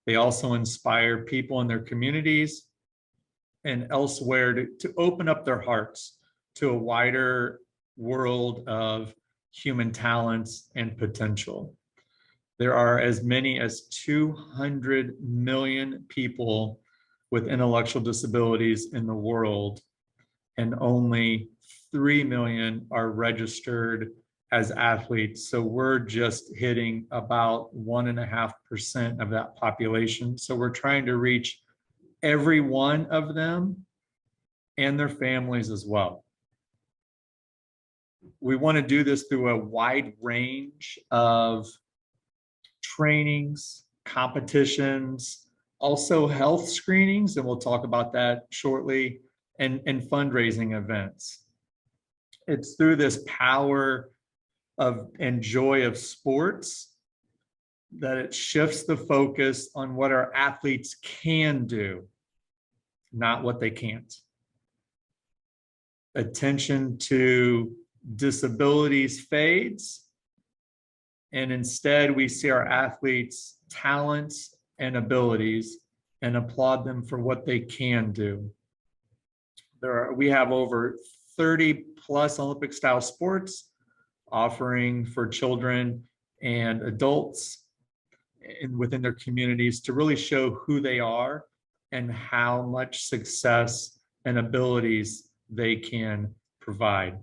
They also inspire people in their communities and elsewhere to open up their hearts to a wider world of human talents and potential. There are as many as 200 million people with intellectual disabilities in the world, and only 3 million are registered as athletes. So we're just hitting about 1.5% of that population. So we're trying to reach every one of them and their families as well. We want to do this through a wide range of trainings, competitions, also health screenings, and we'll talk about that shortly, and fundraising events. It's through this power of and joy of sports that it shifts the focus on what our athletes can do, not what they can't. Attention to disabilities fades, and instead we see our athletes' talents and abilities and applaud them for what they can do. We have over 30 plus Olympic style sports offering for children and adults within their communities to really show who they are and how much success and abilities they can provide.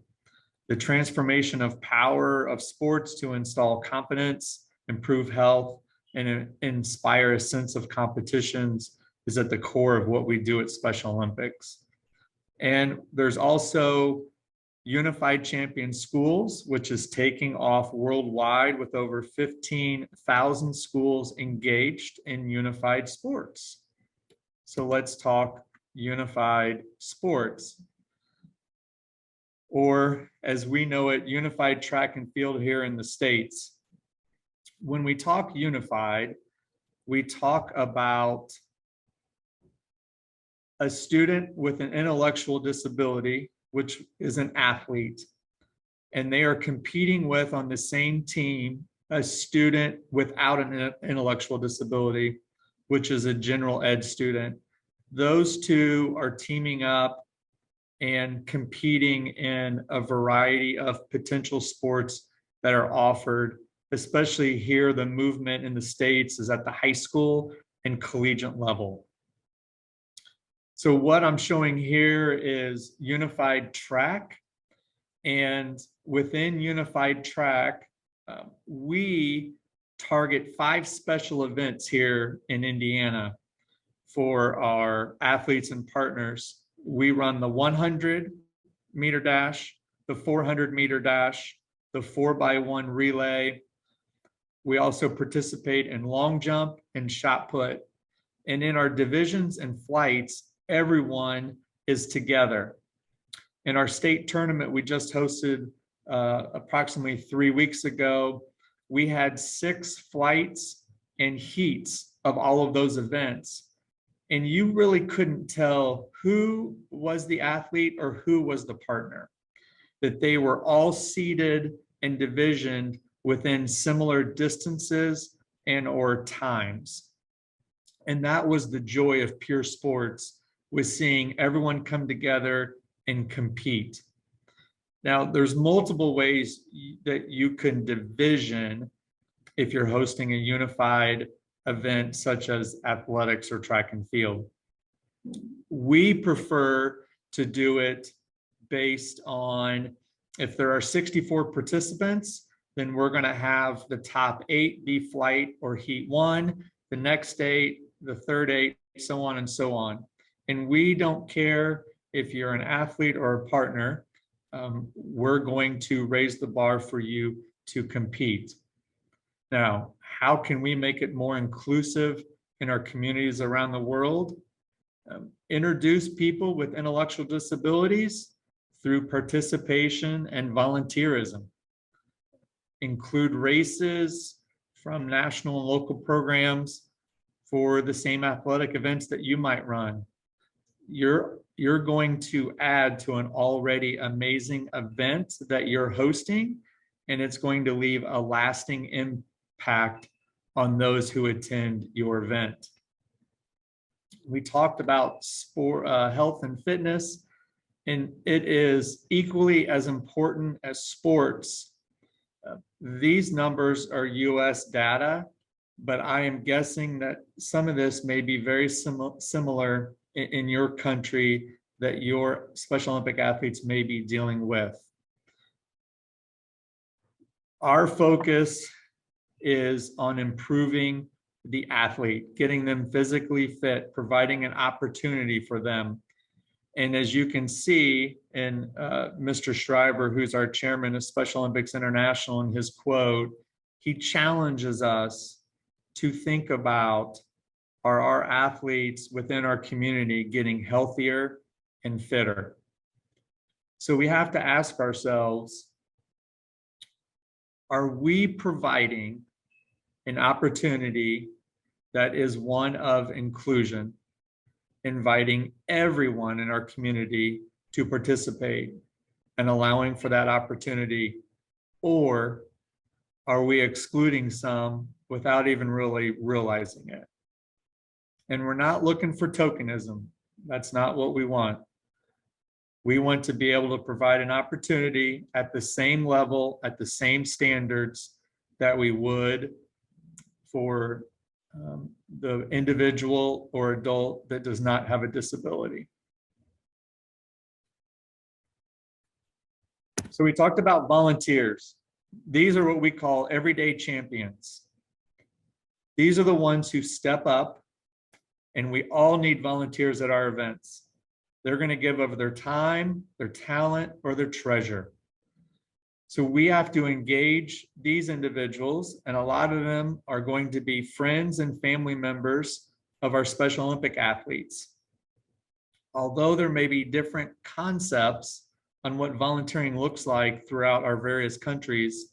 The transformation of power of sports to install confidence, improve health, and inspire a sense of competitions is at the core of what we do at Special Olympics. And there's also Unified Champion Schools, which is taking off worldwide with over 15,000 schools engaged in unified sports. So let's talk unified sports, or as we know it, unified track and field here in the States. When we talk unified, we talk about a student with an intellectual disability, which is an athlete, and they are competing with on the same team a student without an intellectual disability, which is a general ed student. Those two are teaming up and competing in a variety of potential sports that are offered, especially here, the movement in the States is at the high school and collegiate level. So what I'm showing here is unified track. And within Unified Track, we target 5 special events here in Indiana for our athletes and partners. We run the 100-meter dash, the 400-meter dash, the 4x1 relay. We also participate in long jump and shot put. And in our divisions and flights, everyone is together. In our state tournament we just hosted approximately 3 weeks ago, we had 6 flights and heats of all of those events. And you really couldn't tell who was the athlete or who was the partner, that they were all seated and divisioned within similar distances and or times. And that was the joy of pure sports, was seeing everyone come together and compete. Now, there's multiple ways that you can division if you're hosting a unified event such as athletics or track and field. We prefer to do it based on, if there are 64 participants, then we're going to have the top 8 be flight or heat 1, the next 8, the third 8, so on and so on. And we don't care if you're an athlete or a partner, we're going to raise the bar for you to compete. Now, how can we make it more inclusive in our communities around the world? Introduce people with intellectual disabilities through participation and volunteerism. Include races from national and local programs for the same athletic events that you might run. You're going to add to an already amazing event that you're hosting, and it's going to leave a lasting impact on those who attend your event. We talked about sport, health and fitness, and it is equally as important as sports. These numbers are US data, but I am guessing that some of this may be very similar in your country that your Special Olympic athletes may be dealing with. Our focus is on improving the athlete, getting them physically fit, providing an opportunity for them. And as you can see in Mr. Schreiber, who's our chairman of Special Olympics International, in his quote, he challenges us to think about, are our athletes within our community getting healthier and fitter? So we have to ask ourselves, are we providing an opportunity that is one of inclusion, inviting everyone in our community to participate and allowing for that opportunity? Or are we excluding some without even really realizing it? And we're not looking for tokenism. That's not what we want. We want to be able to provide an opportunity at the same level, at the same standards that we would for the individual or adult that does not have a disability. So we talked about volunteers. These are what we call everyday champions. These are the ones who step up, and we all need volunteers at our events. They're going to give of their time, their talent, or their treasure. So we have to engage these individuals, and a lot of them are going to be friends and family members of our Special Olympic athletes. Although there may be different concepts on what volunteering looks like throughout our various countries,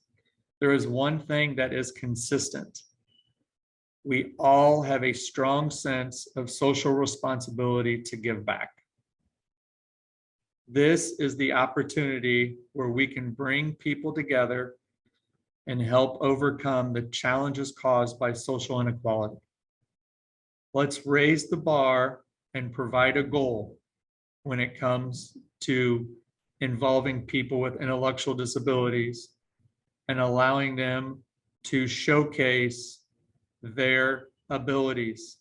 there is one thing that is consistent. We all have a strong sense of social responsibility to give back. This is the opportunity where we can bring people together and help overcome the challenges caused by social inequality. Let's raise the bar and provide a goal when it comes to involving people with intellectual disabilities and allowing them to showcase their abilities.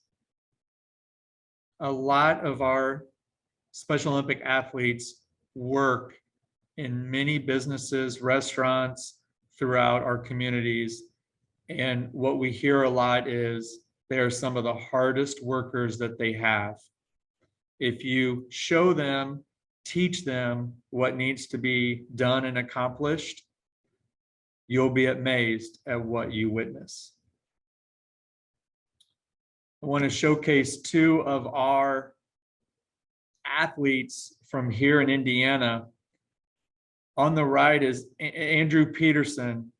A lot of our Special Olympic athletes work in many businesses, restaurants throughout our communities. And what we hear a lot is they are some of the hardest workers that they have. If you show them, teach them what needs to be done and accomplished, you'll be amazed at what you witness. I want to showcase two of our athletes from here in Indiana. On the right is Andrew Peterson.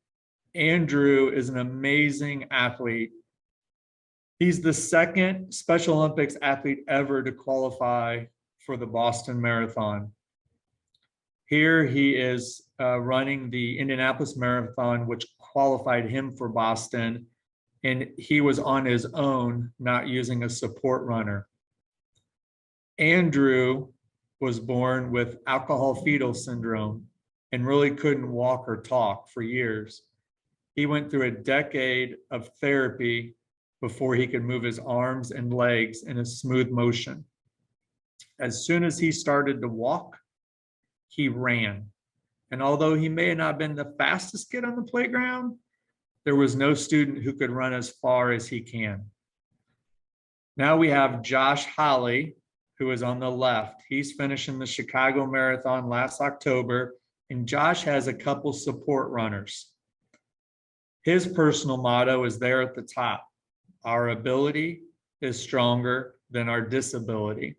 Andrew is an amazing athlete. He's the second Special Olympics athlete ever to qualify for the Boston Marathon. Here he is running the Indianapolis Marathon, which qualified him for Boston, and he was on his own, not using a support runner. Andrew was born with alcohol fetal syndrome and really couldn't walk or talk for years. He went through a decade of therapy before he could move his arms and legs in a smooth motion. As soon as he started to walk, he ran. And although he may have not been the fastest kid on the playground, there was no student who could run as far as he can. Now we have Josh Holly, who is on the left. He's finishing the Chicago Marathon last October, and Josh has a couple support runners. His personal motto is there at the top: our ability is stronger than our disability.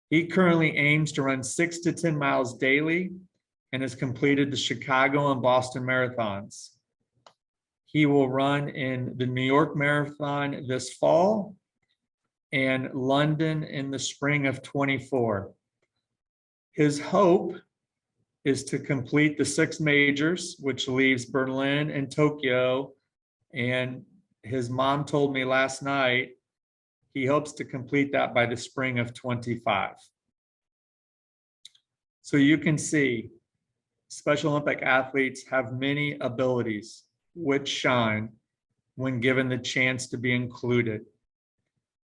He currently aims to run 6 to 10 miles daily and has completed the Chicago and Boston marathons. He will run in the New York Marathon this fall and London in the spring of 24. His hope is to complete the 6 majors, which leaves Berlin and Tokyo. And his mom told me last night he hopes to complete that by the spring of 25. So you can see Special Olympic athletes have many abilities which shine when given the chance to be included.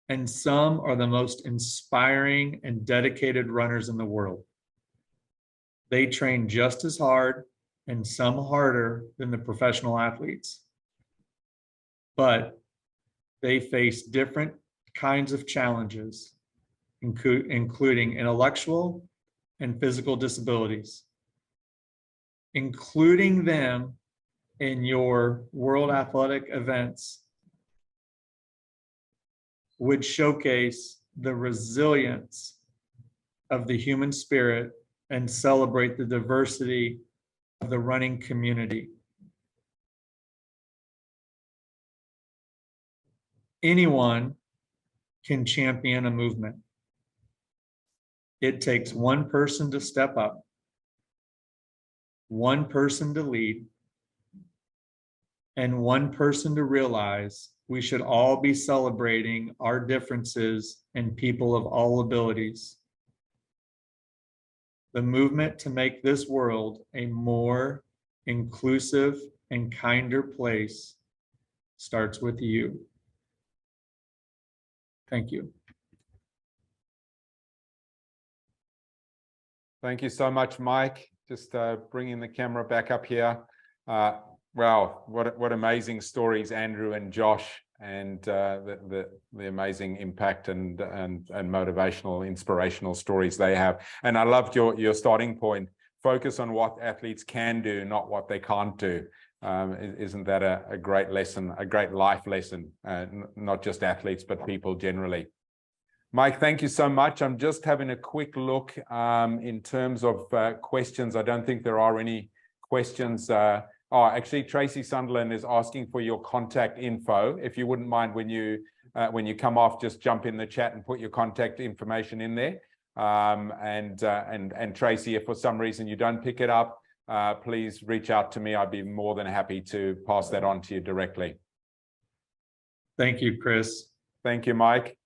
And some are the most inspiring and dedicated runners in the world. They train just as hard and some harder than the professional athletes. But they face different kinds of challenges, including intellectual and physical disabilities. Including them in your world athletic events would showcase the resilience of the human spirit and celebrate the diversity of the running community. Anyone can champion a movement. It takes one person to step up, one person to lead, and one person to realize we should all be celebrating our differences and people of all abilities. The movement to make this world a more inclusive and kinder place starts with you. Thank you. Thank you so much, Mike. Just bringing the camera back up here. Wow, what amazing stories, Andrew and Josh, and the amazing impact and motivational, inspirational stories they have. And I loved your starting point. Focus on what athletes can do, not what they can't do. Isn't that a great lesson, a great life lesson, not just athletes, but people generally. Mike, thank you so much. I'm just having a quick look in terms of questions. I don't think there are any questions. Oh, actually, Tracy Sunderland is asking for your contact info. If you wouldn't mind, when you come off, just jump in the chat and put your contact information in there. And Tracy, if for some reason you don't pick it up, please reach out to me. I'd be more than happy to pass that on to you directly. Thank you, Chris. Thank you, Mike.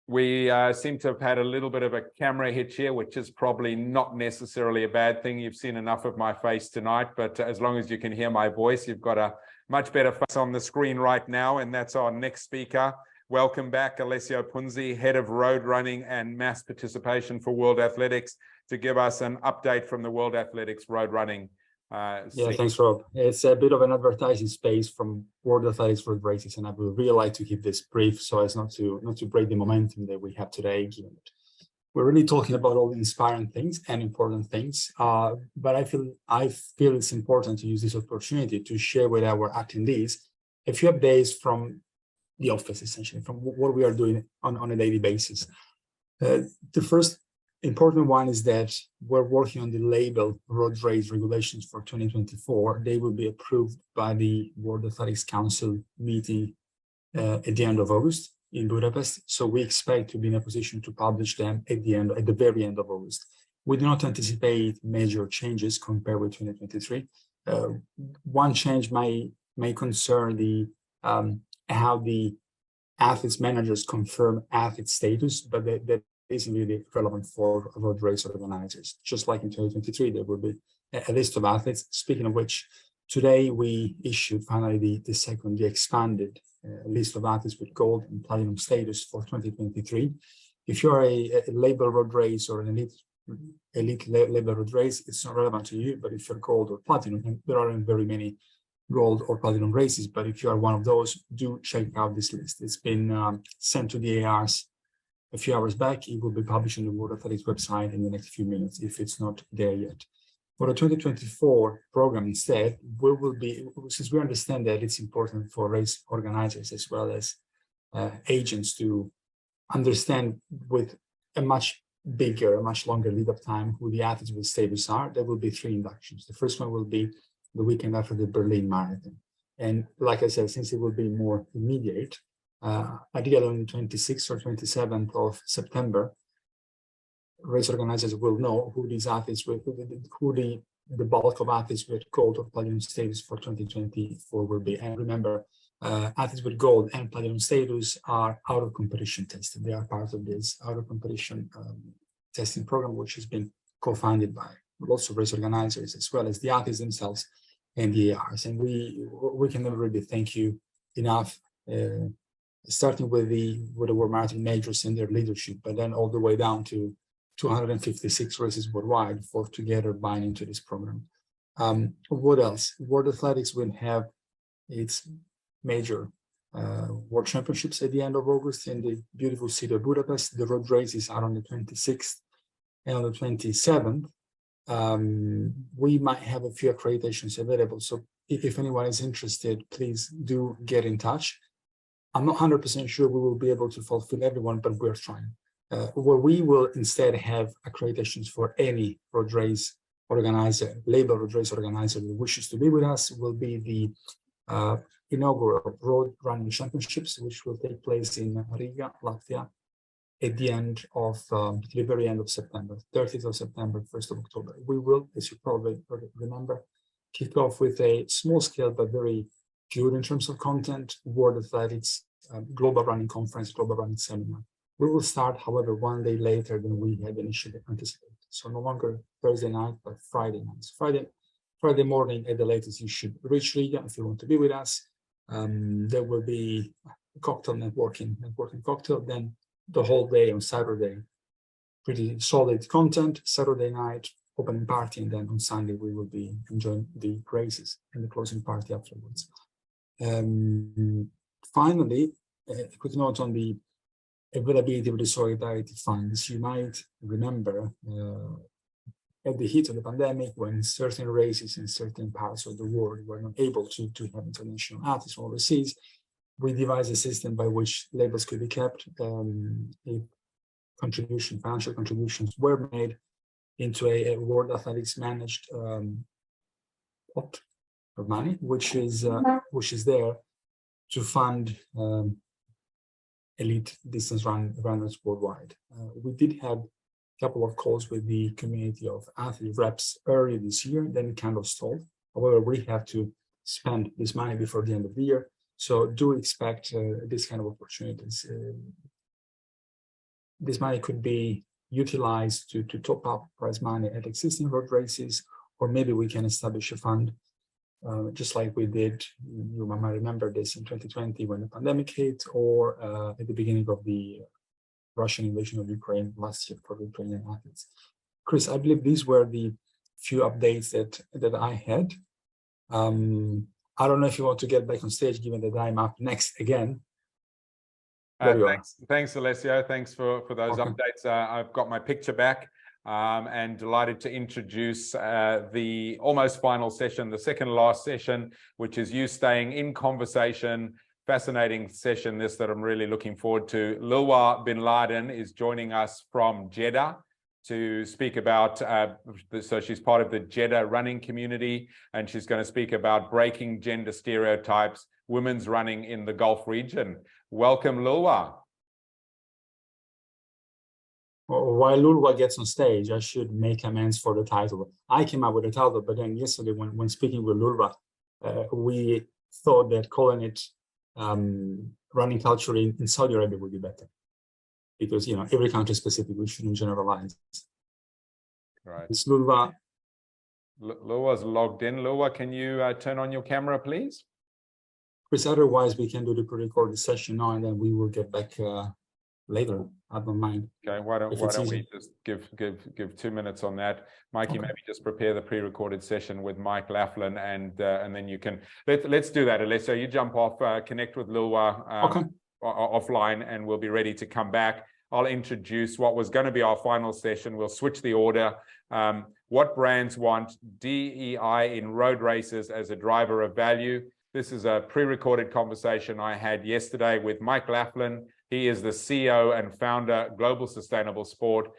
We seem to have had a little bit of a camera hitch here, which is probably not necessarily a bad thing. You've seen enough of my face tonight, but as long as you can hear my voice, you've got a much better face on the screen right now, and that's our next speaker. welcome back Alessio Punzi, Head of Road Running and Mass Participation for World Athletics, to give us an update from the World Athletics Road Running. Yeah, thanks, Rob. It's a bit of an advertising space from World Athletics Road Races, and I would really like to keep this brief so as not to break the momentum that we have today. Given that we're really talking about all the inspiring things and important things, but I feel it's important to use this opportunity to share with our attendees a few updates from the office, essentially from what we are doing on a daily basis. The first important one is that we're working on the label road race regulations for 2024. They will be approved by the World Athletics Council meeting at the end of August in Budapest. So we expect to be in a position to publish them at the very end of August. We do not anticipate major changes compared with 2023. One change may concern the how the athletes managers confirm athlete status, but that isn't really relevant for road race organizers. Just like in 2023, there will be a list of athletes. Speaking of which, today we issued finally the expanded list of athletes with gold and platinum status for 2023. If you're a label road race or an elite label road race, it's not relevant to you. But if you're gold or platinum, and there aren't very many gold or platinum races, but if you are one of those, do check out this list. It's been sent to the ARs a few hours back. It will be published on the World Athletics website in the next few minutes if it's not there yet. For the 2024 program instead, we will be, since we understand that it's important for race organizers as well as agents to understand with a much bigger, a much longer lead up time who the athletes with status are, there will be 3 inductions. The first one will be the weekend after the Berlin Marathon. And like I said, since it will be more immediate, ideally on the 26th or 27th of September, race organizers will know who these athletes with, who the bulk of athletes with gold or platinum status for 2024 will be. And remember, athletes with gold and platinum status are out of competition tested. They are part of this out of competition testing program, which has been co-founded by lots of race organizers as well as the athletes themselves and the ARs. And we can never really thank you enough. Starting with the World Marathon majors and their leadership, but then all the way down to 256 races worldwide for together buying into this program. What else? World Athletics will have its major World Championships at the end of August in the beautiful city of Budapest. The road races are on the 26th and on the 27th. We might have a few accreditations available. So if anyone is interested, please do get in touch. I'm not 100% sure we will be able to fulfill everyone, but we're trying. Where we will instead have accreditations for any road race organizer, label road race organizer who wishes to be with us, will be the inaugural Road Running Championships, which will take place in Riga, Latvia, at the end of the very end of September, 30th of September, 1st of October. We will, as you probably remember, kick off with a small scale but very good in terms of content, World Athletics Global Running Conference, Global Running Seminar. We will start, however, one day later than we had initially anticipated. So no longer Thursday night, but Friday nights. Friday morning at the latest, you should reach Riga if you want to be with us. There will be a cocktail networking cocktail, then the whole day on Saturday, pretty solid content. Saturday night, opening party, and then on Sunday, we will be enjoying the races and the closing party afterwards. Finally, a quick note on the availability of the solidarity funds. You might remember at the heat of the pandemic, when certain races in certain parts of the world were not able to have international athletes from overseas, we devised a system by which labels could be kept if financial contributions were made into a World Athletics managed pot of money, which is there to fund elite distance runners worldwide. We did have a couple of calls with the community of athlete reps earlier this year, then it kind of stalled. However, we have to spend this money before the end of the year. So do expect this kind of opportunities. This money could be utilized to top up prize money at existing road races, or maybe we can establish a fund just like we did, you might remember this in 2020 when the pandemic hit, or at the beginning of the Russian invasion of Ukraine last year for the Ukrainian athletes. Chris, I believe these were the few updates that I had. I don't know if you want to get back on stage, given that I'm up next again. Thanks, Alessio. Thanks for those updates. I've got my picture back and delighted to introduce the almost final session, the second last session, which is you staying in conversation. Fascinating session this that I'm really looking forward to. Lulwah Binladin is joining us from Jeddah to speak about, so she's part of the Jeddah running community, and she's going to speak about breaking gender stereotypes, women's running in the Gulf region. Welcome, Lulwah. While Lulwah gets on stage, I should make amends for the title. I came up with the title, but then yesterday when speaking with Lulwah, we thought that calling it running culture in Saudi Arabia would be better. Because, you know, every country is specific, we shouldn't generalize. Right. It's Lulwah. Lulwah's logged in. Lulwah, can you turn on your camera, please? Chris, otherwise we can do the pre-recorded session now, and then we will get back later. I don't mind. Okay, why don't we just give 2 minutes on that? Mikey, maybe just prepare the pre-recorded session with Mike Laflin, and then you can let's do that. Alessio, you jump off, connect with Lulwah offline, and we'll be ready to come back. I'll introduce what was going to be our final session. We'll switch the order. What brands want DEI in road races as a driver of value? This is a pre-recorded conversation I had yesterday with Mike Laflin. He is the CEO and founder, Global Sustainable Sport.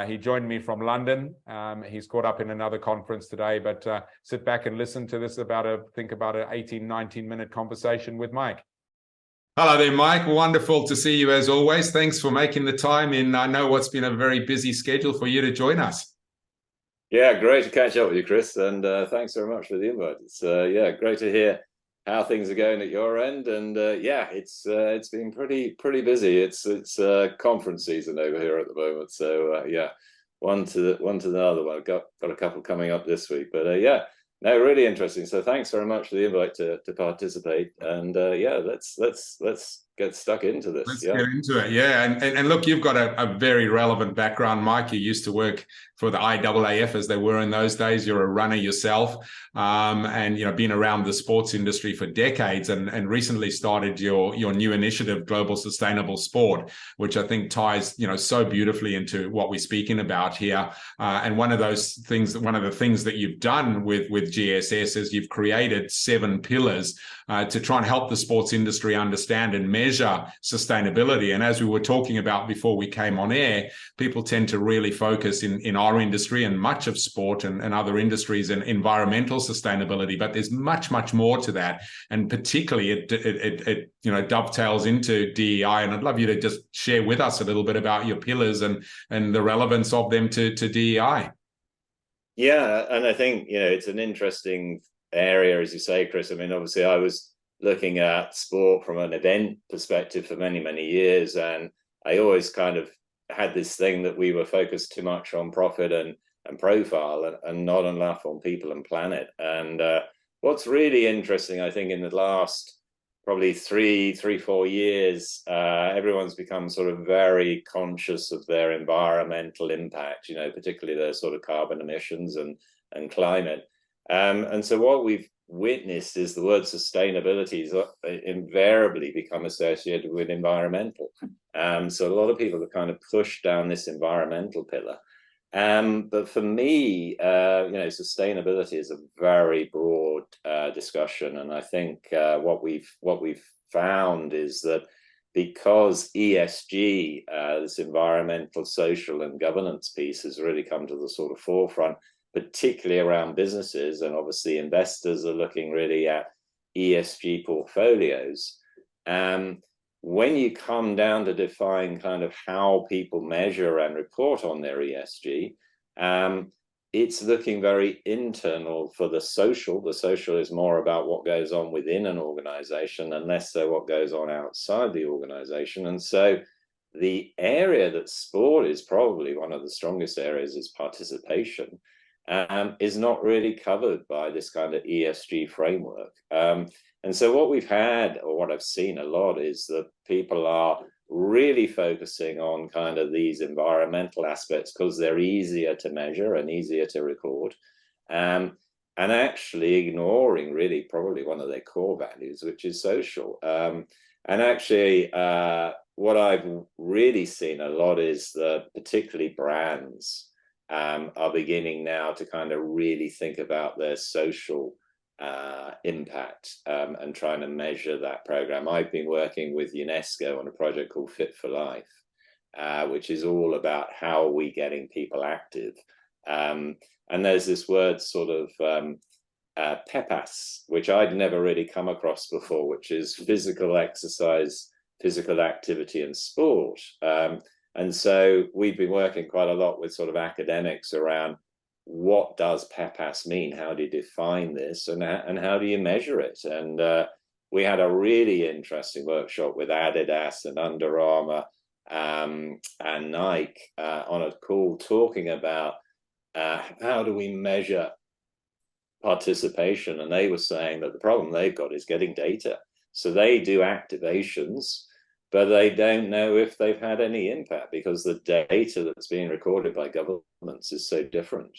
He joined me from London. He's caught up in another conference today, but sit back and listen to this think about an 18, 19-minute conversation with Mike. Hello there, Mike. Wonderful to see you as always. Thanks for making the time in. I know what's been a very busy schedule for you to join us. Yeah, great to catch up with you, Chris, and thanks very much for the invite. It's great to hear how things are going at your end, and it's been pretty busy. It's conference season over here at the moment, so one to the other. Well, I've got a couple coming up this week, but no, really interesting. So thanks very much for the invite to participate, and let's get stuck into this. Let's get into it. And look, you've got a very relevant background, Mike. You used to work for the IAAF, as they were in those days. You're a runner yourself, and you know, been around the sports industry for decades, and recently started your new initiative, Global Sustainable Sport, which I think ties, you know, so beautifully into what we're speaking about here. And one of the things that you've done with GSS is you've created 7 pillars to try and help the sports industry understand and measure sustainability. And as we were talking about before we came on air, people tend to really focus in our industry and much of sport and other industries in environmental sustainability, but there's much more to that. And particularly it you know, dovetails into DEI. And I'd love you to just share with us a little bit about your pillars and the relevance of them to DEI. Yeah, and I think, you know, it's an interesting area, as you say, Chris. I mean, obviously I was looking at sport from an event perspective for many years, and I always kind of had this thing that we were focused too much on profit and profile and not enough on people and planet. And what's really interesting, I think, in the last probably 3-4 years, everyone's become sort of very conscious of their environmental impact, you know, particularly their sort of carbon emissions and climate. And so what we've witnessed is the word sustainability has invariably become associated with environmental. So a lot of people have kind of pushed down this environmental pillar. But for me, you know, sustainability is a very broad discussion, and I think what we've found is that because ESG, this environmental, social, and governance piece, has really come to the sort of forefront, particularly around businesses, and obviously investors are looking really at ESG portfolios. When you come down to define kind of how people measure and report on their ESG, it's looking very internal for the social. The social is more about what goes on within an organization and less so what goes on outside the organization. And so the area that sport is probably one of the strongest areas is participation. is not really covered by this kind of ESG framework. And so what we've had, or what I've seen a lot, is that people are really focusing on kind of these environmental aspects because they're easier to measure and easier to record, and actually ignoring really probably one of their core values, which is social. And actually, what I've really seen a lot is that particularly brands are beginning now to kind of really think about their social impact and trying to measure that program. I've been working with UNESCO on a project called Fit for Life, which is all about how are we getting people active. And there's this word sort of PEPAS, which I'd never really come across before, which is physical exercise, physical activity and sport. And so we've been working quite a lot with sort of academics around what does PEPAS mean? How do you define this? And how do you measure it? And we had a really interesting workshop with Adidas and Under Armour and Nike on a call talking about how do we measure participation. And they were saying that the problem they've got is getting data. So they do activations, but they don't know if they've had any impact because the data that's being recorded by governments is so different.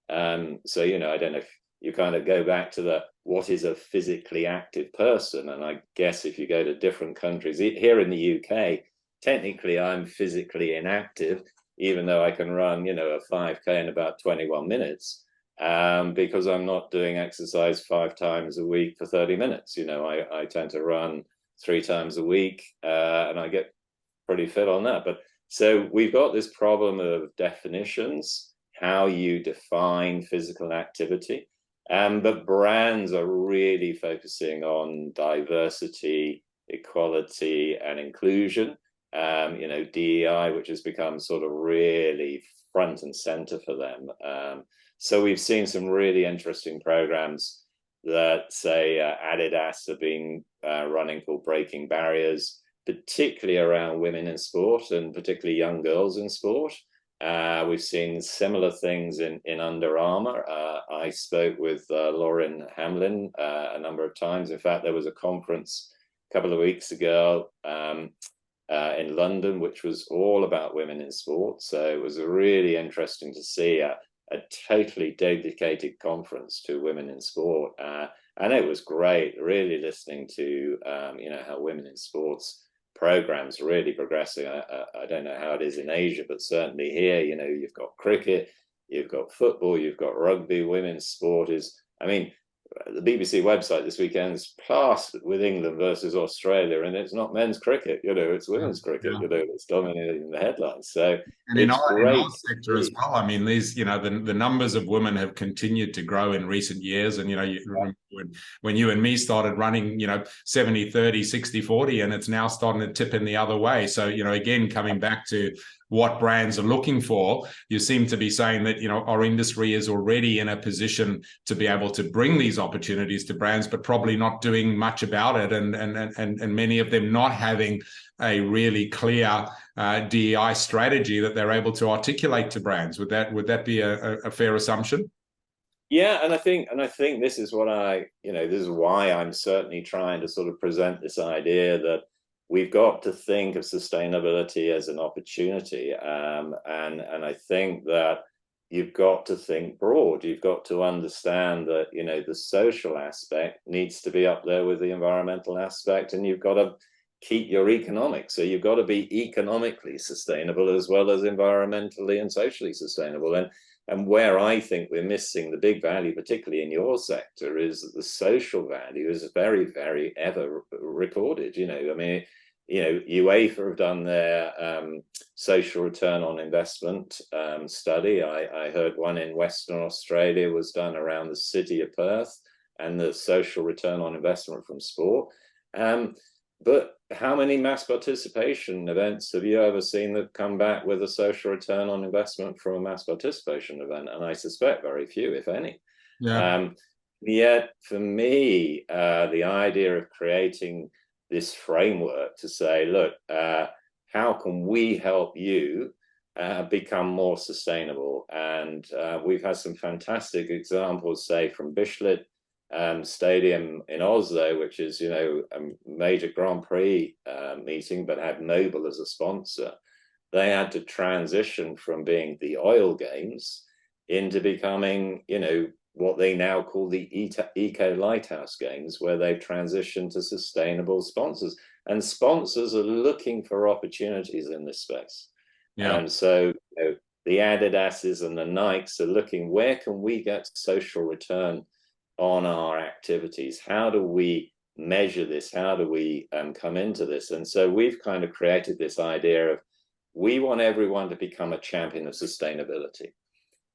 So, you know, I don't know if you kind of go back to what is a physically active person? And I guess if you go to different countries, here in the UK, technically I'm physically inactive, even though I can run, you know, a 5K in about 21 minutes, because I'm not doing exercise 5 times a week for 30 minutes. You know, I tend to run 3 times a week and I get pretty fit on that. But so we've got this problem of definitions, how you define physical activity. But brands are really focusing on diversity, equality, and inclusion. You know, DEI, which has become sort of really front and center for them. So we've seen some really interesting programs that, say, Adidas have been running called Breaking Barriers, particularly around women in sport and particularly young girls in sport. We've seen similar things in Under Armour. I spoke with Lauren Hamlin a number of times. In fact, there was a conference a couple of weeks ago in London, which was all about women in sport. So it was really interesting to see a totally dedicated conference to women in sport. And it was great, really listening to, you know, how women in sports programs really progressing. I don't know how it is in Asia, but certainly here, you know, you've got cricket, you've got football, you've got rugby. Women's sport is, I mean, the BBC website this weekend is plastered with England versus Australia, and it's not men's cricket, you know, it's women's cricket, you know, it's dominating the headlines. So and in our sector as well, I mean, these, you know, the numbers of women have continued to grow in recent years. And, you know, you remember when you and me started running, you know, 70-30, 60-40, and it's now starting to tip in the other way. So, you know, again, coming back to what brands are looking for, you seem to be saying that, you know, our industry is already in a position to be able to bring these opportunities to brands, but probably not doing much about it, and many of them not having a really clear DEI strategy that they're able to articulate to brands. Would that be a fair assumption? Yeah, and I think this is what this is why I'm certainly trying to sort of present this idea that we've got to think of sustainability as an opportunity, and I think that you've got to think broad. You've got to understand that, you know, the social aspect needs to be up there with the environmental aspect, and you've got to keep your economics. So you've got to be economically sustainable as well as environmentally and socially sustainable. And where I think we're missing the big value, particularly in your sector, is that the social value is very, very ever recorded. You know, I mean, you know, UEFA have done their social return on investment study. I heard one in Western Australia was done around the city of Perth, and the social return on investment from sport. But how many mass participation events have you ever seen that come back with a social return on investment from a mass participation event? And I suspect very few, if any. Yeah. Yet for me, the idea of creating this framework to say, look, how can we help you become more sustainable. And we've had some fantastic examples, say from Binladin Stadium in Oslo, which is, you know, a major Grand Prix meeting, but had Noble as a sponsor. They had to transition from being the oil games into becoming, you know, what they now call the Eco Lighthouse Games, where they've transitioned to sustainable sponsors. And sponsors are looking for opportunities in this space. Yeah. And so, you know, the Adidas's and the Nikes are looking, where can we get social return on our activities? How do we measure this? How do we come into this? And so we've kind of created this idea of, we want everyone to become a champion of sustainability.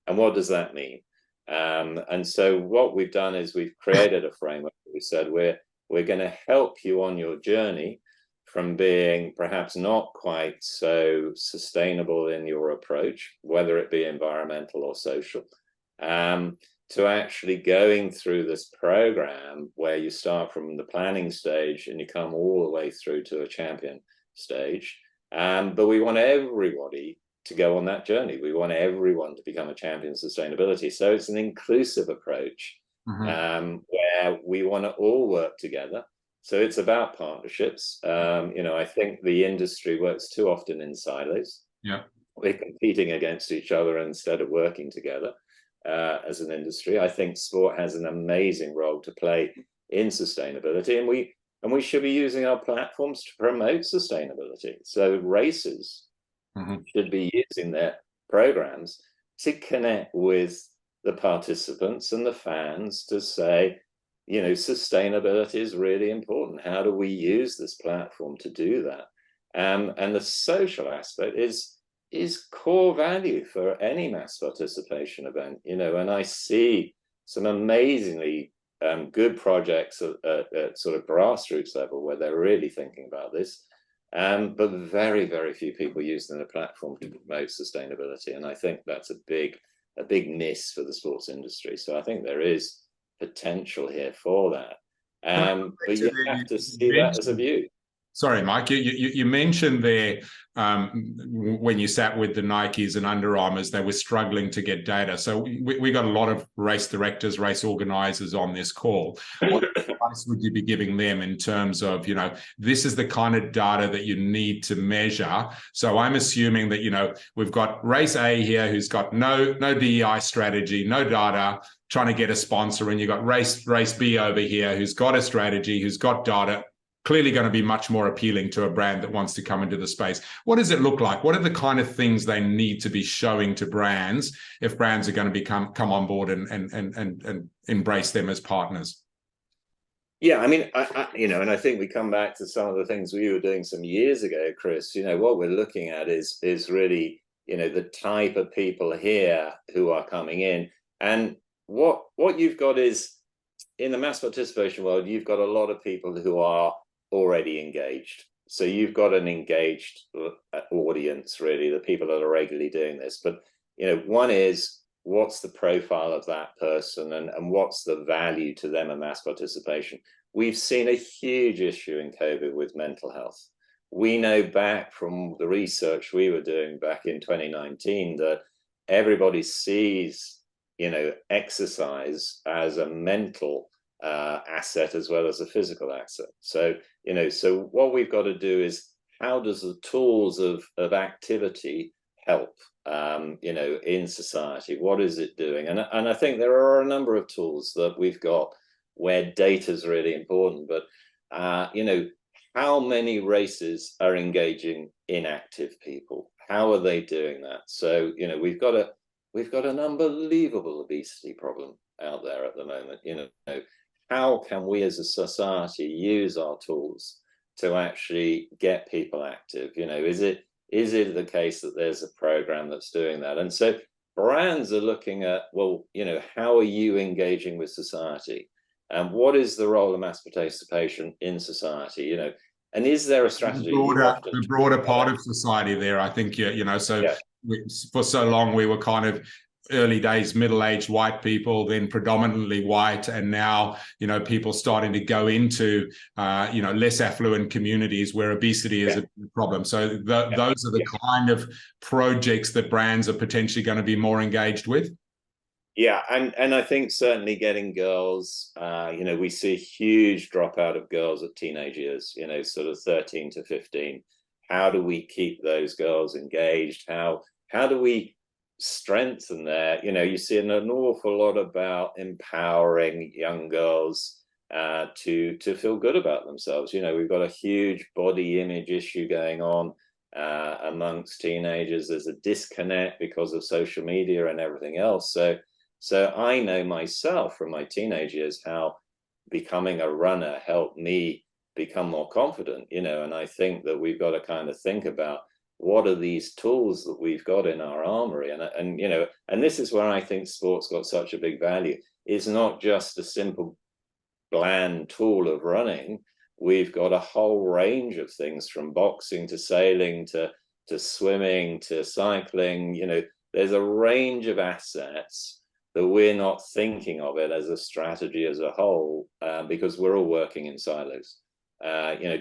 And what does that mean? And so what we've done is we've created a framework. We said we're going to help you on your journey from being perhaps not quite so sustainable in your approach, whether it be environmental or social, to actually going through this program where you start from the planning stage and you come all the way through to a champion stage. But we want everybody to go on that journey. We want everyone to become a champion of sustainability. So it's an inclusive approach, where we want to all work together. So it's about partnerships. You know, I think the industry works too often in silos. Yeah, we're competing against each other instead of working together as an industry. I think sport has an amazing role to play in sustainability, and we should be using our platforms to promote sustainability. So races should be using their programs to connect with the participants and the fans to say, you know, sustainability is really important. How do we use this platform to do that? And the social aspect is core value for any mass participation event, you know, and I see some amazingly good projects at sort of grassroots level where they're really thinking about this. But very, very few people using the platform to promote sustainability. And I think that's a big miss for the sports industry. So I think there is potential here for that. But you have to see that as a view. Sorry, Mike, you mentioned there when you sat with the Nikes and Under Armours, they were struggling to get data. So we got a lot of race directors, race organisers on this call. What advice would you be giving them in terms of, you know, this is the kind of data that you need to measure? So I'm assuming that, you know, we've got race A here who's got no DEI strategy, no data, trying to get a sponsor, and you've got race B over here who's got a strategy, who's got data, clearly going to be much more appealing to a brand that wants to come into the space. What does it look like? What are the kind of things they need to be showing to brands if brands are going to come on board and embrace them as partners? Yeah, I mean, you know, and I think we come back to some of the things we were doing some years ago, Chris. You know, what we're looking at is really, you know, the type of people here who are coming in. And what you've got is, in the mass participation world, you've got a lot of people who are already engaged. So you've got an engaged audience, really, the people that are regularly doing this. But, you know, one is, what's the profile of that person and what's the value to them in mass participation? We've seen a huge issue in COVID with mental health. We know back from the research we were doing back in 2019 that everybody sees, you know, exercise as a mental asset as well as a physical asset. So, you know, so what we've got to do is, how does the tools of activity help, you know, in society? What is it doing? And I think there are a number of tools that we've got where data is really important. But, you know, how many races are engaging inactive people? How are they doing that? So, you know, we've got an unbelievable obesity problem out there at the moment. You know, how can we as a society use our tools to actually get people active? You know, is it the case that there's a program that's doing that? And so brands are looking at, well, you know, how are you engaging with society? And what is the role of mass participation in society? You know, and is there a strategy? The broader part of society there, I think, you know, so yeah. For so long we were kind of early days, middle-aged white people, then predominantly white, and now, people starting to go into, less affluent communities where obesity is a problem. So those are the kind of projects that brands are potentially going to be more engaged with. Yeah, and I think certainly getting girls, we see a huge dropout of girls at teenage years, sort of 13 to 15. How do we keep those girls engaged? How do we strengthen their, you see an awful lot about empowering young girls to feel good about themselves. We've got a huge body image issue going on amongst teenagers. There's a disconnect because of social media and everything else. So I know myself from my teenage years how becoming a runner helped me become more confident, and I think that we've got to kind of think about what are these tools that we've got in our armory, and this is where I think sport's got such a big value. It's not just a simple bland tool of running. We've got a whole range of things, from boxing to sailing to swimming to cycling. There's a range of assets that we're not thinking of it as a strategy as a whole, because we're all working in silos.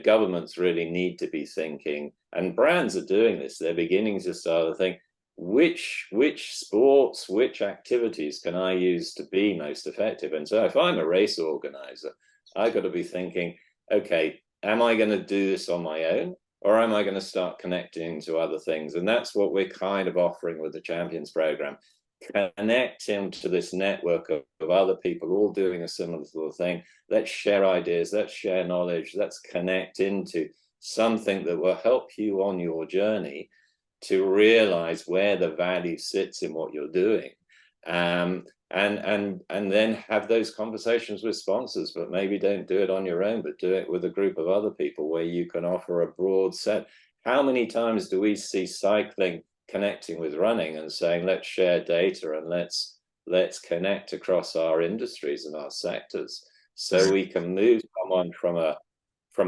Governments really need to be thinking, and brands are doing this. They're beginning to start to think, which sports, which activities can I use to be most effective? And so if I'm a race organizer, I've got to be thinking, okay, am I going to do this on my own, or am I going to start connecting to other things? And that's what we're kind of offering with the Champions program. Connect him to this network of other people all doing a similar sort of thing. Let's share ideas, let's share knowledge, let's connect into something that will help you on your journey to realize where the value sits in what you're doing, and then have those conversations with sponsors. But maybe don't do it on your own, but do it with a group of other people where you can offer a broad set. How many times do we see cycling connecting with running and saying, let's share data and let's connect across our industries and our sectors, so we can move someone from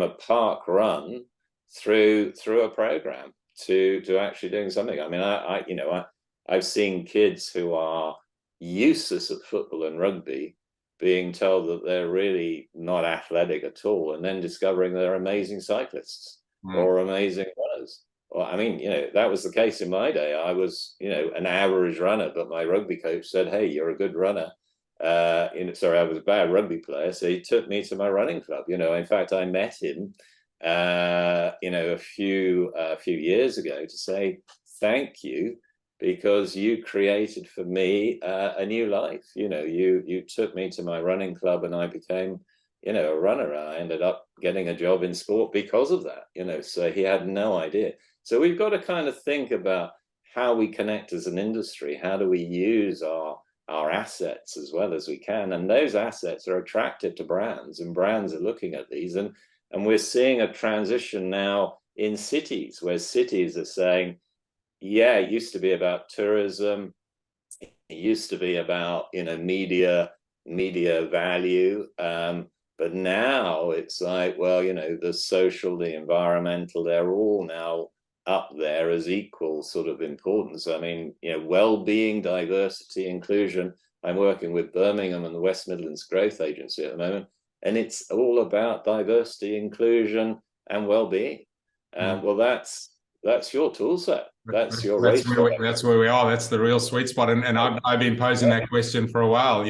a park run through a program to actually doing something. I mean, I've seen kids who are useless at football and rugby being told that they're really not athletic at all, and then discovering they're amazing cyclists or amazing runners. Well, I mean, that was the case in my day. I was, an average runner, but my rugby coach said, hey, you're a good runner. Sorry, I was a bad rugby player. So he took me to my running club. In fact, I met him, a few years ago to say, thank you, because you created for me a new life. You took me to my running club and I became, a runner. I ended up getting a job in sport because of that, so he had no idea. So we've got to kind of think about how we connect as an industry. How do we use our assets as well as we can? And those assets are attractive to brands, and brands are looking at these. And we're seeing a transition now in cities, where cities are saying, yeah, it used to be about tourism. It used to be about, media value. But now it's like, well, the social, the environmental, they're all now up there as equal sort of importance. I mean, well-being, diversity, inclusion. I'm working with Birmingham and the West Midlands Growth Agency at the moment, and it's all about diversity, inclusion, and well-being. Well, that's your tool set. That's your race. That's where we are. That's the real sweet spot. And I've been posing that question for a while.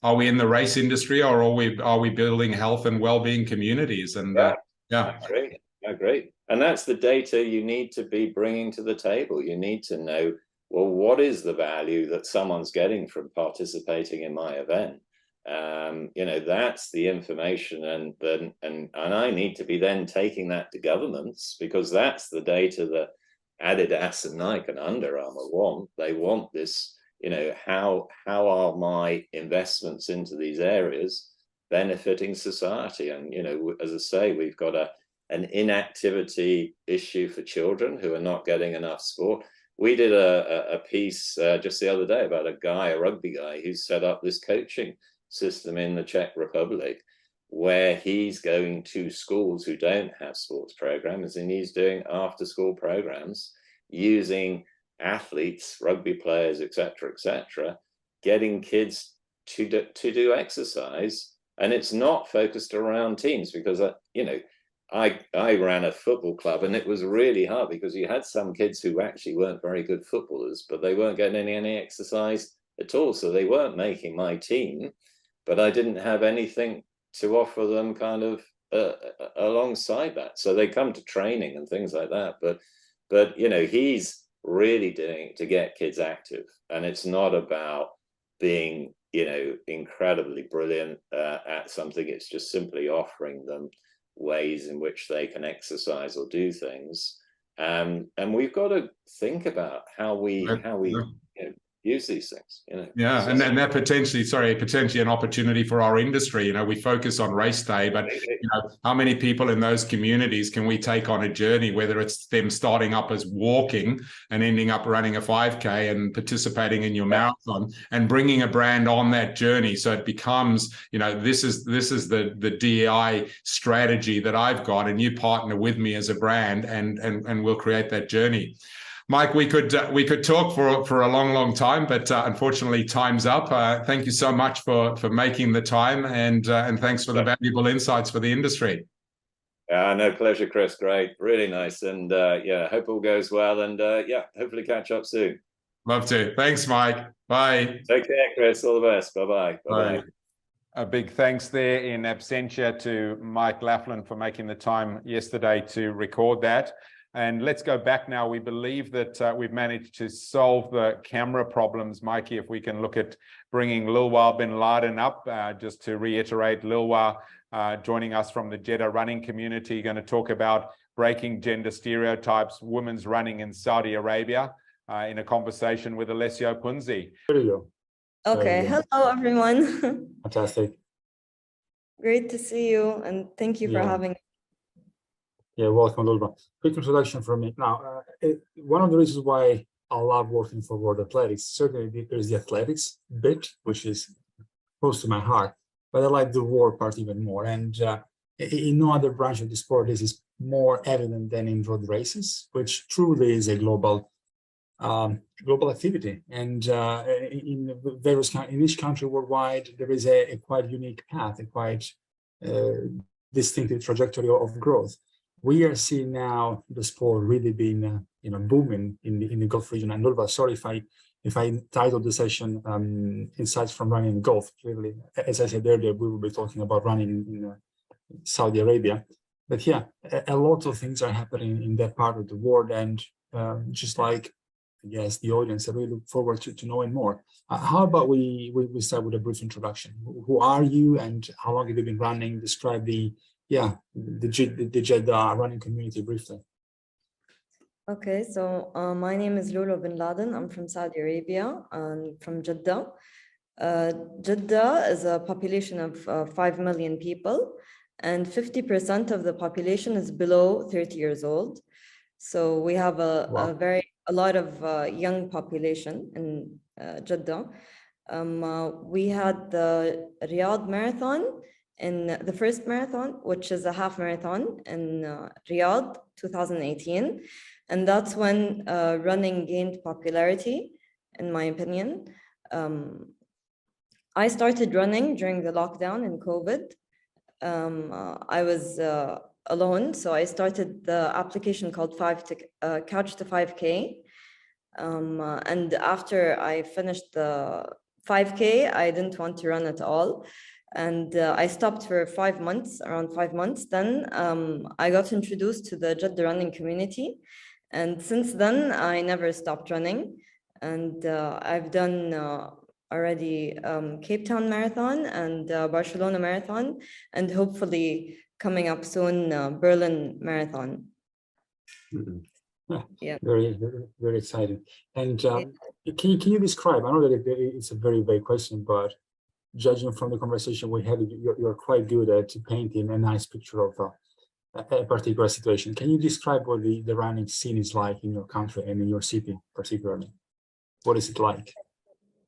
Are we in the race industry, or are we building health and well-being communities? And Great. And that's the data you need to be bringing to the table. You need to know, well, what is the value that someone's getting from participating in my event? That's the information, and I need to be then taking that to governments, because that's the data that Adidas and Nike and Under Armour want. They want this, how are my investments into these areas benefiting society? And, as I say, we've got an inactivity issue for children who are not getting enough sport. We did a piece just the other day about a rugby guy, who set up this coaching system in the Czech Republic, where he's going to schools who don't have sports programs, and he's doing after-school programs using athletes, rugby players, etc., getting kids to do exercise, and it's not focused around teams, because I ran a football club, and it was really hard because you had some kids who actually weren't very good footballers, but they weren't getting any exercise at all, so they weren't making my team, but I didn't have anything to offer them kind of alongside that. So they come to training and things like that, but he's really doing it to get kids active, and it's not about being incredibly brilliant at something. It's just simply offering them ways in which they can exercise or do things, and we've got to think about how we use these things. Yeah, and that potentially an opportunity for our industry. We focus on race day, but how many people in those communities can we take on a journey, whether it's them starting up as walking and ending up running a 5K and participating in your marathon, and bringing a brand on that journey, so it becomes, this is the DEI strategy that I've got, and you partner with me as a brand, and we'll create that journey. Mike, we could talk for a long time, but unfortunately time's up. Thank you so much for making the time, and thanks for the valuable insights for the industry. No, pleasure, Chris. Great, really nice, and hope all goes well, and hopefully catch up soon. Love to. Thanks, Mike. Bye. Take care, Chris. All the best. Bye-bye. Bye-bye. A big thanks there in absentia to Mike Laflin for making the time yesterday to record that. And let's go back now. We believe that we've managed to solve the camera problems. Mikey, if we can look at bringing Lulwah Binladin up, just to reiterate, Lulwah joining us from the Jeddah running community, going to talk about breaking gender stereotypes, women's running in Saudi Arabia, in a conversation with Alessio Punzi. There you go. Okay, hello everyone. Fantastic. Great to see you, and thank you for having me. Yeah, welcome, Lulwah. Quick introduction from me. Now, one of the reasons why I love working for World Athletics, certainly there's the athletics bit, which is close to my heart, but I like the war part even more. And in no other branch of the sport, this is more evident than in road races, which truly is a global activity. And in each country worldwide, there is a quite unique path, a quite distinctive trajectory of growth. We are seeing now the sport really being, booming in the Gulf region. And Lulwah, sorry if I titled the session "Insights from Running in the Gulf." Clearly, as I said earlier, we will be talking about running in Saudi Arabia. But yeah, a lot of things are happening in that part of the world, and just like, I guess, the audience, I really look forward to knowing more. How about we start with a brief introduction? Who are you, and how long have you been running? Describe the Jeddah running community briefly. Okay, so my name is Lulwah Binladin. I'm from Saudi Arabia. I'm from Jeddah. Jeddah is a population of 5 million people, and 50% of the population is below 30 years old. So we have a lot of young population in Jeddah. We had the Riyadh Marathon, in the first marathon, which is a half marathon in Riyadh 2018. And that's when running gained popularity, in my opinion. I started running during the lockdown in COVID. I was alone, so I started the application called Couch to 5K. And after I finished the 5K, I didn't want to run at all. And I stopped for around 5 months. Then I got introduced to the Jeddah running community. And since then, I never stopped running. And I've done already Cape Town Marathon and Barcelona Marathon, and hopefully coming up soon, Berlin Marathon. Yeah. Very, very exciting. And can you describe, I know that it's a very vague question, but judging from the conversation we had, you're quite good at painting a nice picture of a particular situation. Can you describe what the running scene is like in your country and in your city particularly? What is it like?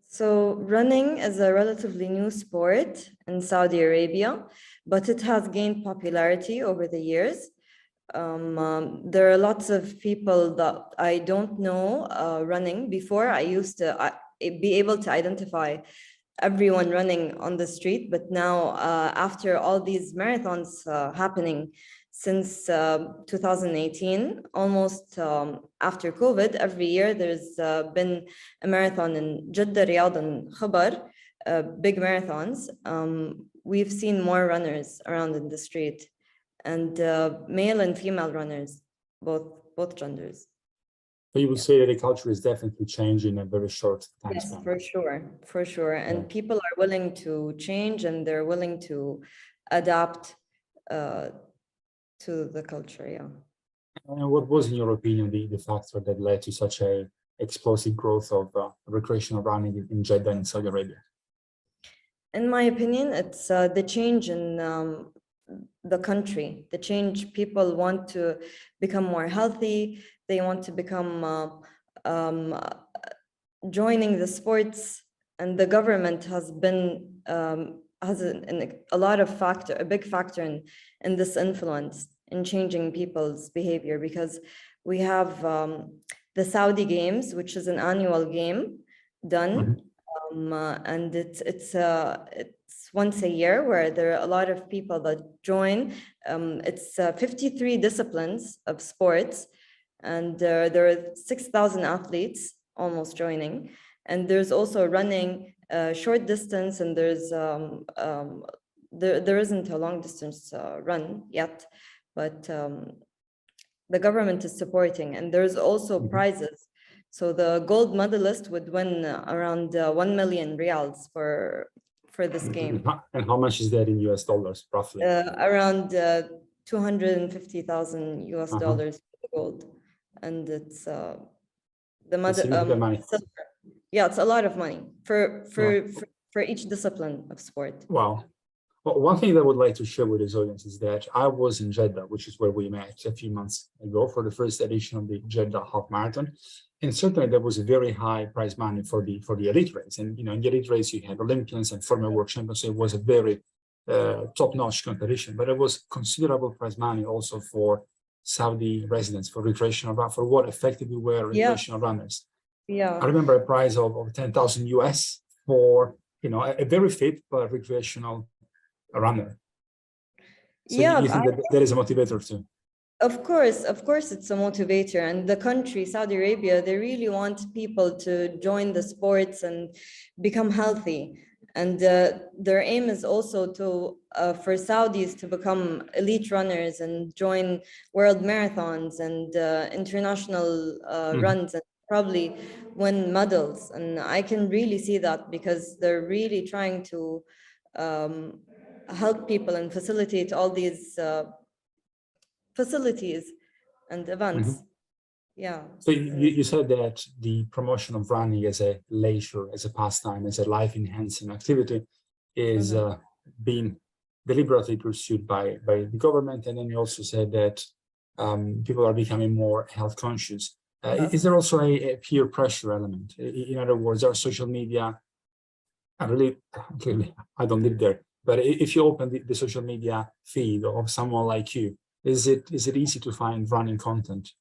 So running is a relatively new sport in Saudi Arabia, but it has gained popularity over the years. There are lots of people that I don't know running. Before, I used to be able to identify everyone running on the street, but now after all these marathons happening since 2018, almost after COVID, every year there's been a marathon in Jeddah, Riyadh, and Khabar, big marathons. We've seen more runners around in the street, and male and female runners, both genders. So you would say that the culture is definitely changing in a very short time Yes, span. for sure. And Yeah. people are willing to change, and they're willing to adapt to the culture, yeah. And what was, in your opinion, the factor that led to such a explosive growth of recreational running in Jeddah and Saudi Arabia? In my opinion, it's the change in the country, the change. People want to become more healthy. They want to become joining the sports, and the government has been has a big factor in this influence in changing people's behavior, because we have the Saudi Games, which is an annual game done, and it's once a year, where there are a lot of people that join. It's 53 disciplines of sports, and there are 6,000 athletes almost joining. And there's also running short distance, and there's there isn't a long distance run yet, but the government is supporting, and there's also prizes. So the gold medalist would win around 1 million riyals for this game. And how much is that in US dollars, roughly? Around 250,000 US dollars for the gold. And it's the money. silver. Yeah, it's a lot of money for each discipline of sport. Wow. Well, one thing that I would like to share with this audience is that I was in Jeddah, which is where we met a few months ago for the first edition of the Jeddah Half Marathon. And certainly there was a very high prize money for the elite race. And in the elite race, you had Olympians and former world champions. So it was a very top-notch competition. But it was considerable prize money also for Saudi residents, for recreational run, for what effectively were recreational runners. Yeah. I remember a prize of 10,000 US for a very fit but recreational runner. So you think that is a motivator too? Of course, it's a motivator. And the country, Saudi Arabia, they really want people to join the sports and become healthy. And their aim is also to for Saudis to become elite runners and join world marathons and international runs, and probably win medals. And I can really see that, because they're really trying to help people and facilitate all these facilities and events. Yeah. So you said that the promotion of running as a leisure, as a pastime, as a life-enhancing activity is being deliberately pursued by the government. And then you also said that people are becoming more health conscious. Is there also a peer pressure element? In other words, our social media, I don't live there, but if you open the social media feed of someone like you, is it easy to find running content?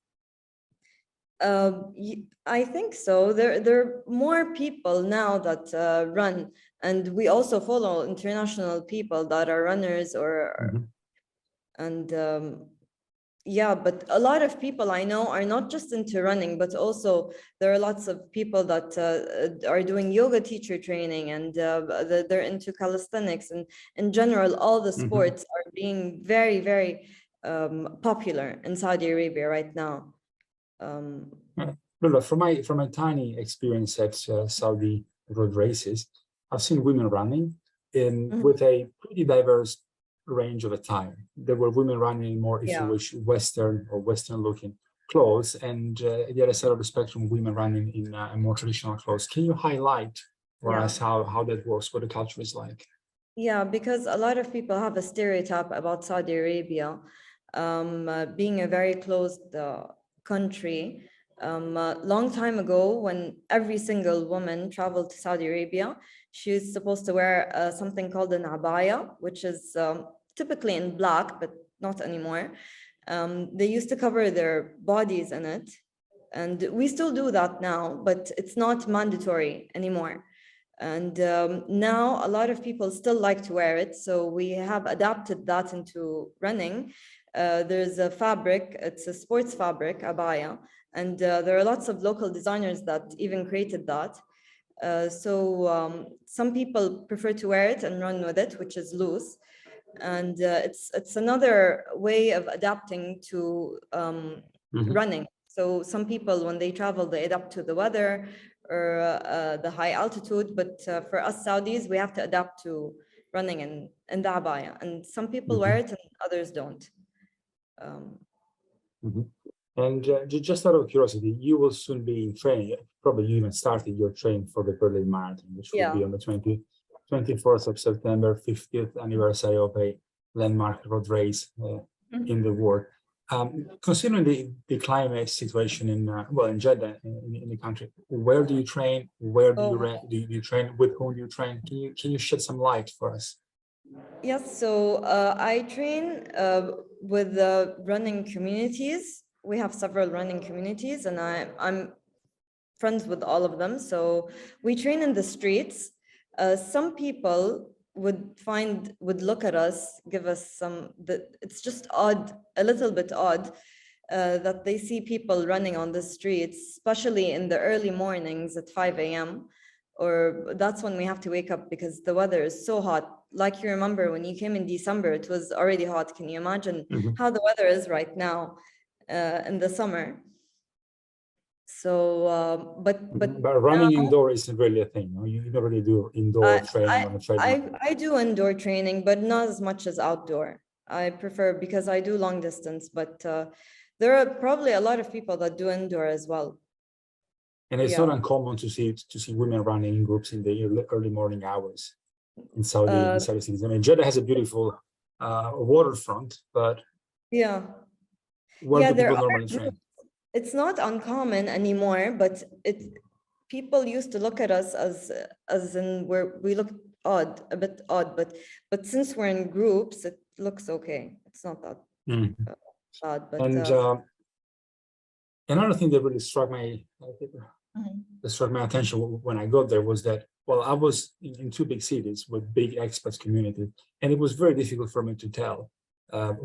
I think so. There are more people now that run, and we also follow international people that are runners, and yeah, but a lot of people I know are not just into running, but also there are lots of people that are doing yoga teacher training, and they're into calisthenics, and in general, all the sports are being very, very popular in Saudi Arabia right now. Lulwah, from my tiny experience at Saudi road races, I've seen women running with a pretty diverse range of attire. There were women running in more, if you wish, Western looking clothes, and the other side of the spectrum, women running in more traditional clothes. Can you highlight for us how that works, what the culture is like? Yeah, because a lot of people have a stereotype about Saudi Arabia being a very closed country. Long time ago, when every single woman traveled to Saudi Arabia, she's supposed to wear something called an abaya, which is typically in black, but not anymore. They used to cover their bodies in it, and we still do that now, but it's not mandatory anymore. And now a lot of people still like to wear it, so we have adapted that into running. There's a fabric, it's a sports fabric, abaya, and there are lots of local designers that even created that. So some people prefer to wear it and run with it, which is loose. And it's another way of adapting to running. So some people, when they travel, they adapt to the weather or the high altitude. But for us Saudis, we have to adapt to running in the abaya. And some people wear it and others don't. And just out of curiosity, you will soon be in training. Probably you even started your training for the Berlin Marathon, which will be on the 24th of September, 50th anniversary of a landmark road race in the world. Considering the climate situation in Jeddah, in the country, where do you train? Where do you train? With whom do you train? Can you shed some light for us? Yes, so I train with running communities. We have several running communities, and I'm friends with all of them. So we train in the streets. Some people would look at us, give us it's just odd, a little bit odd, that they see people running on the streets, especially in the early mornings at 5 a.m. Or that's when we have to wake up because the weather is so hot. Like you remember when you came in December, it was already hot. Can you imagine how the weather is right now in the summer? So, but running indoor isn't really a thing. No? You don't really do indoor training on a treadmill. I do indoor training, but not as much as outdoor. I prefer, because I do long distance, but there are probably a lot of people that do indoor as well. And it's not uncommon to see women running in groups in the early morning hours in Saudi cities. I mean, Jeddah has a beautiful waterfront, but where do people normally train? It's not uncommon anymore, but people used to look at us as in where we look odd, a bit odd, but since we're in groups, it looks okay. It's not that odd. But another thing that really struck my attention when I got there was that, well, I was in two big cities with big expats community, and it was very difficult for me to tell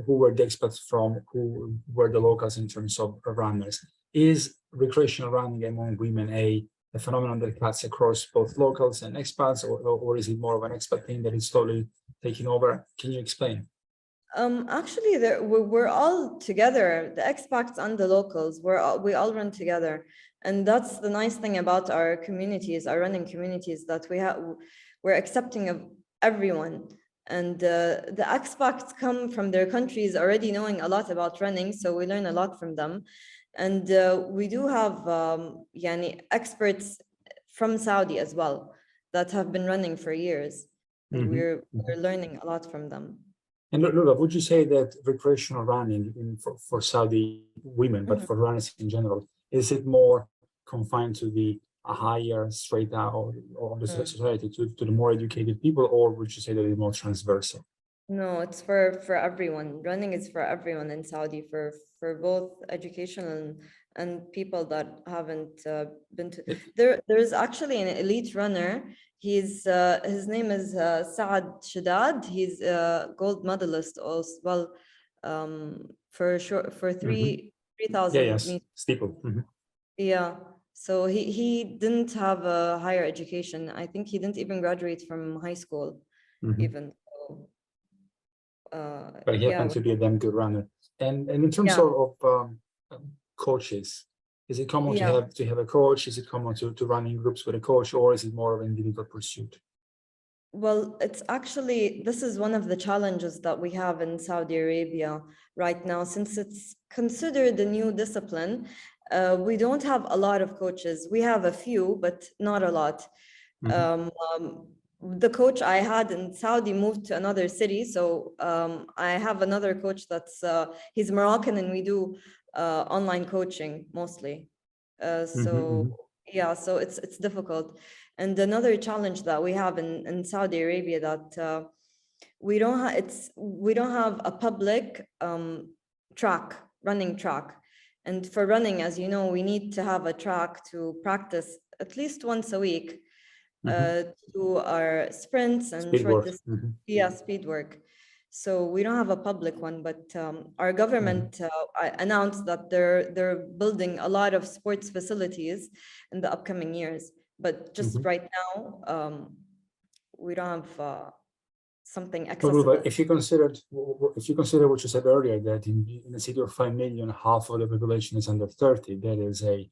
who were the expats from, who were the locals in terms of runners. Is recreational running among women a phenomenon that cuts across both locals and expats, or is it more of an expat thing that is slowly taking over? Can you explain? Actually, we're all together, the expats and the locals. We all run together, and that's the nice thing about our communities, our running communities, that we're accepting of everyone. And the expats come from their countries already knowing a lot about running, so we learn a lot from them. And we do have experts from Saudi as well that have been running for years. And we're learning a lot from them. And Lulwah, would you say that recreational running for Saudi women, but for runners in general, is it more confined to the higher strata of the society, to the more educated people, or would you say that it's more transversal? No, it's for everyone. Running is for everyone in Saudi, for both education and people that haven't been to. There's actually an elite runner. His name is Saad Shadad. He's a gold medalist as well for 3,000 meters. Steeple. Yeah. So he didn't have a higher education. I think he didn't even graduate from high school, even. So, but he happened to be a damn good runner. And in terms of coaches, is it common to have a coach? Is it common to run in groups with a coach, or is it more of an individual pursuit? Well, it's actually, this is one of the challenges that we have in Saudi Arabia right now, since it's considered a new discipline. We don't have a lot of coaches. We have a few, but not a lot. The coach I had in Saudi moved to another city. So I have another coach he's Moroccan, and we do online coaching mostly. So it's difficult. And another challenge that we have in Saudi Arabia that we don't have a public running track. And for running, as you know, we need to have a track to practice at least once a week to do our sprints and Speed short work. distance, speed work. So we don't have a public one, but our government announced that they're building a lot of sports facilities in the upcoming years. But just right now, we don't have something accessible. But if you consider what you said earlier, that in a city of 5 million, half of the population is under 30, that is an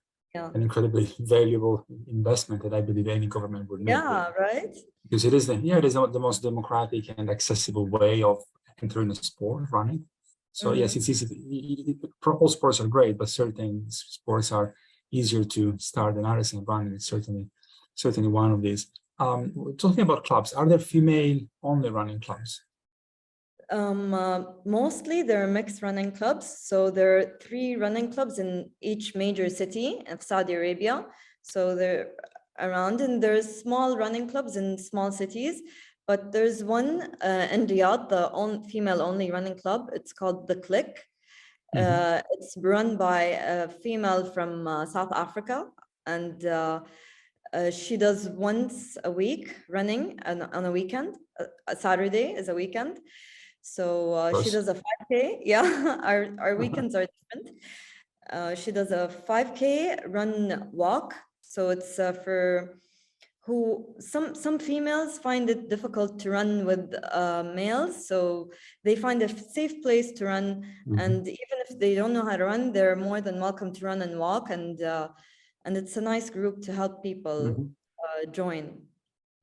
incredibly valuable investment that I believe any government would make. Yeah, right. Because it is the most democratic and accessible way of entering a sport, running. So yes, it's easy. All sports are great, but certain sports are easier to start than others, and running is certainly one of these. Talking about clubs, are there female-only running clubs? Mostly there are mixed running clubs. So there are 3 running clubs in each major city of Saudi Arabia. So they're around, and there's small running clubs in small cities. But there's one in Riyadh, the female-only running club. It's called The Click. It's run by a female from South Africa, and she does once a week running on a weekend. A Saturday is a weekend. So she does a 5K. Yeah, our weekends are different. She does a 5K run walk. So it's for some females find it difficult to run with males. So they find a safe place to run. And even if they don't know how to run, they're more than welcome to run and walk. And it's a nice group to help people join.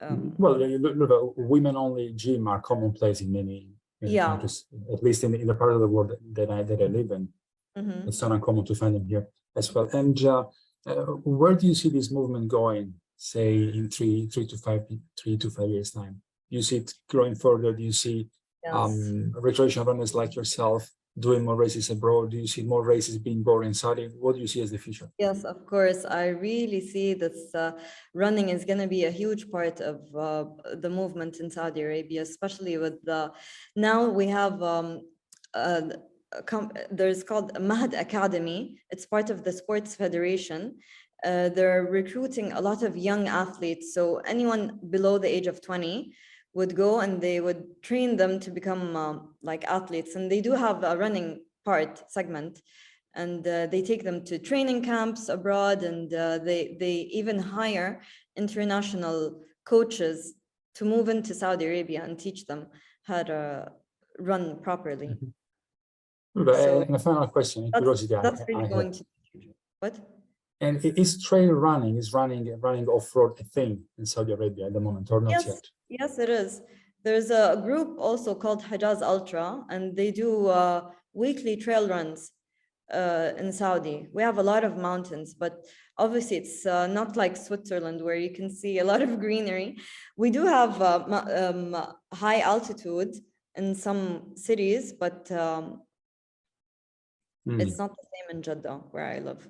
Women-only gym are commonplace in many countries, at least in the part of the world that I live in. It's not uncommon to find them here as well. And where do you see this movement going, say in three to five years' time? Do you see it growing further? Do you see recreational runners like yourself doing more races abroad? Do you see more races being born in Saudi? What do you see as the future? Yes, of course. I really see this running is going to be a huge part of the movement in Saudi Arabia, especially with now we have there's called Mahad Academy. It's part of the Sports Federation. They're recruiting a lot of young athletes. So anyone below the age of 20 would go, and they would train them to become like athletes. And they do have a running segment, and they take them to training camps abroad, and they even hire international coaches to move into Saudi Arabia and teach them how to run properly. And a final question. That's really going to be what? And is trail running, running off-road a thing in Saudi Arabia at the moment, or not yet? Yes, it is. There's a group also called Hijaz Ultra, and they do weekly trail runs in Saudi. We have a lot of mountains, but obviously it's not like Switzerland where you can see a lot of greenery. We do have high altitude in some cities, but it's not the same in Jeddah where I live.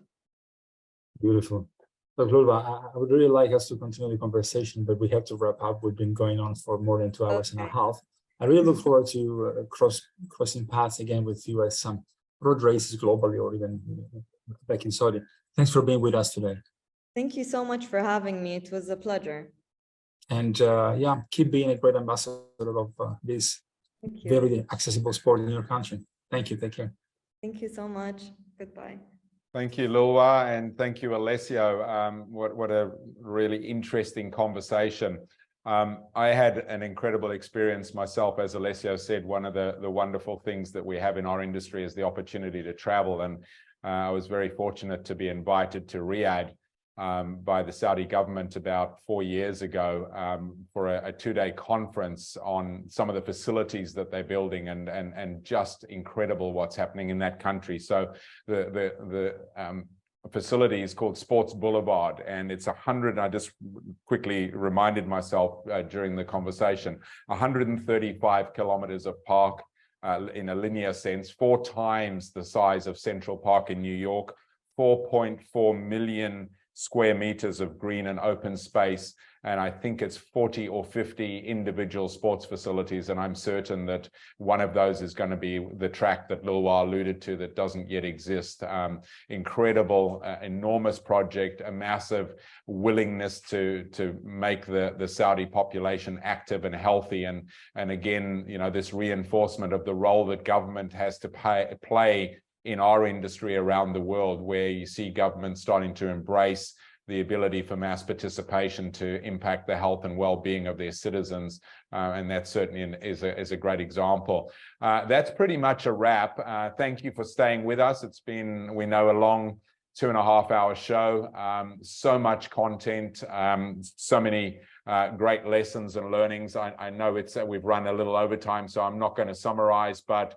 Beautiful. Look, Lulwah, I would really like us to continue the conversation, but we have to wrap up. We've been going on for more than 2 hours and a half. I really look forward to crossing paths again with you at some road races globally, or even back in Saudi. Thanks for being with us today. Thank you so much for having me. It was a pleasure. And keep being a great ambassador of this very accessible sport in your country. Thank you. Take care. Thank you so much. Goodbye. Thank you, Lulwah, and thank you, Alessio. What a really interesting conversation. I had an incredible experience myself. As Alessio said, one of the wonderful things that we have in our industry is the opportunity to travel. And I was very fortunate to be invited to Riyadh by the Saudi government about 4 years ago for a 2-day conference on some of the facilities that they're building, and just incredible what's happening in that country. So the facility is called Sports Boulevard, and it's 100. I just quickly reminded myself during the conversation, 135 kilometers of park in a linear sense, 4 times the size of Central Park in New York, 4.4 million square meters of green and open space. And I think it's 40 or 50 individual sports facilities. And I'm certain that one of those is going to be the track that Lulwah alluded to that doesn't yet exist. Incredible, enormous project, a massive willingness to make the Saudi population active and healthy. And again, you know, this reinforcement of the role that government has to play in our industry around the world, where you see governments starting to embrace the ability for mass participation to impact the health and well-being of their citizens. And that certainly is a great example. That's pretty much a wrap. Thank you for staying with us. It's been, we know, a long 2.5-hour show. So much content, so many great lessons and learnings. I know we've run a little over time, so I'm not going to summarize, but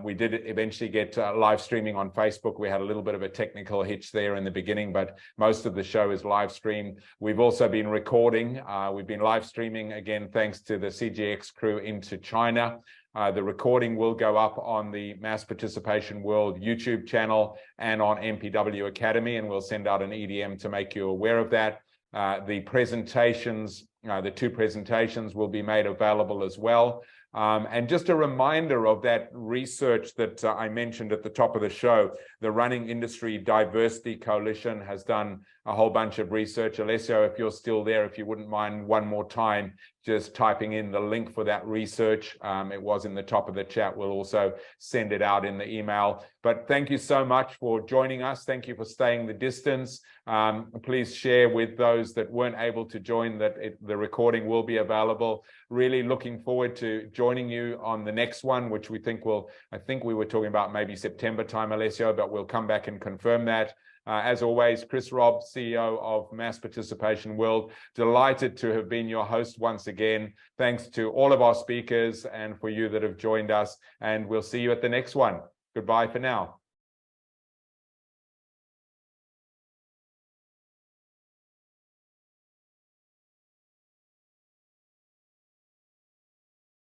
we did eventually get live streaming on Facebook. We had a little bit of a technical hitch there in the beginning, but most of the show is live streamed. We've also been recording. We've been live streaming, again, thanks to the CGX crew into China. The recording will go up on the Mass Participation World YouTube channel and on MPW Academy, and we'll send out an EDM to make you aware of that. The presentations, the 2 presentations will be made available as well. And just a reminder of that research that I mentioned at the top of the show. The Running Industry Diversity Coalition has done a whole bunch of research. Alessio, if you're still there, if you wouldn't mind one more time just typing in the link for that research. It was in the top of the chat. We'll also send it out in the email. But thank you so much for joining us. Thank you for staying the distance. Please share with those that weren't able to join that the recording will be available. Really looking forward to joining you on the next one, which we think I think we were talking about maybe September time, Alessio, but we'll come back and confirm that. As always, Chris Robb, CEO of Mass Participation World, delighted to have been your host once again. Thanks to all of our speakers and for you that have joined us, and we'll see you at the next one. Goodbye for now.